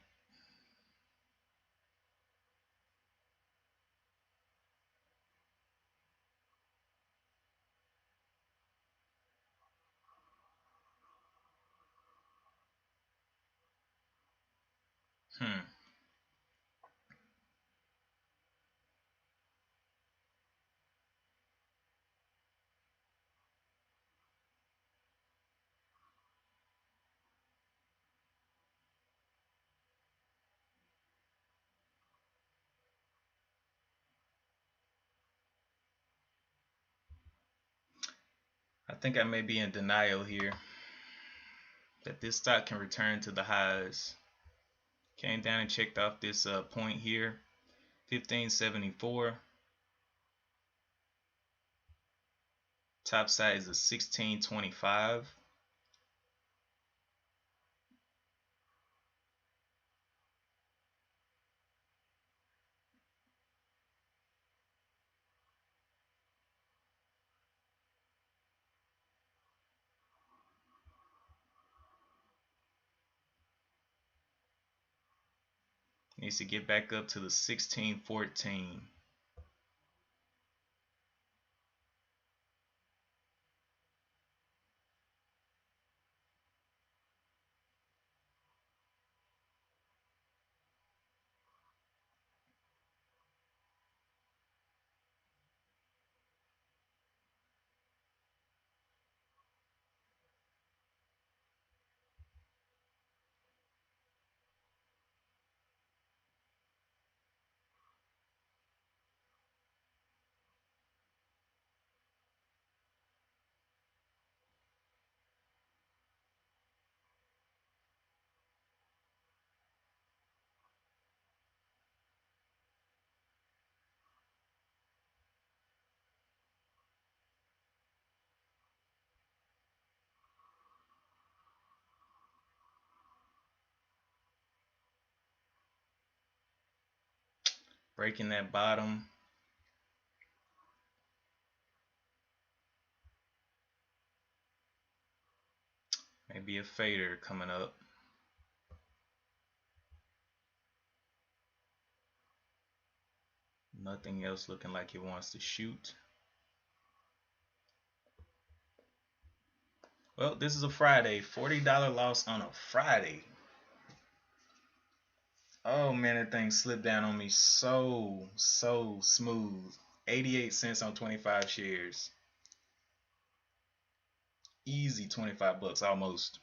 I think I may be in denial here that this stock can return to the highs. Came down and checked off this point here, 1574. Top side is a 1625. Needs to get back up to the 1614. Breaking that bottom. Maybe a fader coming up. Nothing else looking like it wants to shoot. Well, this is a Friday. $40 loss on a Friday. Oh man, that thing slipped down on me so smooth. 88 cents on 25 shares. Easy 25 bucks almost.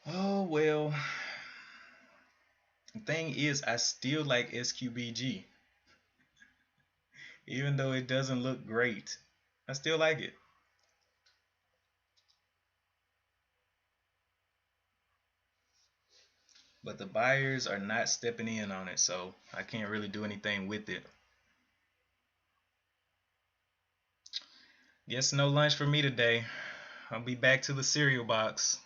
Oh well. The thing is, I still like SQBG. Even though it doesn't look great, I still like it. But the buyers are not stepping in on it, so I can't really do anything with it. Guess no lunch for me today. I'll be back to the cereal box.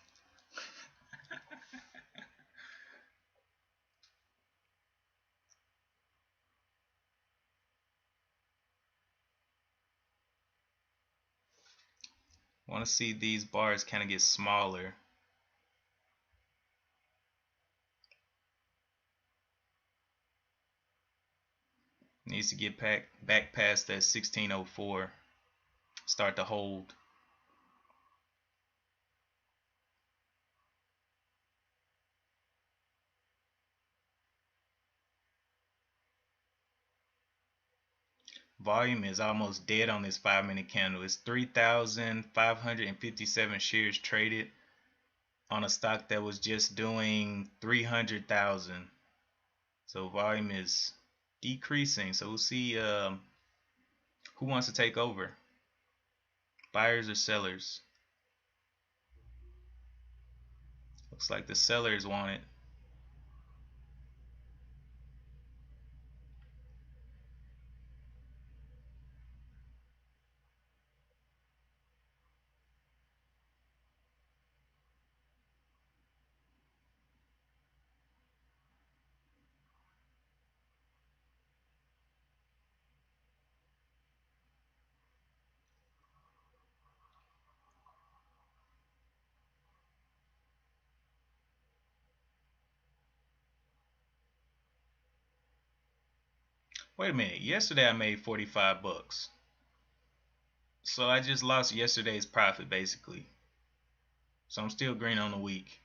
Want to see these bars kind of get smaller. Needs to get back past that 1604. Start to hold. Volume is almost dead on this 5-minute candle. It's 3,557 shares traded on a stock that was just doing 300,000. So volume is decreasing. So we'll see who wants to take over, buyers or sellers. Looks like the sellers want it. Wait a minute. Yesterday I made 45 bucks. So I just lost yesterday's profit basically. So I'm still green on the week.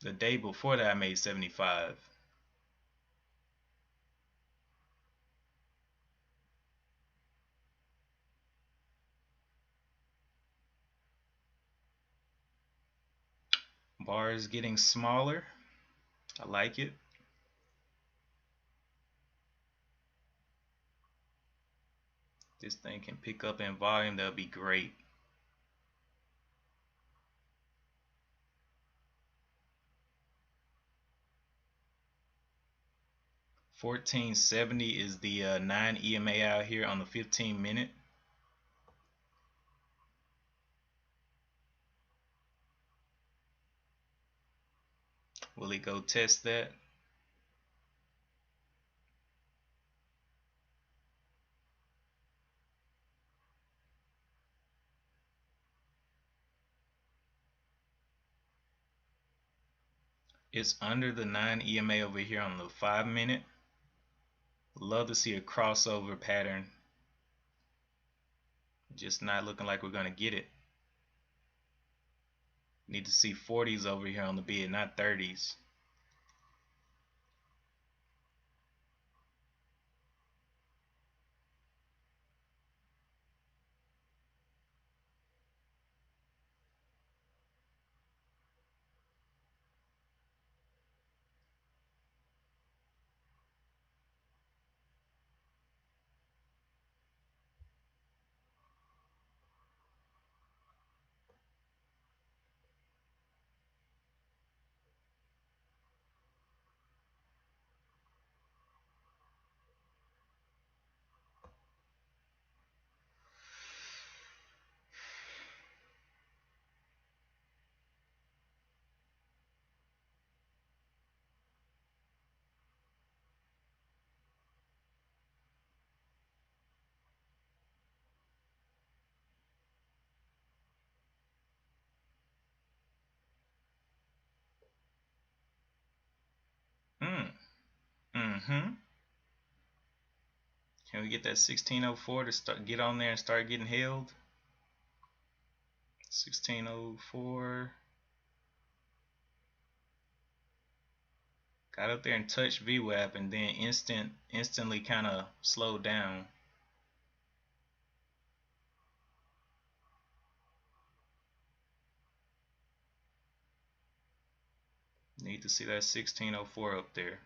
The day before that I made 75. Bar is getting smaller. I like it. This thing can pick up in volume. That'll be great. $14.70 is the 9 EMA out here on the 15-minute. Will it go test that? It's under the 9 EMA over here on the 5-minute. Love to see a crossover pattern. Just not looking like we're going to get it. Need to see 40s over here on the bid, not 30s. Mm-hmm. Can we get that 1604 to get on there and start getting held? 1604. Got up there and touched VWAP and then instantly kind of slowed down. Need to see that 1604 up there.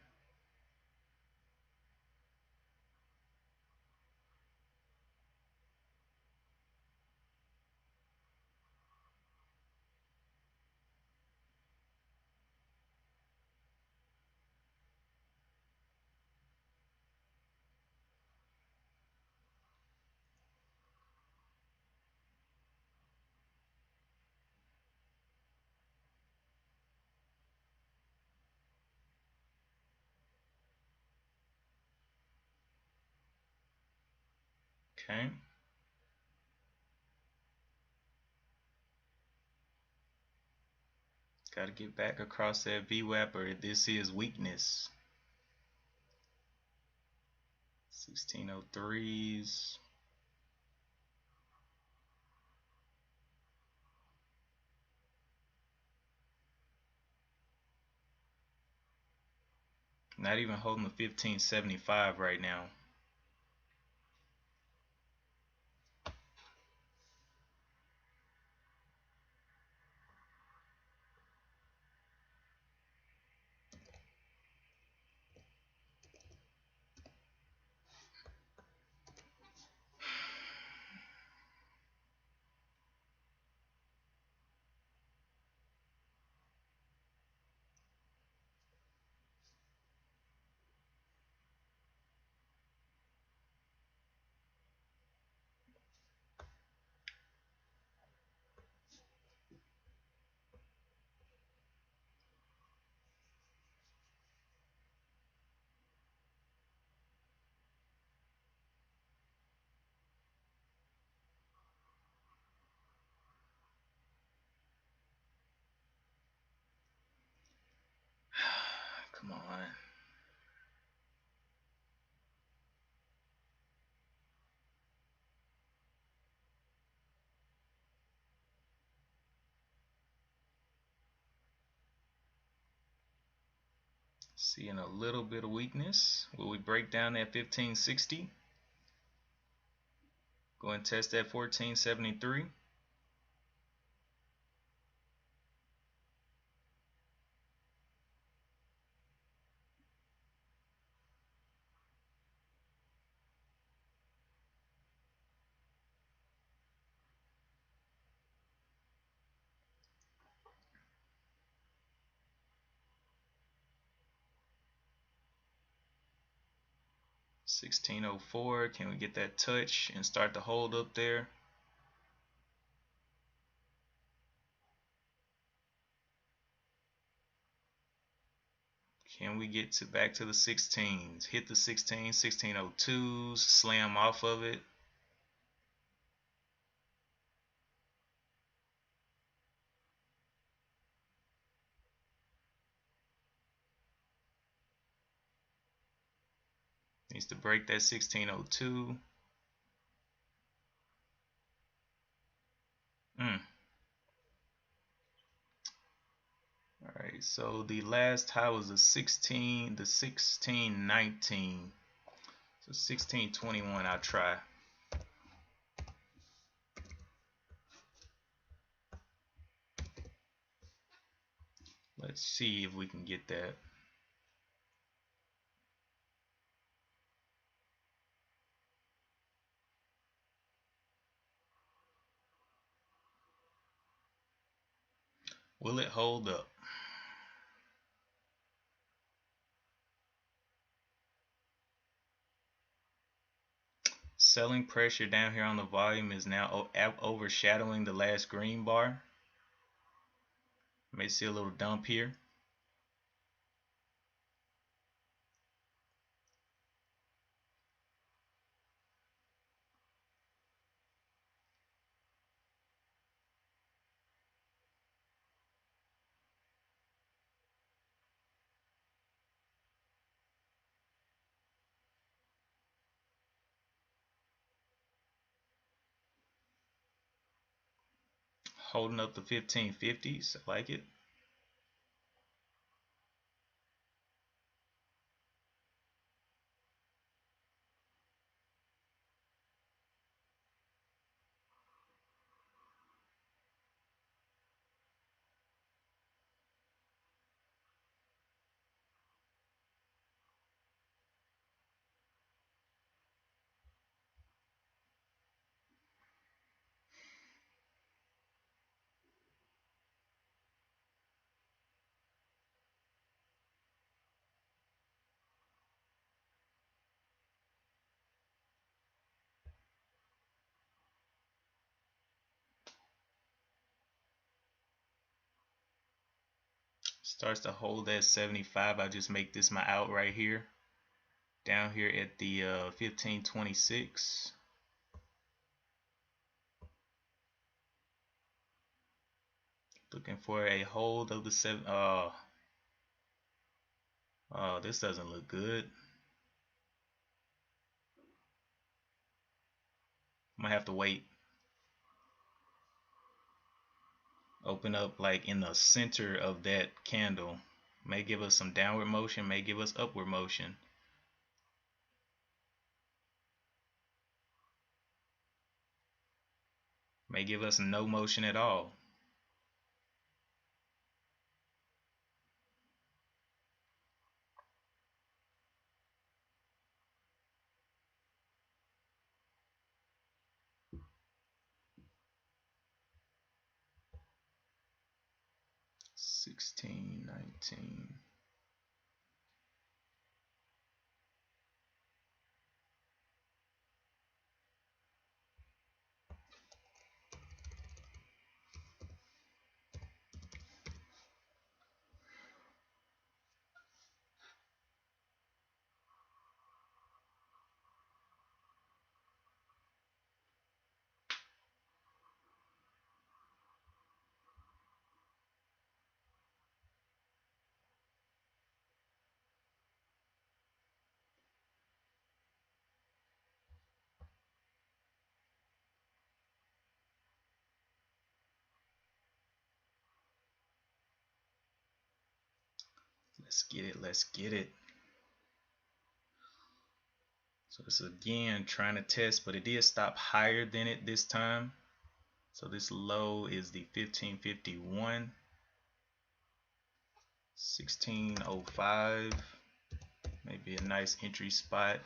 Okay. Got to get back across that VWAP or this is weakness. 1603s. Not even holding the 1575 right now. Seeing a little bit of weakness. Will we break down that 1560? Go and test that 1473. $16.04. Can we get that touch and start to hold up there? Can we get to back to the 16s? Hit the 16, 1602s, slam off of it. Needs to break that 1602. Alright, so the last high was the 1619. So 1621 I'll try. Let's see if we can get that. Will it hold up? Selling pressure down here on the volume is now overshadowing the last green bar. May see a little dump here. Holding up the 1550s. I like it. Starts to hold at 75. I just make this my out right here. Down here at the 1526. Looking for a hold of the 7. Oh, this doesn't look good. I'm gonna have to wait. Open up like in the center of that candle. May give us some downward motion, may give us upward motion. May give us no motion at all. $16.19. Let's get it. Let's get it. So this is again trying to test, but it did stop higher than it this time. So this low is the 1551, 1605. Maybe a nice entry spot.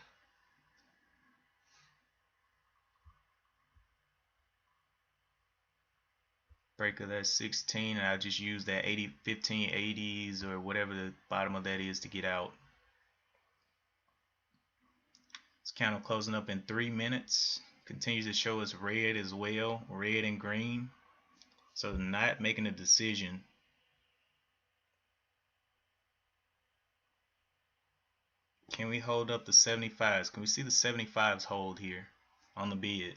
Break of that 16, and I'll just use that 1580s or whatever the bottom of that is to get out. It's kind of closing up in 3 minutes. Continues to show us red as well, red and green. So not making a decision. Can we hold up the 75s? Can we see the 75s hold here on the bid?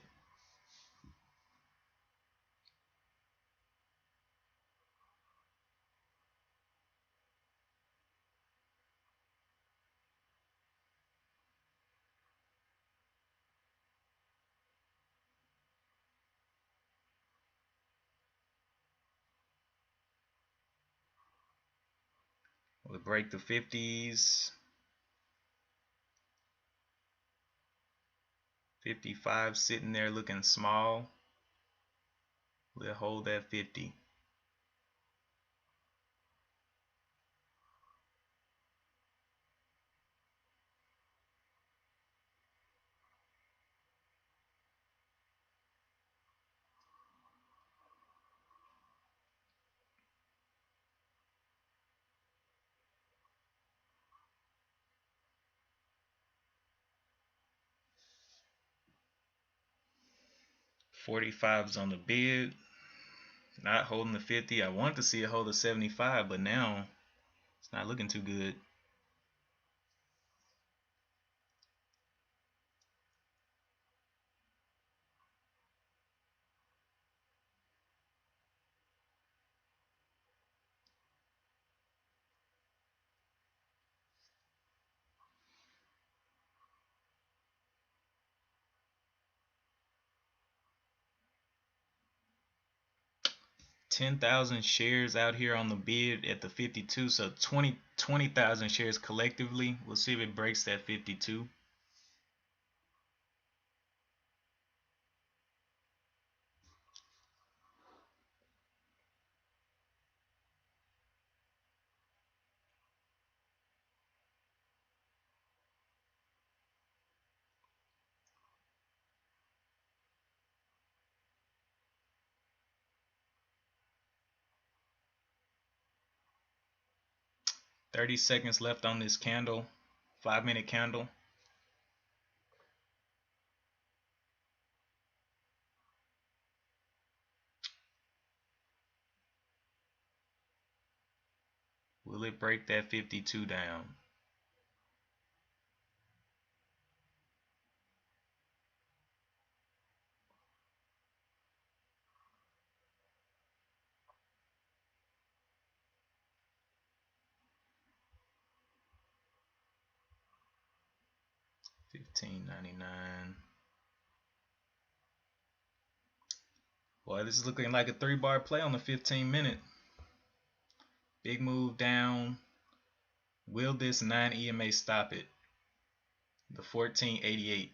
Will it break the 50s? 55 sitting there looking small. Will it hold that 50? $45's on the bid. Not holding the 50. I want to see it hold the 75, but now it's not looking too good. $10,000 shares out here on the bid at the 52, so 20,000 shares collectively. We'll see if it breaks that 52. $30 seconds left on this candle, 5-minute candle. Will it break that 52 down? $15.99. Boy, this is looking like a 3-bar play on the 15-minute. Big move down. Will this 9 EMA stop it? The 1488.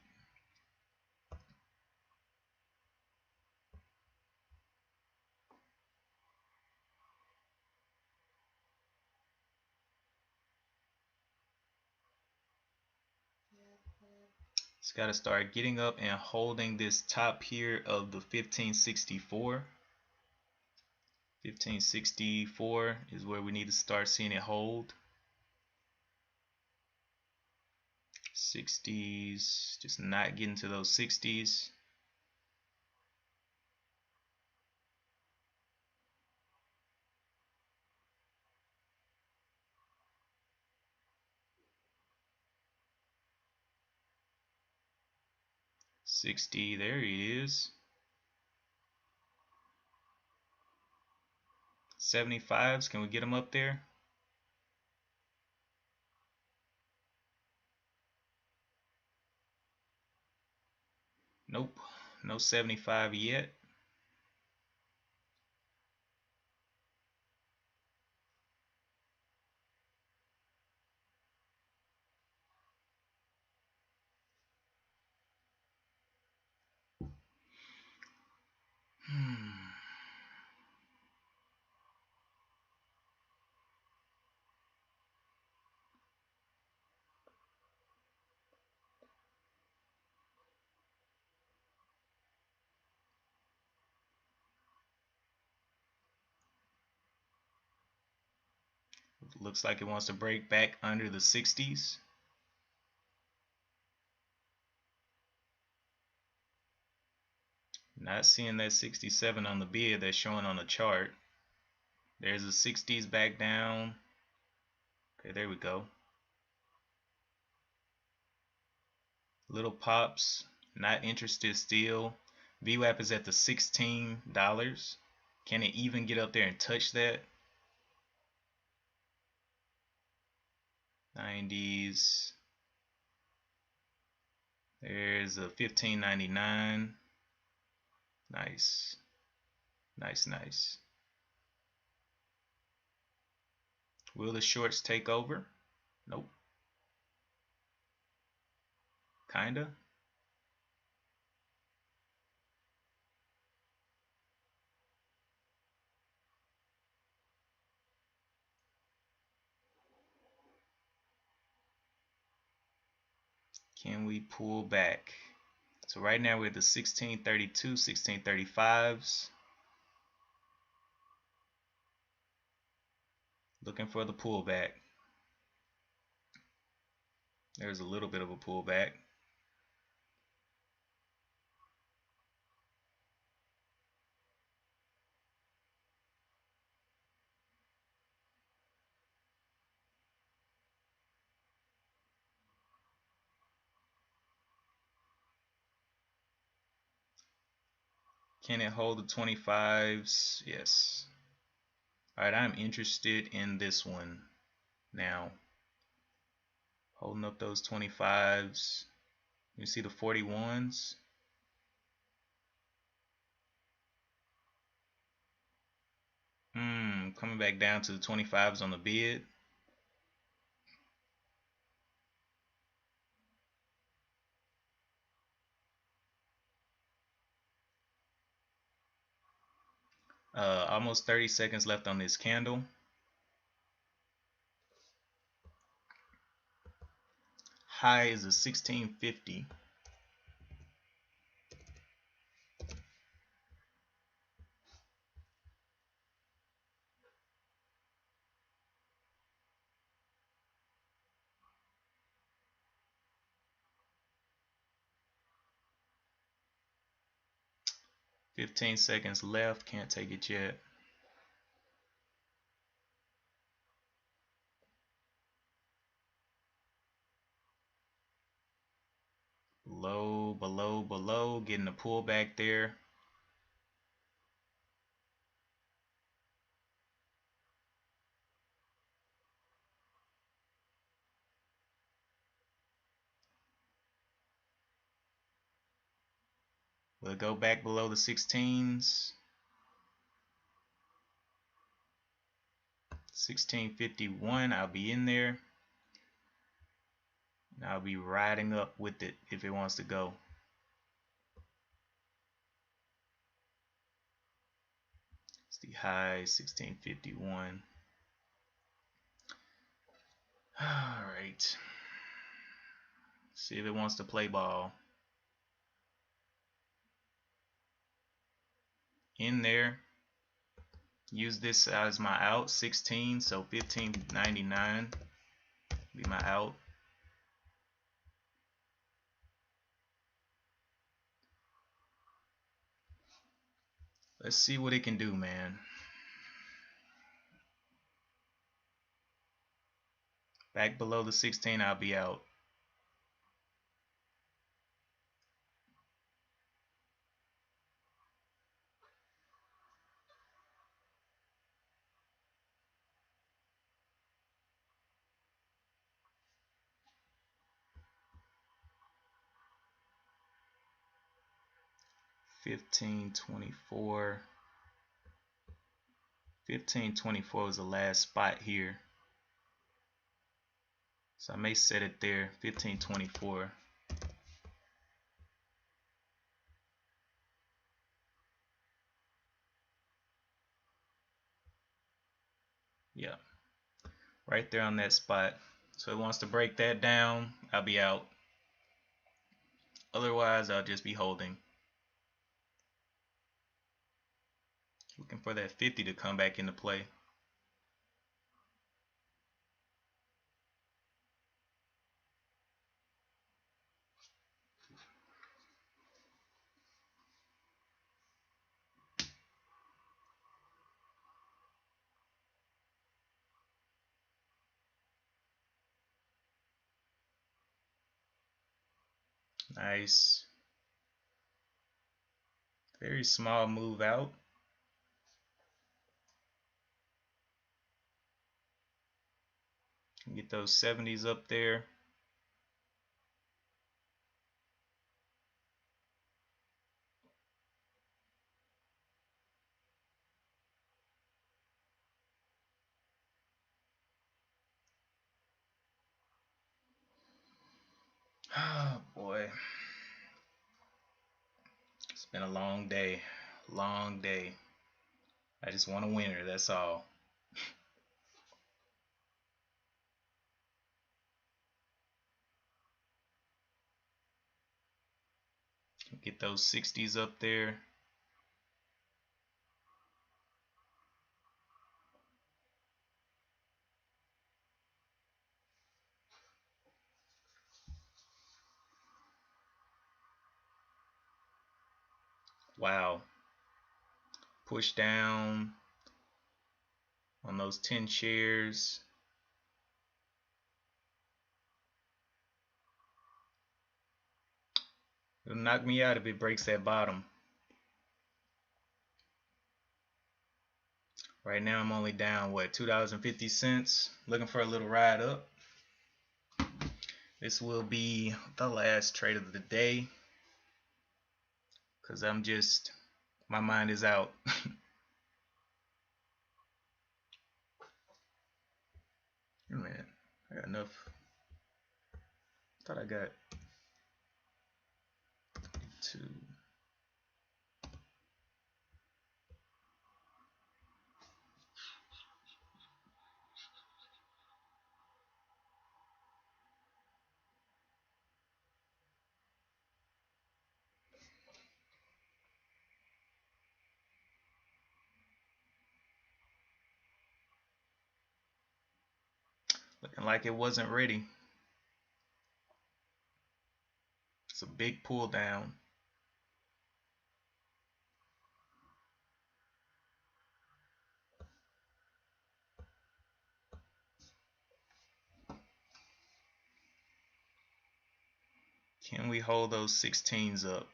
It's got to start getting up and holding this top here of the 1564. 1564 is where we need to start seeing it hold. 60s, just not getting to those 60s. $60, there he is. 75s, can we get him up there? Nope, no 75 yet. Looks like it wants to break back under the 60s. Not seeing that 67 on the bid that's showing on the chart. There's the 60s back down. Okay, there we go. Little pops. Not interested still. VWAP is at the $16. Can it even get up there and touch that? 90s. There's a $15.99. Nice. Nice, nice. Will the shorts take over? Nope. Kinda. Can we pull back? So right now we're at the 1632, 1635s. Looking for the pullback. There's a little bit of a pullback. Can it hold the 25s? Yes. Alright, I'm interested in this one now. Holding up those 25s. You see the 41s? Coming back down to the 25s on the bid. Almost 30 seconds left on this candle. High is a 1650. $15 seconds left. Can't take it yet. Below, below, below. Getting a pullback there. We'll go back below the 16s. 1651, I'll be in there. And I'll be riding up with it if it wants to go. It's the high, 1651. Alright. See if it wants to play ball. In there. Use this as my out, 16, so 15.99 be my out. Let's see what it can do, man. Back below the 16, I'll be out. $15.24. $15.24 is the last spot here. So I may set it there, $15.24. Yeah, right there on that spot. So it wants to break that down, I'll be out. Otherwise, I'll just be holding. Looking for that 50 to come back into play. Nice. Very small move out. Get those 70s up there. Oh boy. It's been a long day. Long day. I just want a winner, that's all. Get those 60s up there. Wow. Push down on those 10 shares. It'll knock me out if it breaks that bottom. Right now I'm only down, what, $2.50? Looking for a little ride up. This will be the last trade of the day, because my mind is out. Wait a minute, I got enough. Thought I got 2. Looking like it wasn't ready. It's a big pull down. Can we hold those 16s up?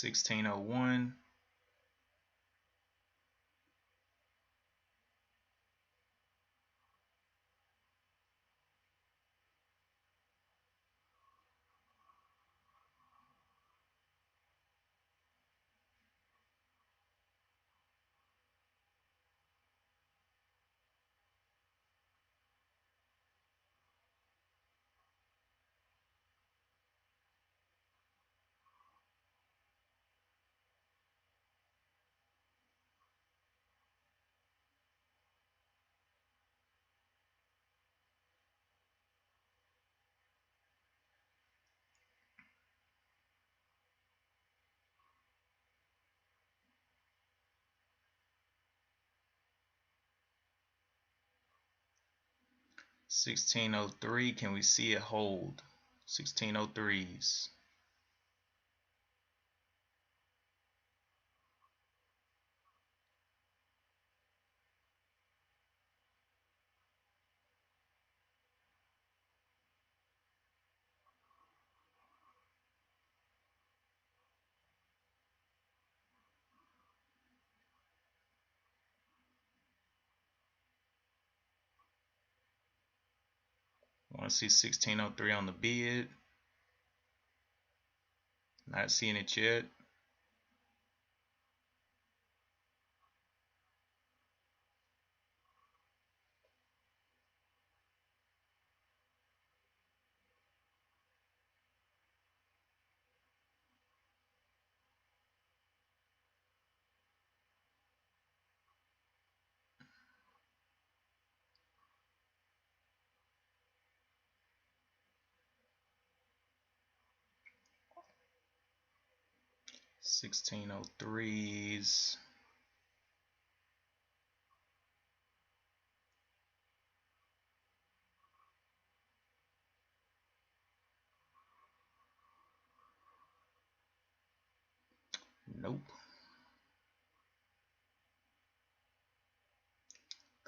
1601. $16.03. Can we see it hold? $16.03s. I want to see 1603 on the bid. Not seeing it yet. $16.03s. Nope.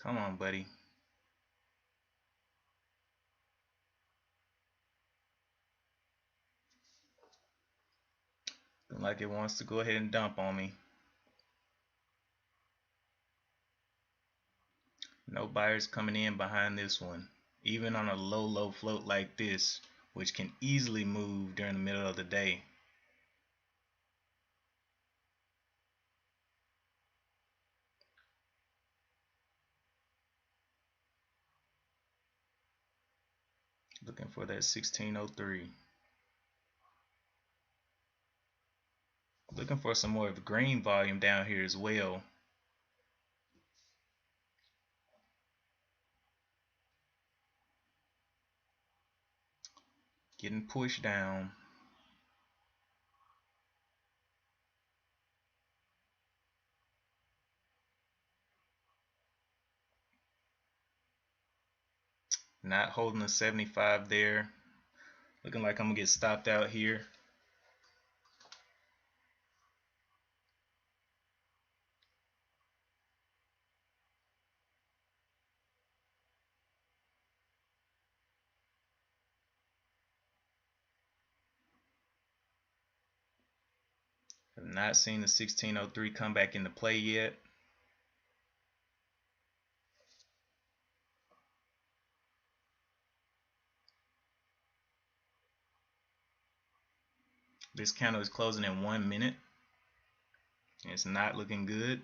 Come on, buddy. Looks like it wants to go ahead and dump on me. No buyers coming in behind this one. Even on a low float like this, which can easily move during the middle of the day. Looking for that 1603. Looking for some more of the green volume down here as well. Getting pushed down. Not holding the 75 there. Looking like I'm gonna get stopped out here. Have not seen the 1603 come back into play yet. This candle is closing in 1 minute. It's not looking good.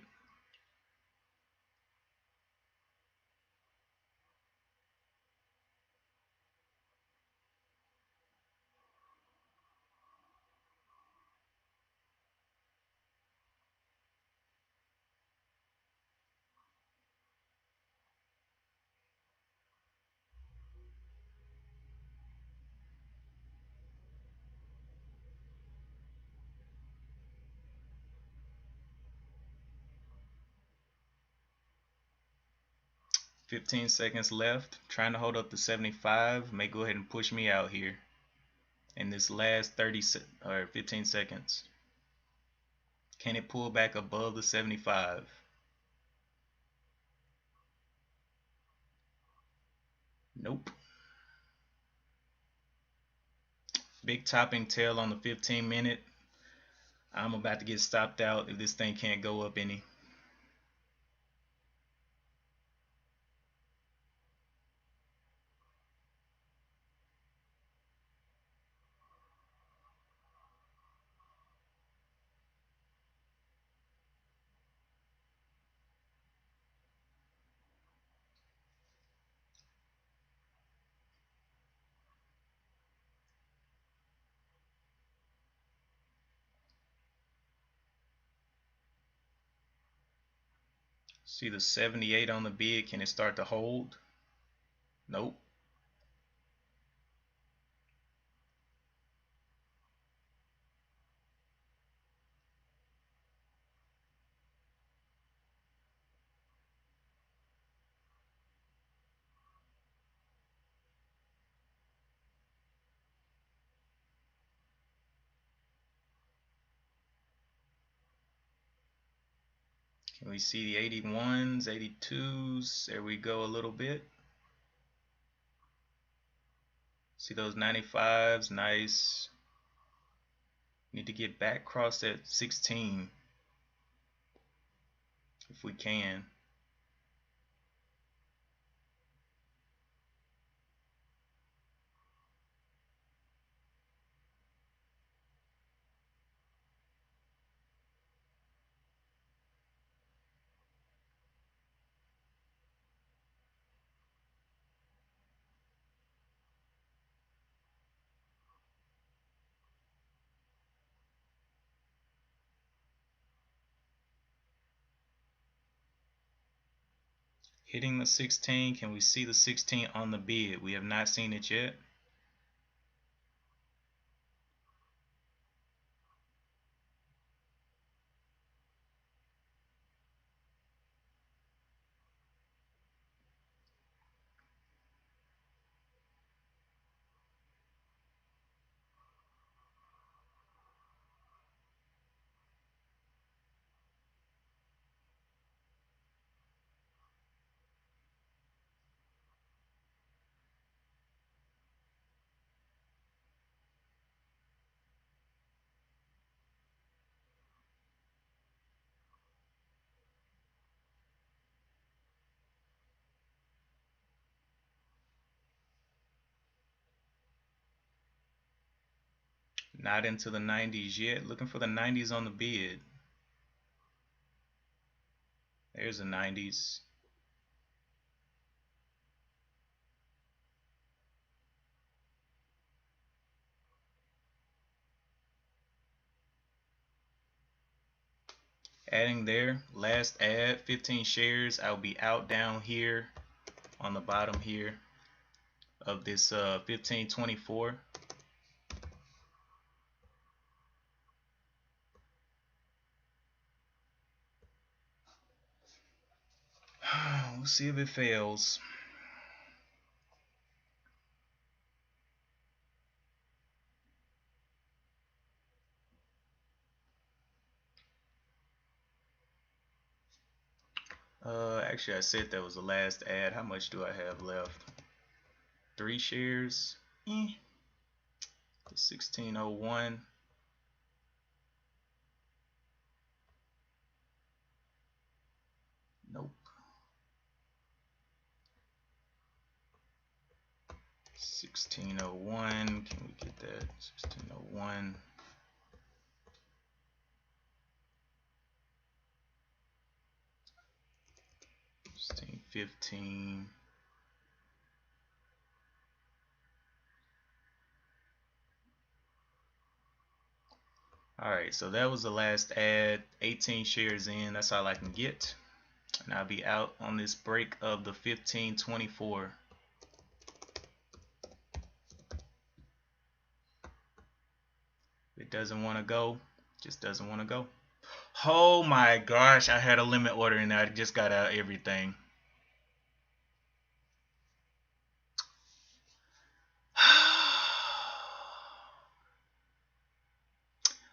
"15 seconds left. Trying to hold up the 75. May go ahead and push me out here in this last 15 seconds. Can it pull back above the 75? Nope. Big topping tail on the 15-minute. I'm about to get stopped out if this thing can't go up any. See the 78 on the bid. Can it start to hold? Nope. Can we see the 81s, 82s? There we go a little bit. See those 95s? Nice. Need to get back across that 16 if we can. Hitting the 16. Can we see the 16 on the bid? We have not seen it yet. Not into the 90s yet. Looking for the 90s on the bid. There's the 90s. Adding there, last add, 15 shares. I'll be out down here on the bottom here of this 1524. We'll see if it fails. Actually, I said that was the last ad. How much do I have left? 3 shares. 1601. Nope. 1601. Can we get that? 1601. 1615. Alright, so that was the last ad. 18 shares in. That's all I can get. And I'll be out on this break of the 1524. It doesn't want to go. Just doesn't want to go. Oh my gosh, I had a limit order in there. I just got out everything.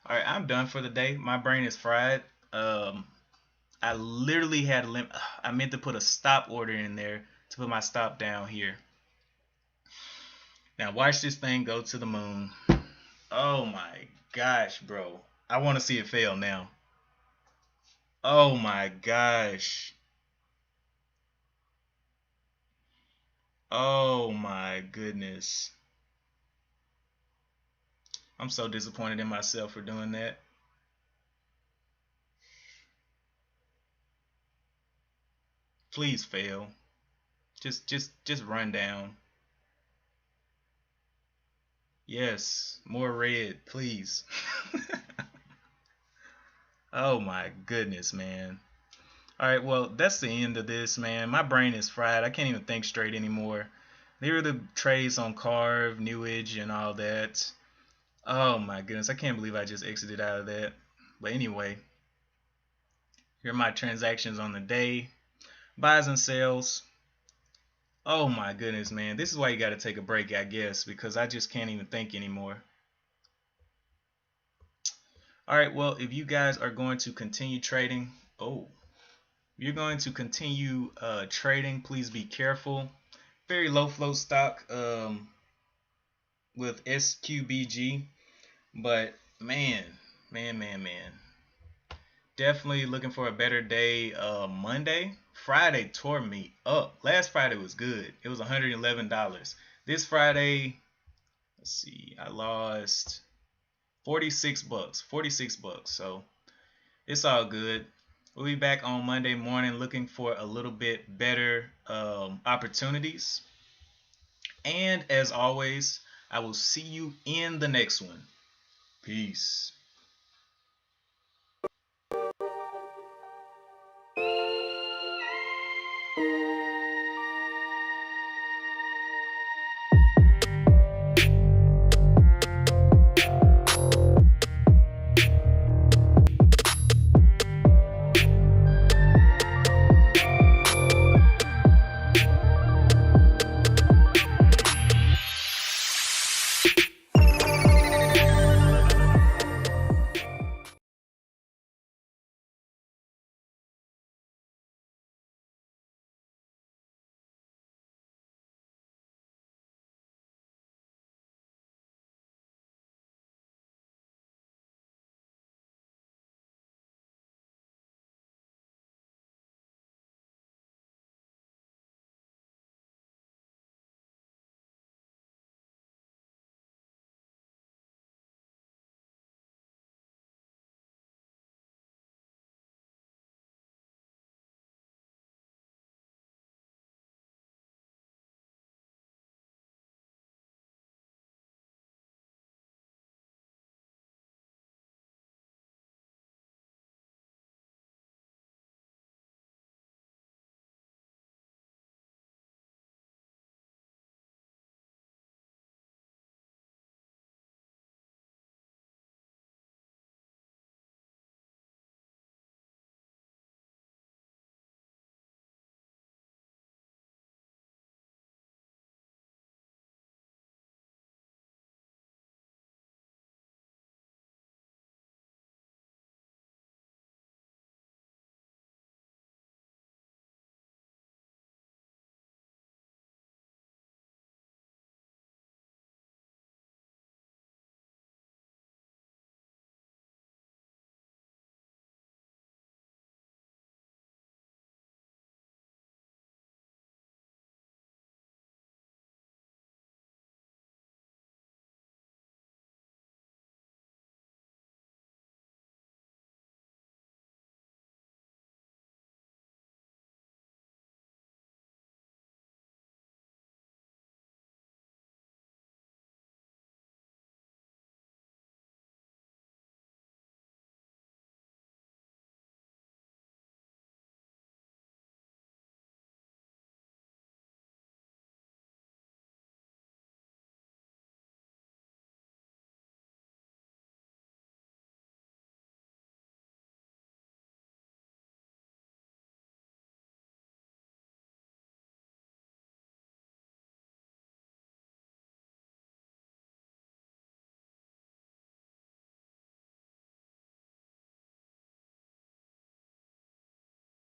Alright, I'm done for the day. My brain is fried. I literally had a limit. I meant to put a stop order in there to put my stop down here. Now watch this thing go to the moon. Oh my gosh, bro. I want to see it fail now. Oh my gosh. Oh my goodness. I'm so disappointed in myself for doing that. Please fail. Just run down. Yes, more red, please. Oh my goodness, man. Alright, well, that's the end of this, man. My brain is fried. I can't even think straight anymore. There were the trades on Carve, Newage, and all that. Oh my goodness, I can't believe I just exited out of that. But anyway, here are my transactions on the day. Buys and sells. Oh my goodness, man. This is why you got to take a break, I guess, because I just can't even think anymore. Alright, well, if you guys are going to continue trading, you're going to continue trading, please be careful. Very low flow stock with SQBG, but man. Definitely looking for a better day. Monday, Friday tore me up. Last Friday was good. It was $111. This Friday, let's see, I lost 46 bucks. 46 bucks. So it's all good. We'll be back on Monday morning looking for a little bit better opportunities. And as always, I will see you in the next one. Peace.